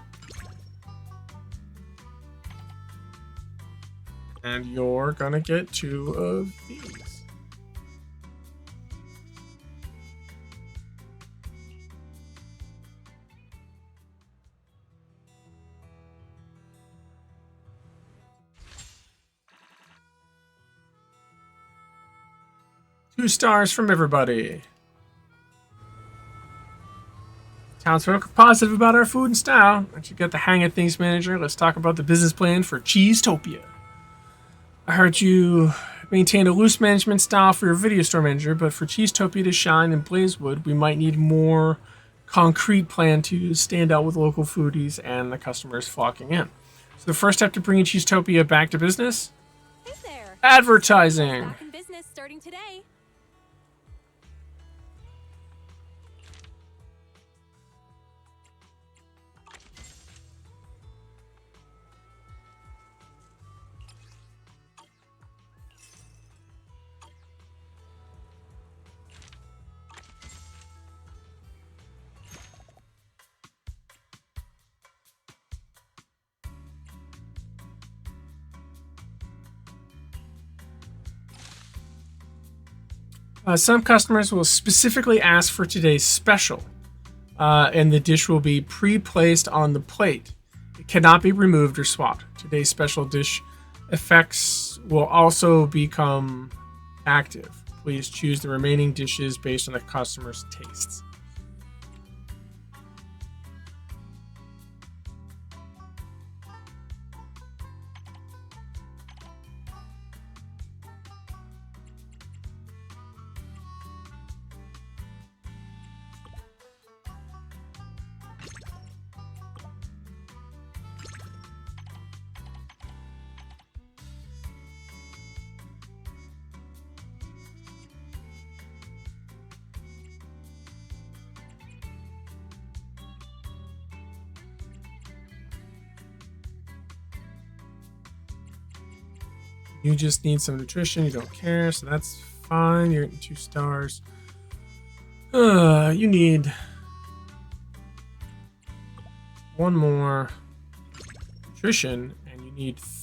And you're gonna get 2 of these. Two stars from everybody. Townsfolk are positive about our food and style. Once you get the hang of things, manager, let's talk about the business plan for Cheesetopia. I heard you maintain a loose management style for your video store manager, but for Cheesetopia to shine in Blazewood, we might need more concrete plan to stand out with local foodies and the customers flocking in. So the first step to bringing Cheesetopia back to business? Hey there. Advertising. Back in business starting today. Some customers will specifically ask for today's special, and the dish will be pre-placed on the plate. It cannot be removed or swapped. Today's special dish effects will also become active. Please choose the remaining dishes based on the customer's tastes. You just need some nutrition. You don't care, so that's fine. You're getting 2 stars. You need 1 more nutrition, and you need 3.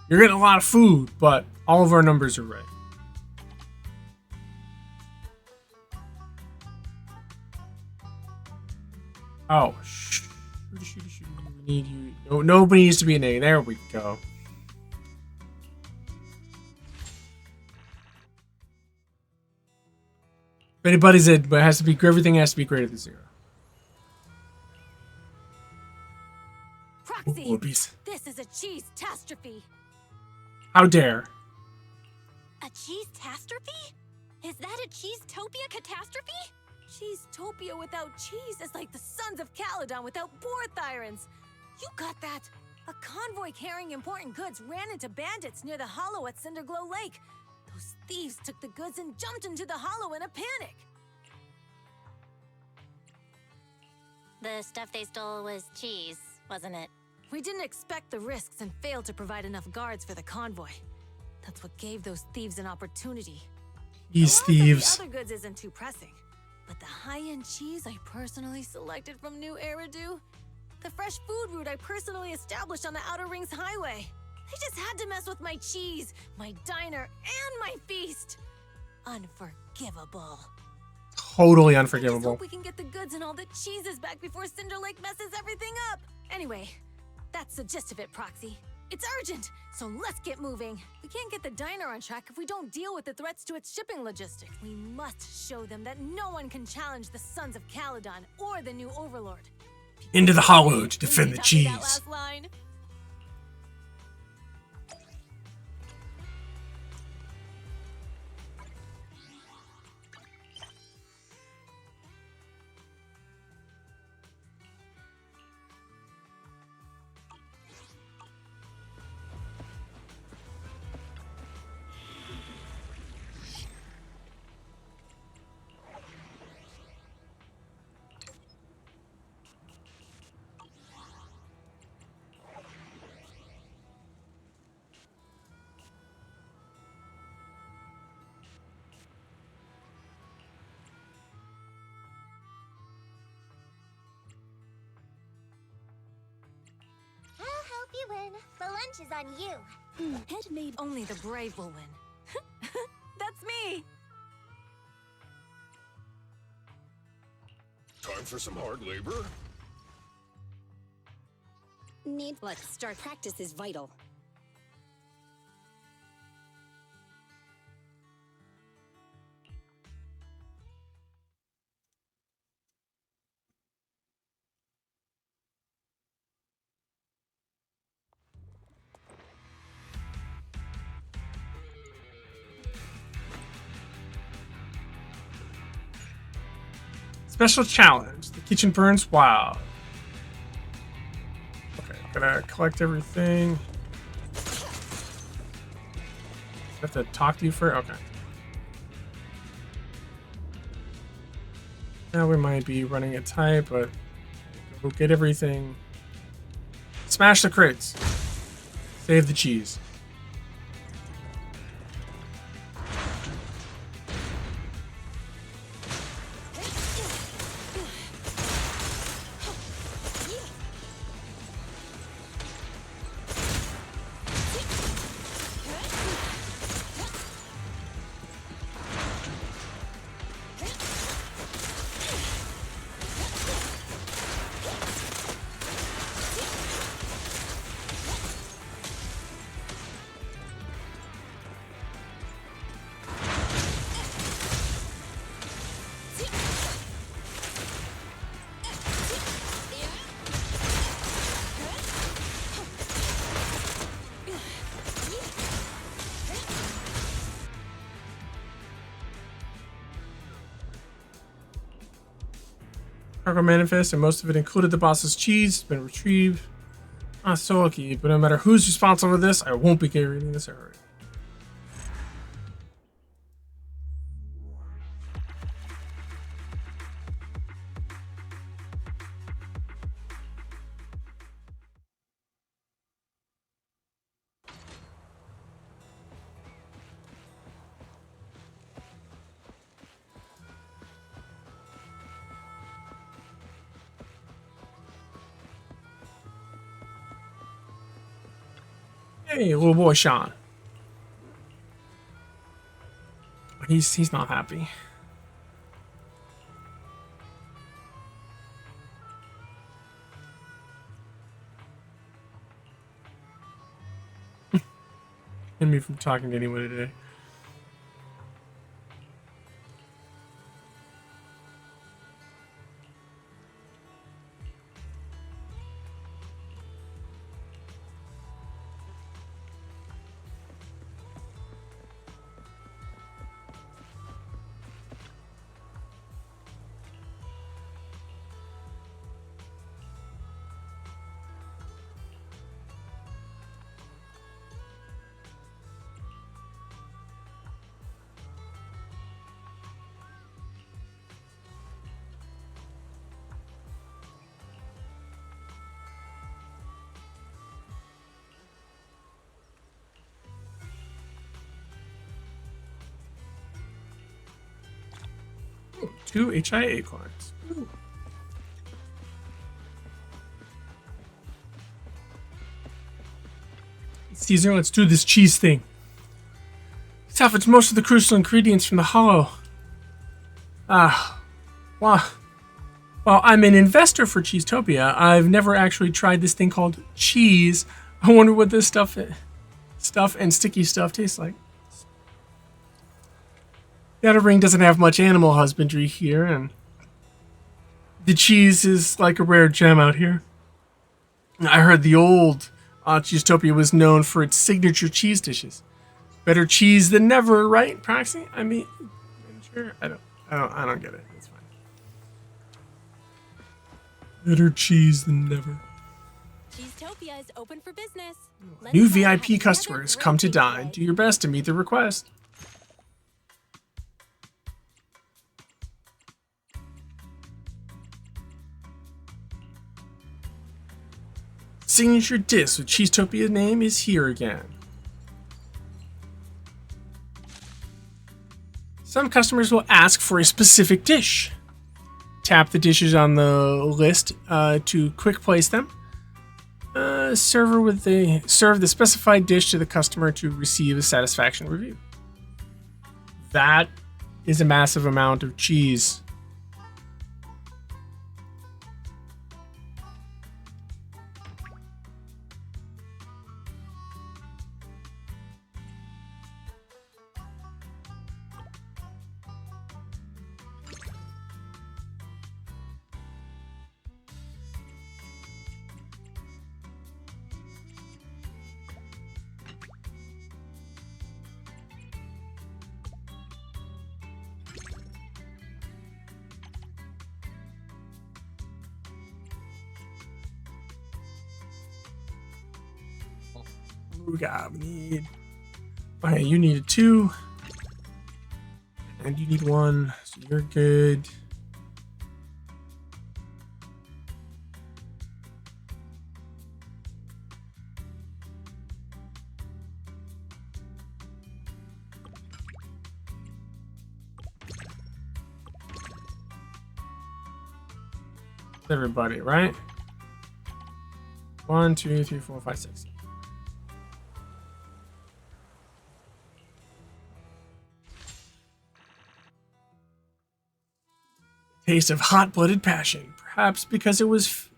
You're getting a lot of food, but all of our numbers are right. Oh, Need you. No, nobody needs to be an A. There we go. If anybody's it, but it has to be everything has to be greater than 0. Proxy, Whoopies. this is a cheese-tastrophe. How dare? A cheese-tastrophe? Is that a cheese-topia catastrophe? Cheese-topia without cheese is like the Sons of Caledon without Borthyrans. You got that? A convoy carrying important goods ran into bandits near the hollow at Cinderglow Lake. Those thieves took the goods and jumped into the hollow in a panic. The stuff they stole was cheese, wasn't it? We didn't expect the risks and failed to provide enough guards for the convoy. That's what gave those thieves an opportunity. These thieves. The other goods isn't too pressing, but the high-end cheese I personally selected from New Eridu, the fresh food route I personally established on the Outer Rings Highway. They just had to mess with my cheese, my diner, and my feast. Unforgivable. Totally I unforgivable. just hope we can get the goods and all the cheeses back before Cinder Lake messes everything up. Anyway, that's the gist of it, Proxy. It's urgent, so let's get moving. We can't get the diner on track if we don't deal with the threats to its shipping logistics. We must show them that no one can challenge the Sons of Caledon or the new Overlord. Into the hollow to defend the That cheese. last line. I'll help you win. The lunch is on you. Head made only the brave will win. That's me. Time for some hard labor? Let's start. Practice is vital. Special challenge. The kitchen burns wild. Okay, gotta collect everything. I have to talk to you first? Okay. Now we might be running it tight, but go get everything. Smash the crates. Save the cheese. Cargo manifest, and most of it included the boss's cheese, has been retrieved. Ah, so lucky, but no matter who's responsible for this, I won't be carrying this area. Hey, little boy Sean. He's not happy. and me from talking to anyone today. Ooh, 2 HIA cards. Ooh. Caesar, let's do this cheese thing. Salvage most of the crucial ingredients from the hollow. Well, I'm an investor for Cheesetopia. I've never actually tried this thing called cheese. I wonder what this stuff and sticky stuff tastes like. The outer ring doesn't have much animal husbandry here, and the cheese is like a rare gem out here. I heard the old Cheesetopia was known for its signature cheese dishes. Better cheese than never, right, Proxy? I mean, sure. I don't get it. It's fine. Better cheese than never. Cheesetopia is open for business. New VIP customers come to dine. Do your best to meet the request. Signature dish with Cheesetopia name is here again. Some customers will ask for a specific dish. Tap the dishes on the list to quick place them. Serve the specified dish to the customer to receive a satisfaction review. That is a massive amount of cheese. We need. Okay, you needed 2. And you need 1, so you're good. Everybody, right? 1, 2, 3, 4, 5, 6. Taste of hot-blooded passion, perhaps because it was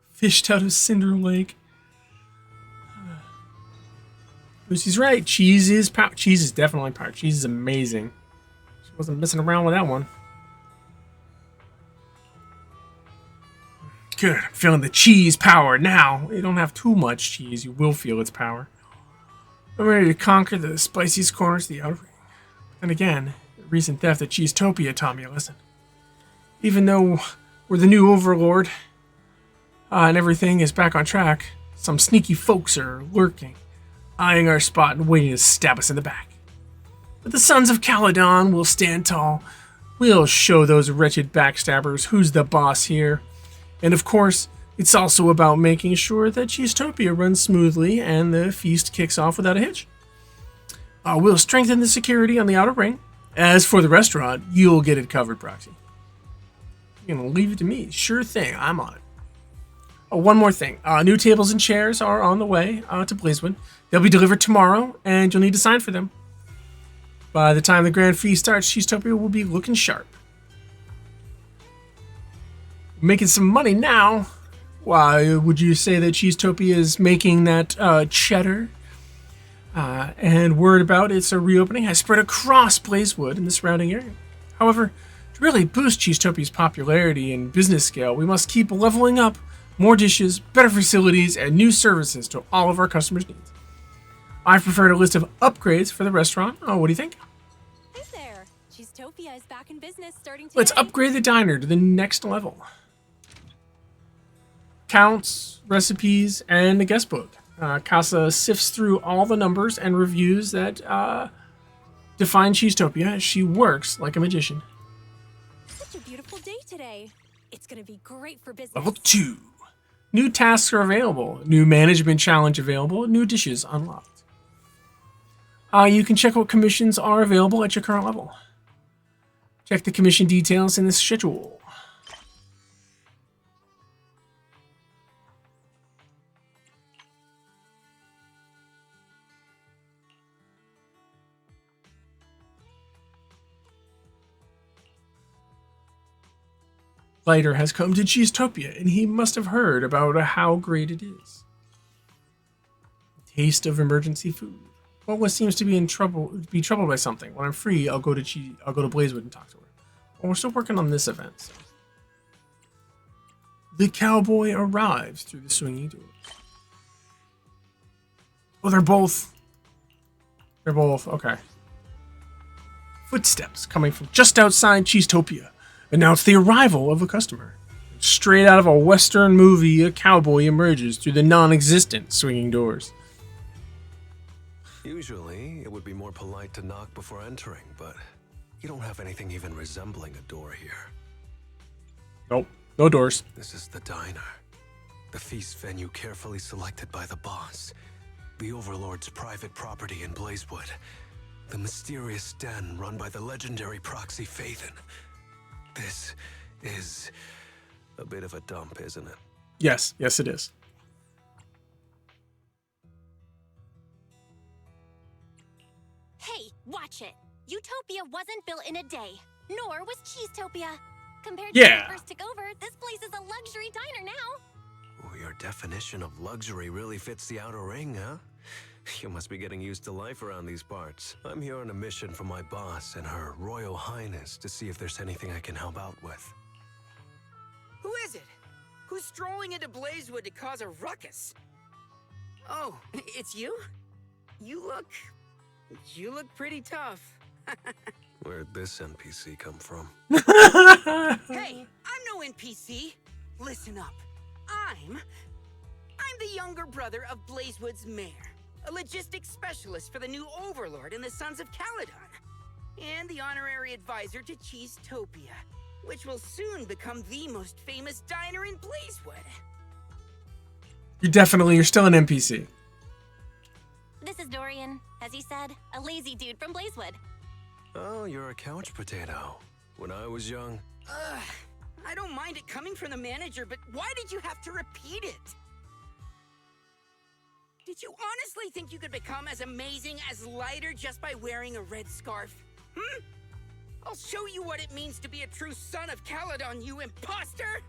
fished out of Cinder Lake. Lucy's right. Cheese is definitely power. Cheese is amazing. She wasn't messing around with that one. Good. I'm feeling the cheese power now. You don't have too much cheese. You will feel its power. I'm ready to conquer the spiciest corners of the outer ring. And again, the recent theft of Cheesetopia taught me a lesson. Even though we're the new overlord and everything is back on track, some sneaky folks are lurking, eyeing our spot and waiting to stab us in the back. But the Sons of Caledon will stand tall. We'll show those wretched backstabbers who's the boss here. And of course, it's also about making sure that Cheesetopia runs smoothly and the feast kicks off without a hitch. We'll strengthen the security on the outer ring. As for the restaurant, you'll get it covered, Proxy. You're going to leave it to me. Sure thing. I'm on it. Oh, one more thing. New tables and chairs are on the way to Blazewood. They'll be delivered tomorrow, and you'll need to sign for them. By the time the grand feast starts, Cheesetopia will be looking sharp. Making some money now. Why would you say that Cheesetopia is making that cheddar? And word about its reopening has spread across Blazewood and the surrounding area. However, to really boost Cheesetopia's popularity and business scale, we must keep leveling up more dishes, better facilities, and new services to all of our customers' needs. I've prepared a list of upgrades for the restaurant. Oh, what do you think? Hey there! Cheesetopia is back in business starting today. Let's upgrade the diner to the next level. Counts, recipes, and the guest book. Casa sifts through all the numbers and reviews that define Cheesetopia. She works like a magician. Such a beautiful day today. It's gonna be great for business. Level 2. New tasks are available. New management challenge available. New dishes unlocked. You can check what commissions are available at your current level. Check the commission details in the schedule. Lighter has come to Cheesetopia, and he must have heard about how great it is. Taste of emergency food. Well, seems to be troubled by something. When I'm free, I'll go to Blazewood and talk to her. Well, we're still working on this event. So. The cowboy arrives through the swinging doors. Oh, they're both okay. Footsteps coming from just outside Cheesetopia announce the arrival of a customer. Straight out of a Western movie, a cowboy emerges through the non-existent swinging doors. Usually, it would be more polite to knock before entering, but you don't have anything even resembling a door here. Nope, no doors. This is the diner. The feast venue carefully selected by the boss. The Overlord's private property in Blazewood. The mysterious den run by the legendary proxy Phaethon. This is a bit of a dump, isn't it? Yes, it is. Hey, watch it. Utopia wasn't built in a day, nor was Cheesetopia. Compared to when I first took over, this place is a luxury diner now. Ooh, your definition of luxury really fits the outer ring, huh? You must be getting used to life around these parts. I'm here on a mission from my boss and her Royal Highness to see if there's anything I can help out with. Who is it? Who's strolling into Blazewood to cause a ruckus? Oh, it's you? You look pretty tough. Where'd this NPC come from? Hey, I'm no NPC. Listen up. I'm the younger brother of Blazewood's mayor, a logistics specialist for the new Overlord and the Sons of Caledon, and the honorary advisor to Cheesetopia, which will soon become the most famous diner in Blazewood. You're still an NPC. This is Dorian, as he said, a lazy dude from Blazewood. Oh, you're a couch potato. When I was young... I don't mind it coming from the manager, but why did you have to repeat it? Did you honestly think you could become as amazing as Lighter just by wearing a red scarf? I'll show you what it means to be a true son of Caledon, you imposter!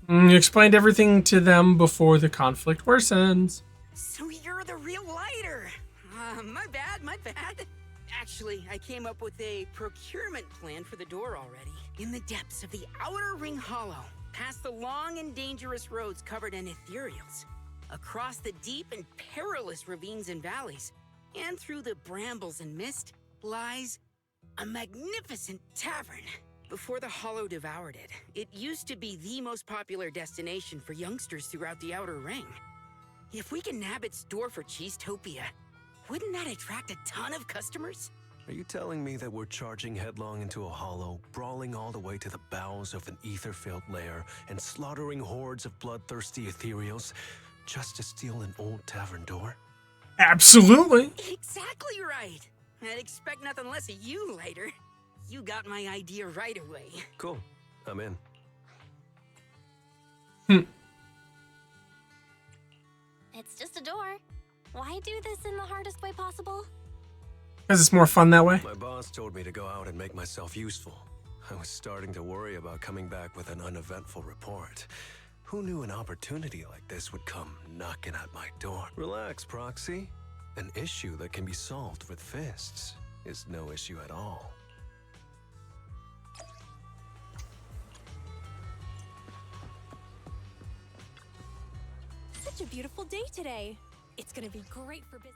You explained everything to them before the conflict worsens. So you're the real Lighter! My bad. Actually, I came up with a procurement plan for the door already. In the depths of the Outer Ring Hollow, past the long and dangerous roads covered in ethereals, across the deep and perilous ravines and valleys, and through the brambles and mist, lies a magnificent tavern. Before the Hollow devoured it, it used to be the most popular destination for youngsters throughout the Outer Ring. If we can nab its door for Cheesetopia, wouldn't that attract a ton of customers? Are you telling me that we're charging headlong into a hollow, brawling all the way to the bowels of an ether-filled lair, and slaughtering hordes of bloodthirsty ethereals just to steal an old tavern door? Absolutely. Exactly right. I'd expect nothing less of you, Lighter. You got my idea right away. Cool. I'm in. It's just a door. Why do this in the hardest way possible? Because it's more fun that way. My boss told me to go out and make myself useful. I was starting to worry about coming back with an uneventful report. Who knew an opportunity like this would come knocking at my door? Relax, Proxy. An issue that can be solved with fists is no issue at all. Such a beautiful day today. It's gonna be great for business.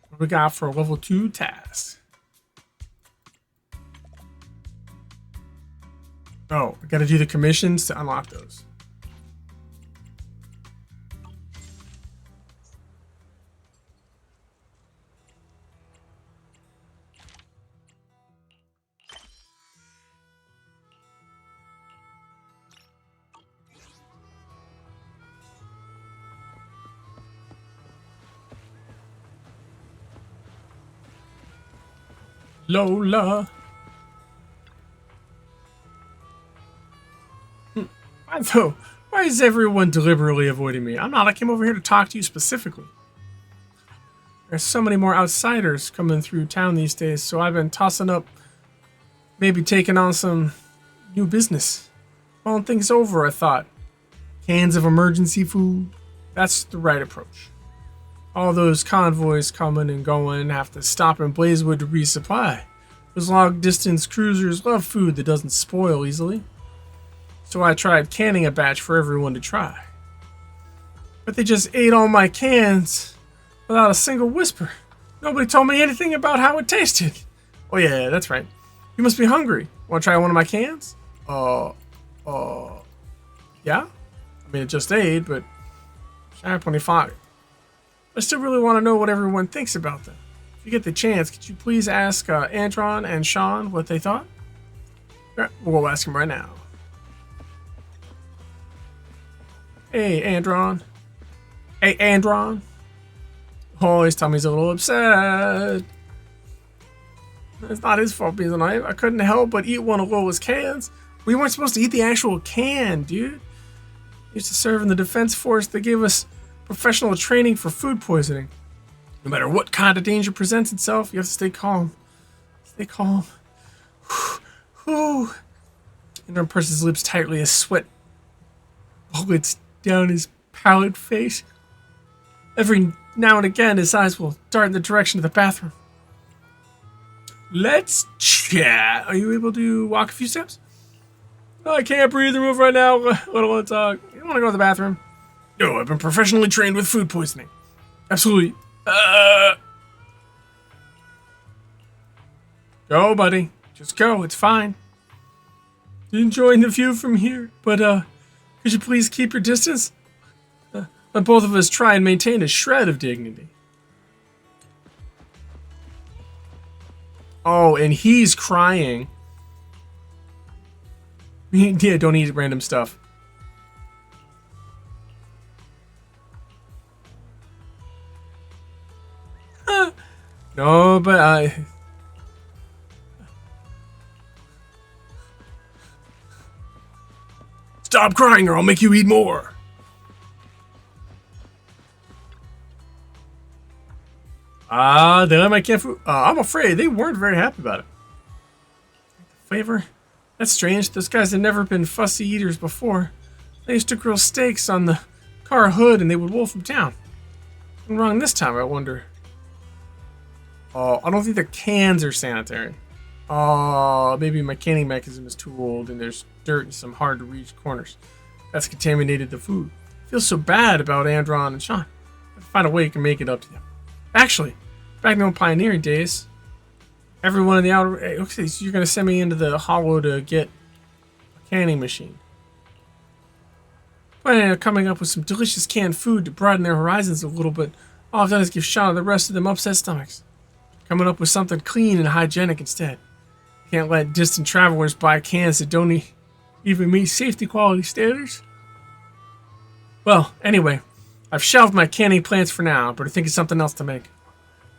What we got for a level 2 task? Oh, we gotta do the commissions to unlock those. Lola. Why though? Why is everyone deliberately avoiding me? I'm not. I came over here to talk to you specifically. There's so many more outsiders coming through town these days, so I've been tossing up maybe taking on some new business. Mulling things over, I thought. Cans of emergency food. That's the right approach. All those convoys coming and going have to stop in Blazewood to resupply. Those long-distance cruisers love food that doesn't spoil easily. So I tried canning a batch for everyone to try. But they just ate all my cans without a single whisper. Nobody told me anything about how it tasted. Oh yeah, that's right. You must be hungry. Want to try one of my cans? Yeah? I mean, it just ate, but I plenty fought it. I still really want to know what everyone thinks about them. If you get the chance, could you please ask Andron and Sean what they thought? Alright, we'll go ask him right now. Hey, Andron. Hey, Andron. Oh, his tummy's a little upset. It's not his fault being a knife. I couldn't help but eat one of Lola's cans. We weren't supposed to eat the actual can, dude. I used to serve in the defense force. They gave us professional training for food poisoning. No matter what kind of danger presents itself, you have to stay calm. Stay calm. Whew. Andron pursed his lips tightly as sweat bullets down his pallid face. Every now and again, his eyes will dart in the direction of the bathroom. Let's chat. Are you able to walk a few steps? No, I can't breathe or move right now. I don't want to talk. You don't want to go to the bathroom? No, I've been professionally trained with food poisoning. Absolutely. Go, buddy. Just go. It's fine. Enjoying the view from here, but could you please keep your distance? Let both of us try and maintain a shred of dignity. Oh, and he's crying. Yeah, don't eat random stuff. No, but I... Stop crying or I'll make you eat more. They let my cat food. I'm afraid they weren't very happy about it. Flavor? That's strange. Those guys had never been fussy eaters before. They used to grill steaks on the car hood and they would wolf from town. What's wrong this time, I wonder? Oh, I don't think the cans are sanitary. Oh, maybe my canning mechanism is too old and there's dirt in some hard to reach corners. That's contaminated the food. I feel so bad about Andron and Sean. I have to find a way you can make it up to them. Actually, back in the old pioneering days, everyone in the outer... Okay, so you're going to send me into the hollow to get a canning machine. Planning on coming up with some delicious canned food to broaden their horizons a little bit. All I've done is give Sean and the rest of them upset stomachs. Coming up with something clean and hygienic instead. Can't let distant travelers buy cans that don't even meet safety quality standards. Well, anyway, I've shelved my canning plans for now, but I think of something else to make.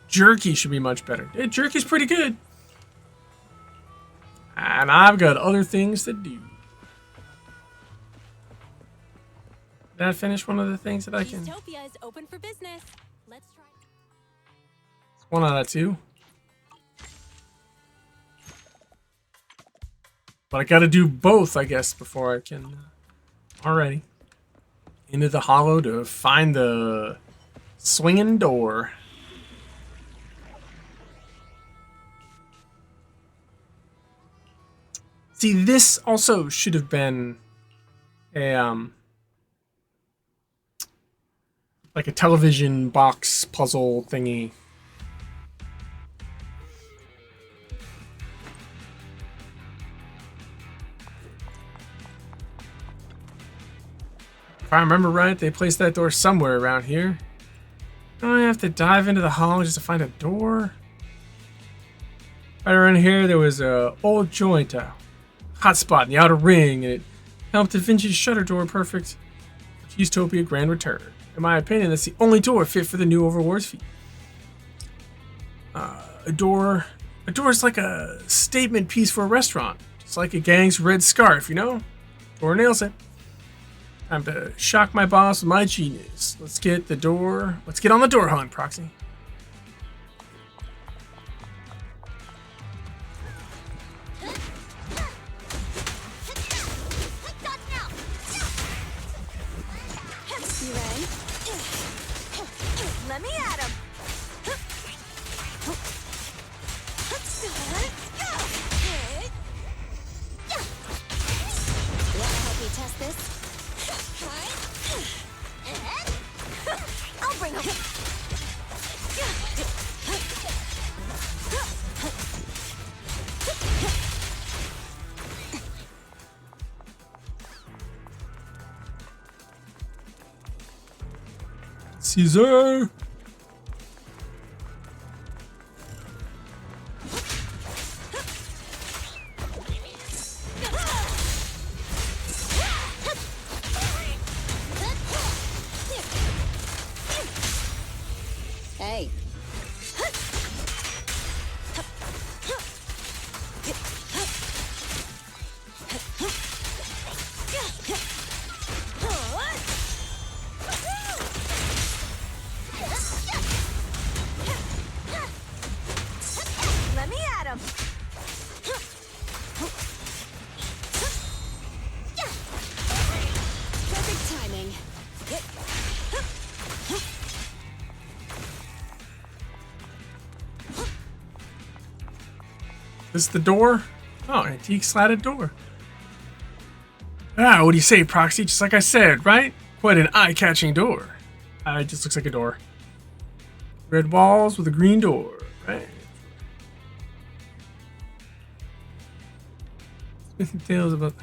Jerky should be much better. Yeah, jerky's pretty good. And I've got other things to do. Did I finish one of the things that I can? Cheesetopia is open for business. Let's try. One out of two. But I gotta do both, I guess, before I can. Alrighty. Into the hollow to find the swinging door. See, this also should have been a like a television box puzzle thingy. If I remember right, they placed that door somewhere around here. Don't I have to dive into the hollow just to find a door? Right around here, there was a old joint, a hot spot in the outer ring, and it helped the vintage shutter door perfect. Cheesetopia Grand Return. In my opinion, that's the only door fit for the new Overlord's feet. A door is like a statement piece for a restaurant. It's like a gang's red scarf, you know? Door nails it. Time to shock my boss with my genius. Let's get the door. Let's get on the door hunt, Proxy. You ready? Let me at him. Wanna help me test this? I'll bring him. Caesar! Hey. Let me at him. Perfect timing. This is the door? Oh, antique slatted door. Ah, what do you say, Proxy? Just like I said, right? Quite an eye-catching door. It just looks like a door. Red walls with a green door, right? Tales about.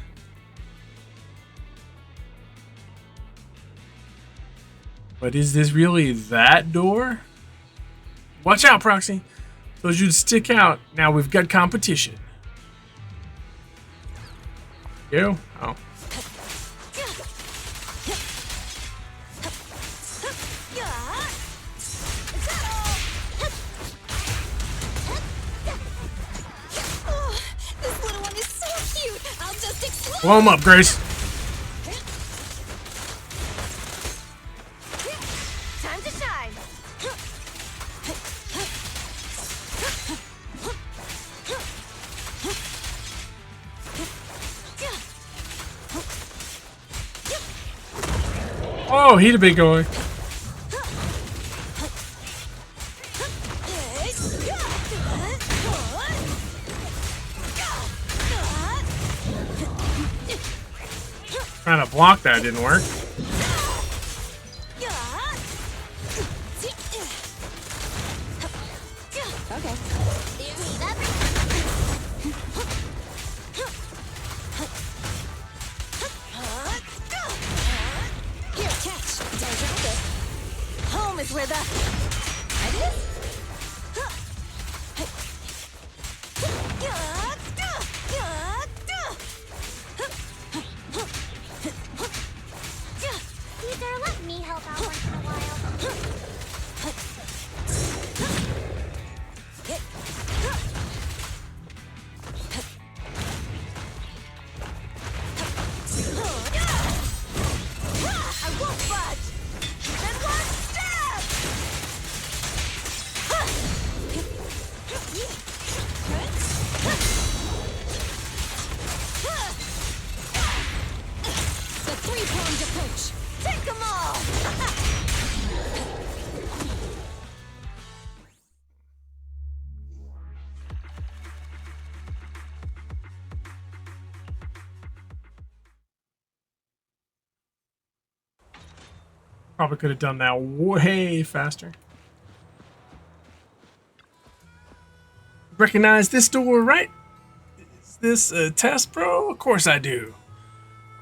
But is this really that door? Watch out, Proxy. Those you'd stick out. Now we've got competition. You? Oh. This little one is so cute. I'll just explode. Blow him up, Grace. Time to shine. Oh, he's a big boy. Trying to block that didn't work. Okay. Here, catch. Don't drop it. Home is where the... It is? Caesar, let me help out once in a while. I won't Probably could have done that way faster. Recognize this door, right? Is this a test, bro? Of course I do.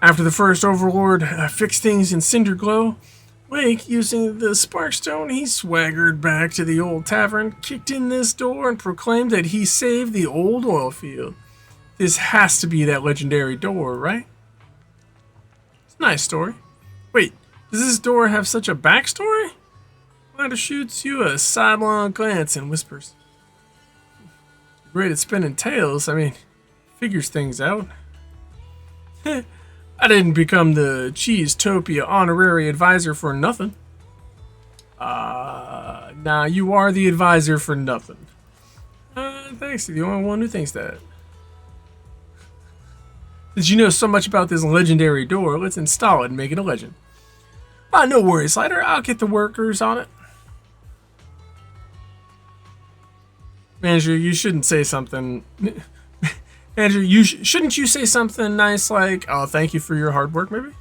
After the first Overlord fixed things in Cinderglow Lake using the Sparkstone, he swaggered back to the old tavern, kicked in this door, and proclaimed that he saved the old oil field. This has to be that legendary door, right? It's a nice story. Wait, does this door have such a backstory? Ladder shoots you a sidelong glance and whispers. Great at spinning tales. I mean, figures things out. I didn't become the Cheesetopia honorary advisor for nothing. Nah, you are the advisor for nothing. Thanks to the only one who thinks that. Since you know so much about this legendary door, let's install it and make it a legend. No worries, Lighter. I'll get the workers on it. Manager, you shouldn't say something... Manager, shouldn't you say something nice like, oh, thank you for your hard work, maybe?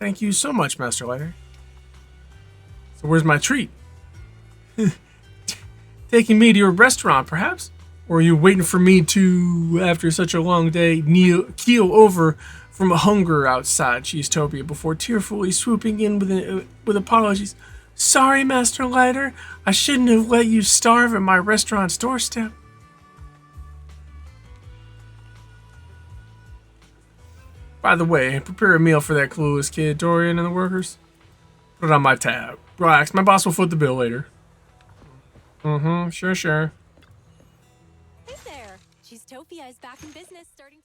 Thank you so much, Master Lighter. So where's my treat? Taking me to your restaurant, perhaps? Or are you waiting for me to, after such a long day, keel over from hunger outside Cheesetopia before tearfully swooping in with apologies? Sorry, Master Lighter. I shouldn't have let you starve at my restaurant's doorstep. By the way, prepare a meal for that clueless kid, Dorian, and the workers. Put it on my tab. Relax, my boss will foot the bill later. Mm-hmm, sure. Hey there! Cheesetopia is back in business starting...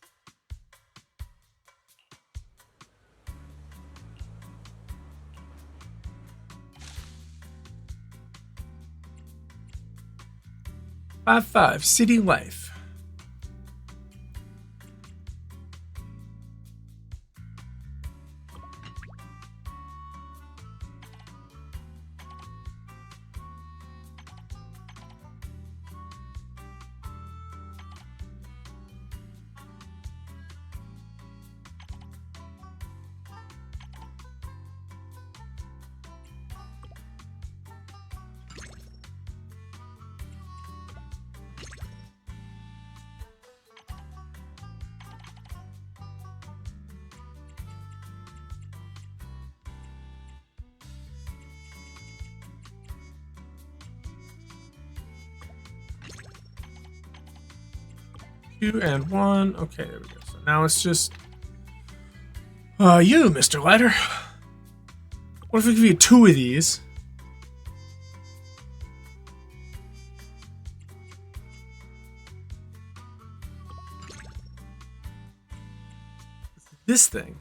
Five City Life. Two and one. Okay, there we go. So now it's just you, Mr. Lighter. What if we give you two of these? This thing.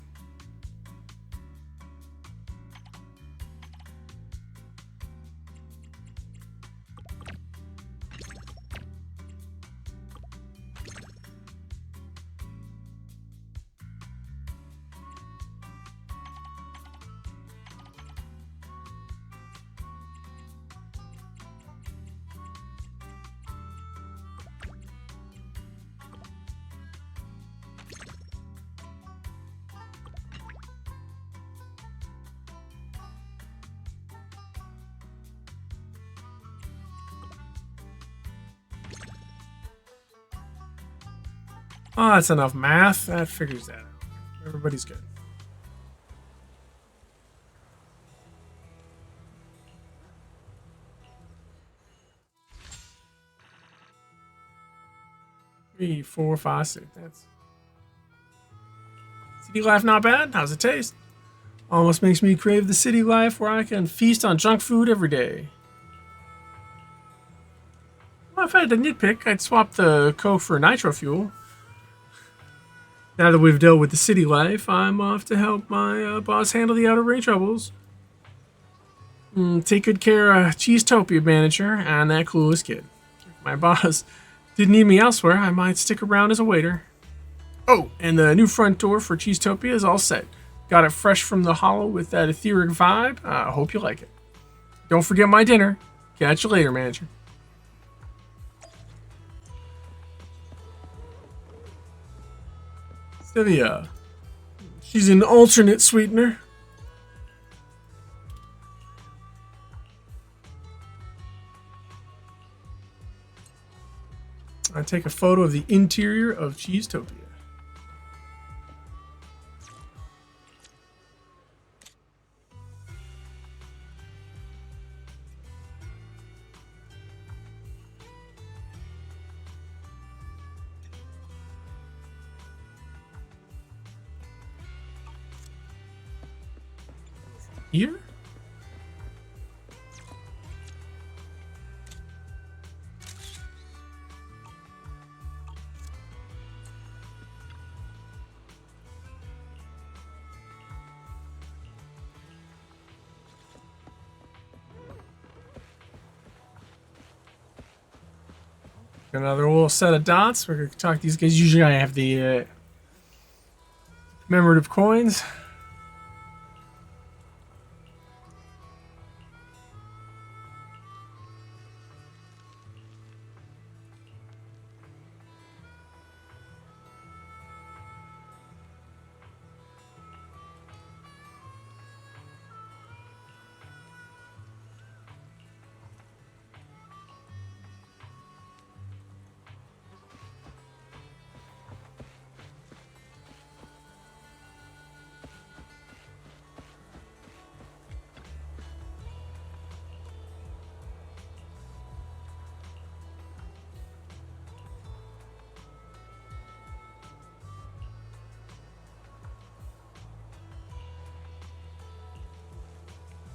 Oh, that's enough math. That figures that out. Everybody's good. Three, 4, 5, 6. That's city life not bad. How's it taste? Almost makes me crave the city life where I can feast on junk food every day. Well, if I had to nitpick, I'd swap the Coke for nitro fuel. Now that we've dealt with the city life, I'm off to help my boss handle the outer ring troubles. Take good care of Cheesetopia manager and that clueless kid. If my boss didn't need me elsewhere, I might stick around as a waiter. Oh, and the new front door for Cheesetopia is all set. Got it fresh from the hollow with that etheric vibe. I hope you like it. Don't forget my dinner. Catch you later, manager. Sylvia. She's an alternate sweetener. I take a photo of the interior of Cheesetopia. Here? Another little set of dots. We're going to talk to these guys. Usually I have the commemorative coins.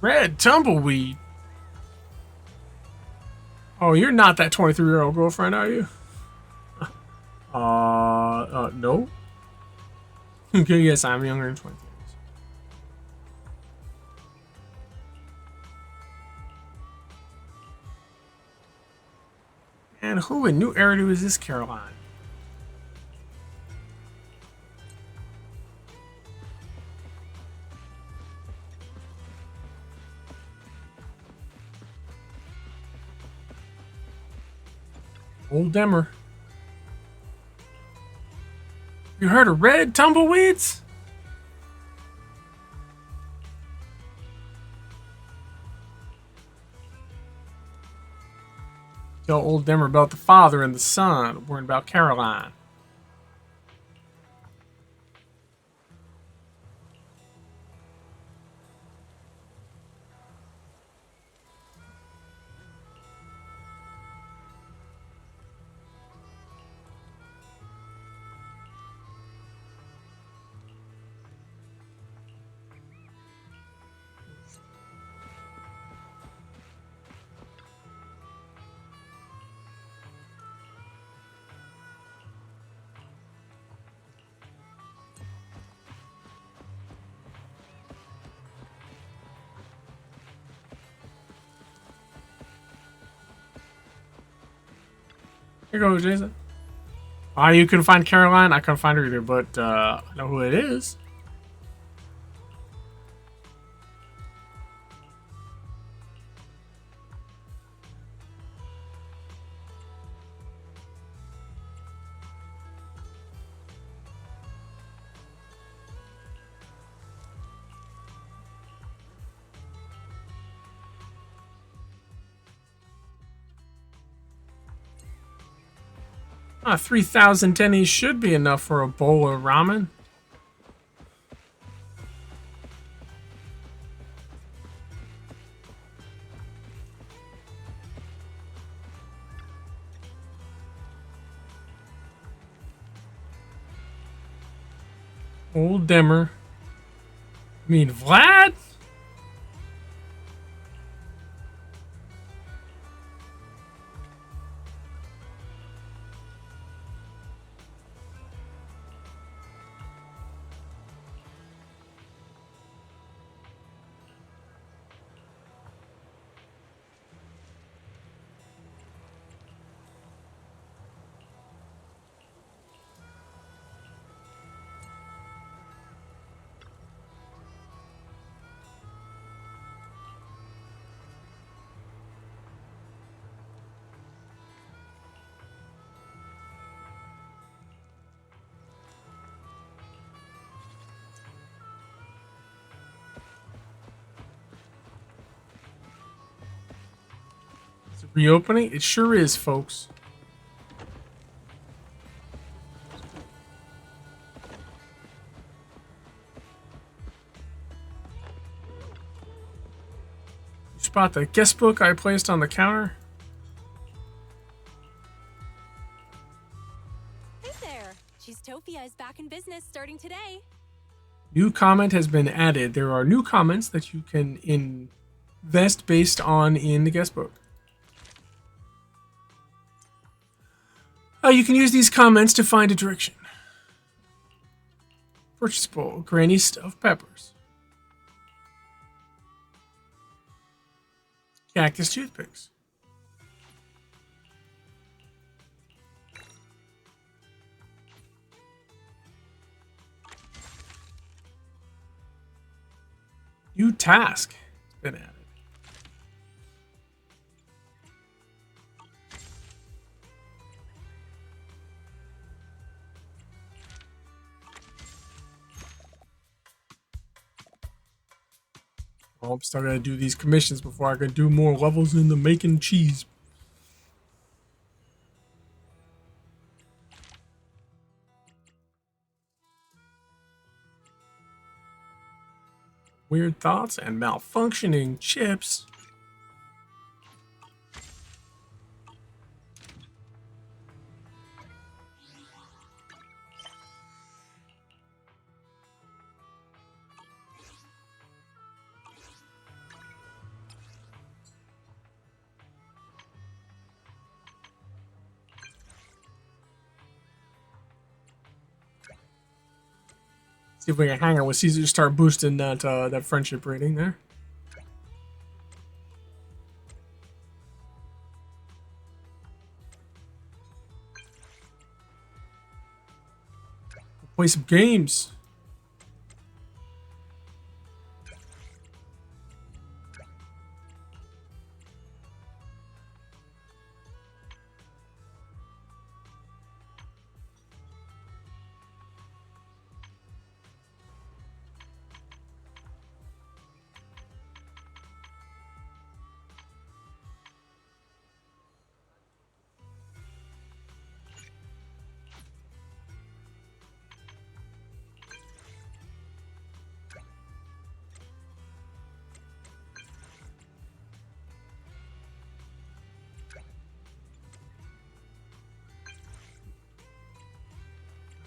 Red tumbleweed. Oh, you're not that 23-year-old girlfriend, are you? No. Okay, yes, I'm younger than 20. And who in New Eridu is this Caroline? Old Demmer. You heard of red tumbleweeds? Tell old Demmer about the father and the son, worrying about Caroline. Here goes Jason. You couldn't find Caroline? I couldn't find her either, but I know who it is. Ah, 3,000 tennies should be enough for a bowl of ramen. Old Demmer. I mean, Vlad? Reopening? It sure is, folks. spot the guest book I placed on the counter. Hey there! Cheesetopia is back in business starting today. New comment has been added. There are new comments that you can invest based on in the guest book. You can use these comments to find a direction. Purchasable granny stuffed peppers. Cactus toothpicks. New task has been added. Oh, I'm still gonna do these commissions before I can do more levels in the making cheese. Weird thoughts and malfunctioning chips. See if we can hang out with Caesar to start boosting that friendship rating there. Play some games.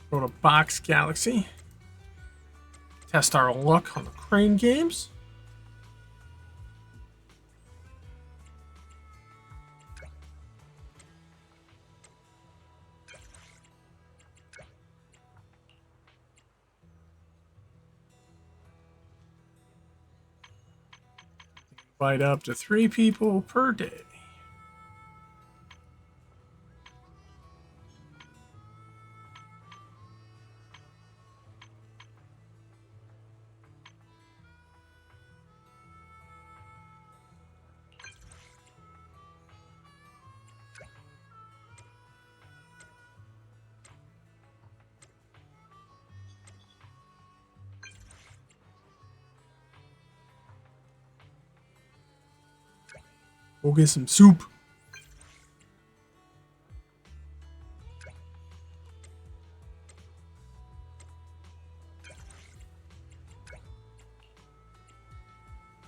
Go to Box Galaxy. Test our luck on the crane games. Invite up to 3 people per day. We'll get some soup.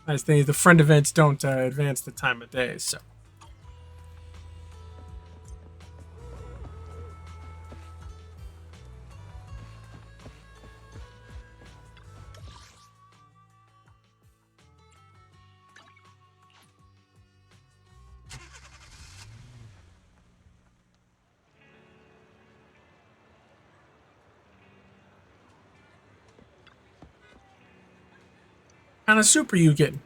Nice thing is the friend events don't advance the time of day, so. What kind of soup are you getting?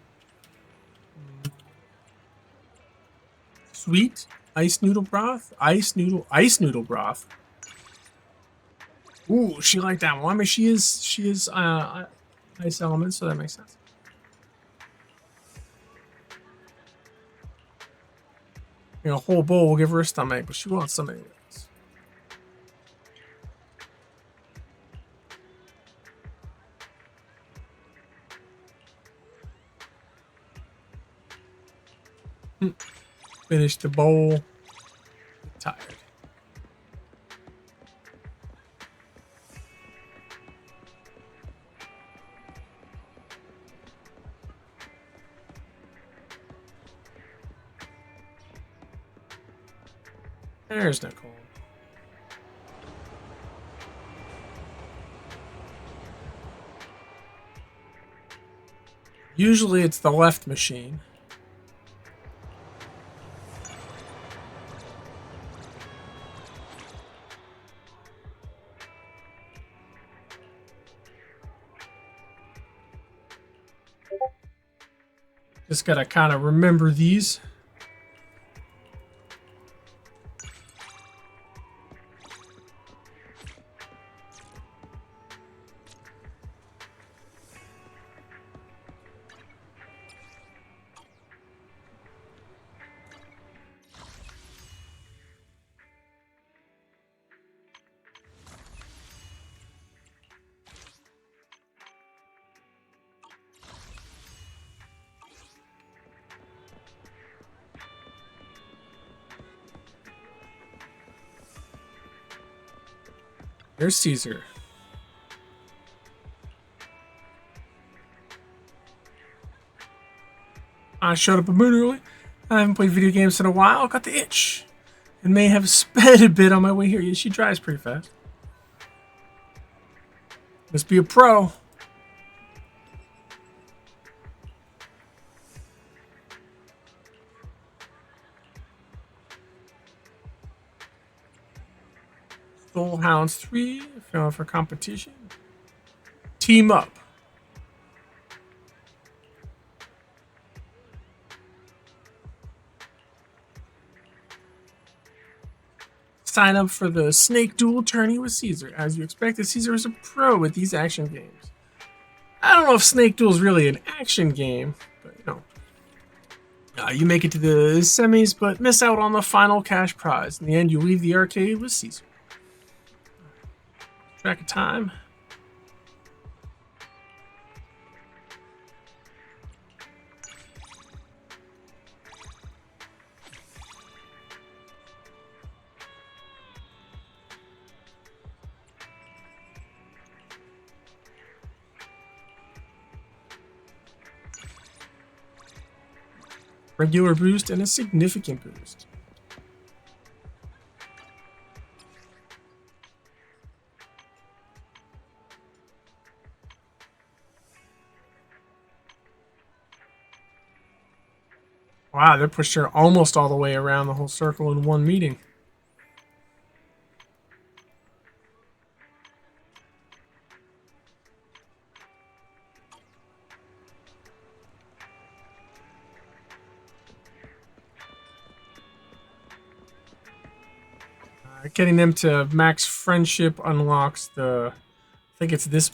Sweet ice noodle broth, ice noodle broth. Ooh, she liked that one. I mean, she is ice element, so that makes sense. You know, a whole bowl will give her a stomach, but she wants some anyways. Finish the bowl. Tired. There's Nicole. Usually it's the left machine. Just gotta kind of remember these. There's Caesar. I showed up a moon early. I haven't played video games in a while. Got the itch. And may have sped a bit on my way here. Yeah, she drives pretty fast. Must be a pro. Soul Hounds 3, feeling for competition. Team up. Sign up for the Snake Duel tourney with Caesar. As you expected, Caesar is a pro at these action games. I don't know if Snake Duel is really an action game, but you know. You make it to the semis, but miss out on the final cash prize. In the end, you leave the arcade with Caesar. Track of time. Regular boost and a significant boost. Wow, they pushed her almost all the way around the whole circle in one meeting. Getting them to max friendship unlocks the, I think it's this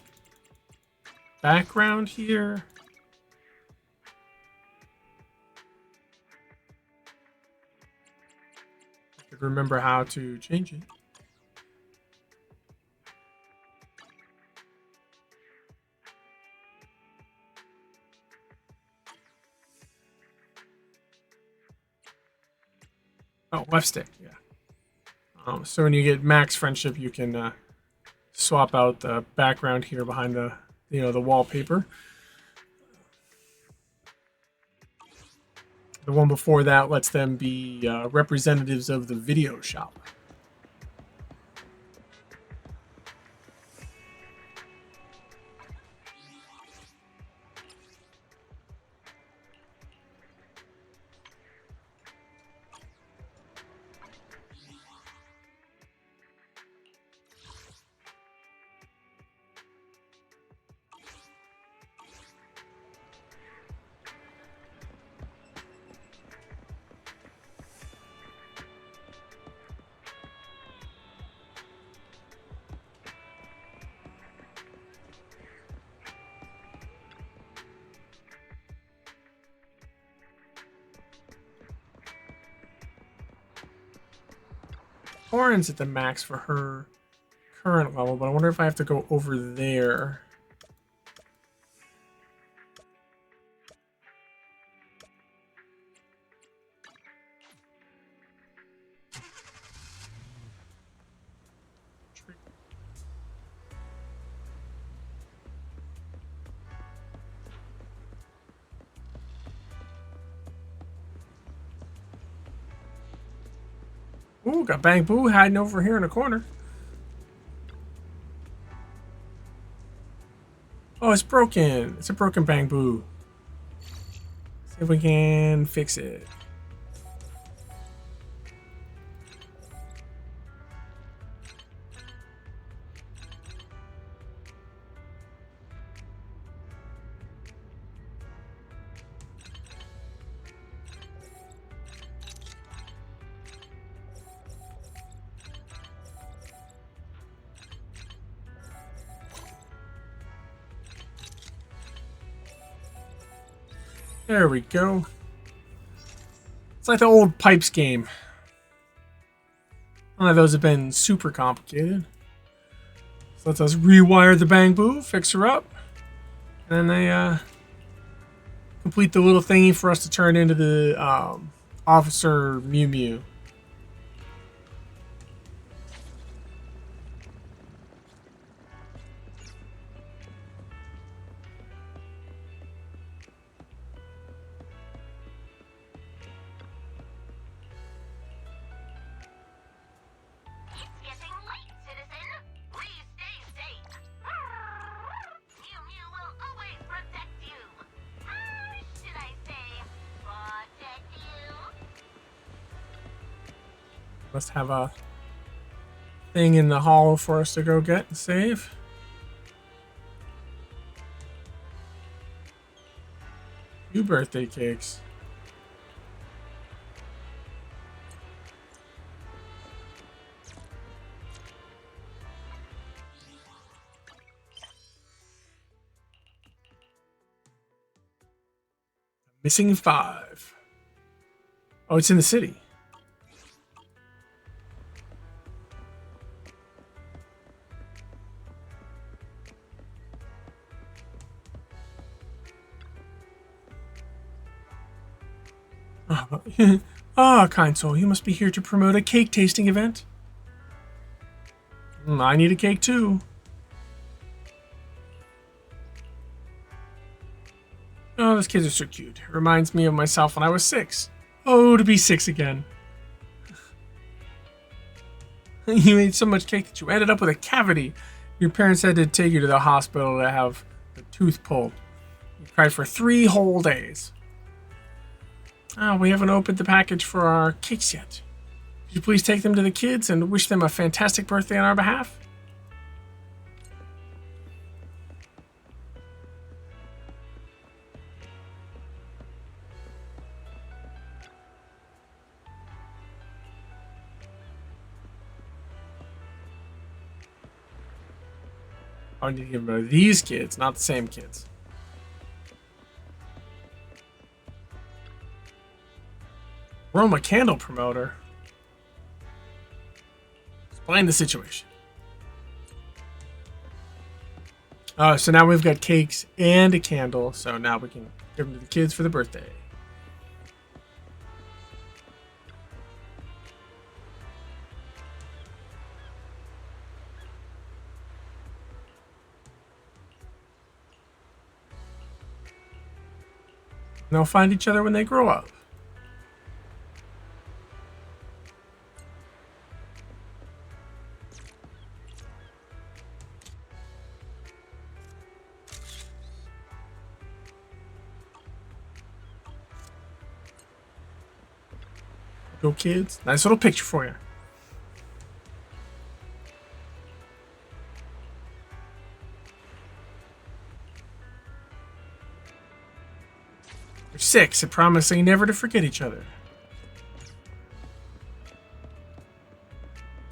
background here. I could remember how to change it. Oh, left stick, yeah. So when you get max friendship, you can swap out the background here behind the, you know, the wallpaper. The one before that lets them be representatives of the video shop. Oren's at the max for her current level, but I wonder if I have to go over there. Ooh, got Bang Boo hiding over here in the corner. Oh, it's broken. It's a broken Bang Boo. See if we can fix it. There we go. It's like the old pipes game. None of those have been super complicated. So let's rewire the Bang Boo, fix her up, and then they complete the little thingy for us to turn into the Officer Mew Mew. Must have a thing in the hall for us to go get and save. Two birthday cakes. Missing 5. Oh, it's in the city. Ah, kind soul, you must be here to promote a cake tasting event. I need a cake too. Oh, those kids are so cute. It reminds me of myself when I was 6. Oh, to be 6 again. You ate so much cake that you ended up with a cavity. Your parents had to take you to the hospital to have the tooth pulled. You cried for 3 whole days. Oh, we haven't opened the package for our cakes yet. Could you please take them to the kids and wish them a fantastic birthday on our behalf? I need to give them to these kids, not the same kids. Roma candle promoter. Explain the situation. So now we've got cakes and a candle, so now we can give them to the kids for the birthday. And they'll find each other when they grow up. Go kids. Nice little picture for you. They're 6 and promising never to forget each other.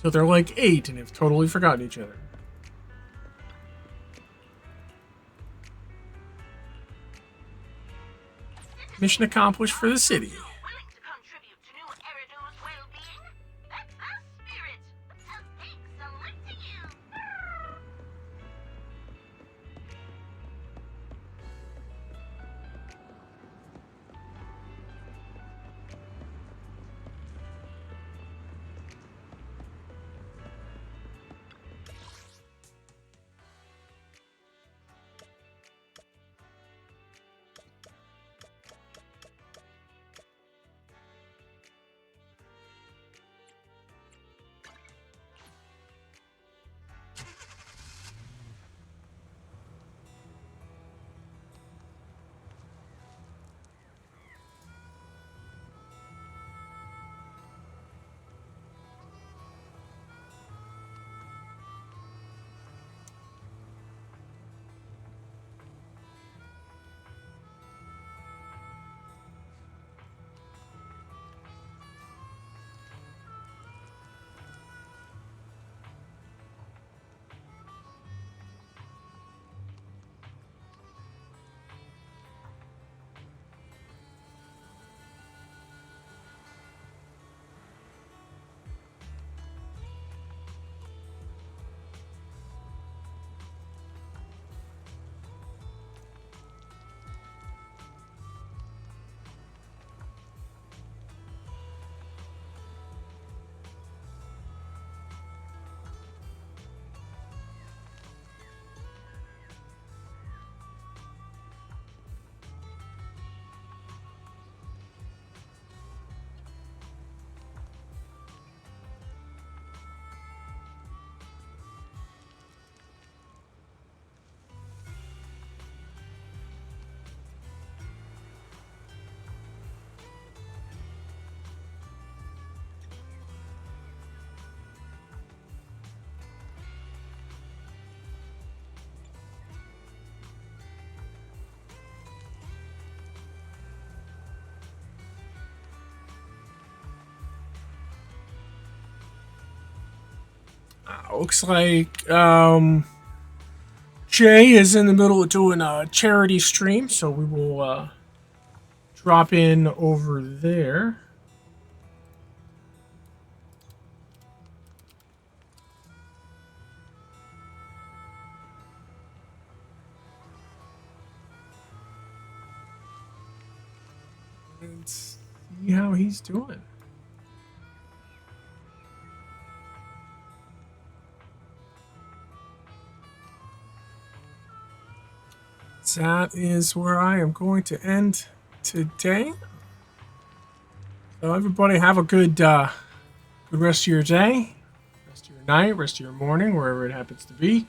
So they're like 8 and have totally forgotten each other. Mission accomplished for the city. Looks like Jay is in the middle of doing a charity stream, so we will drop in over there. And see how he's doing. That is where I am going to end today. So everybody have a good rest of your day, rest of your night, rest of your morning, wherever it happens to be.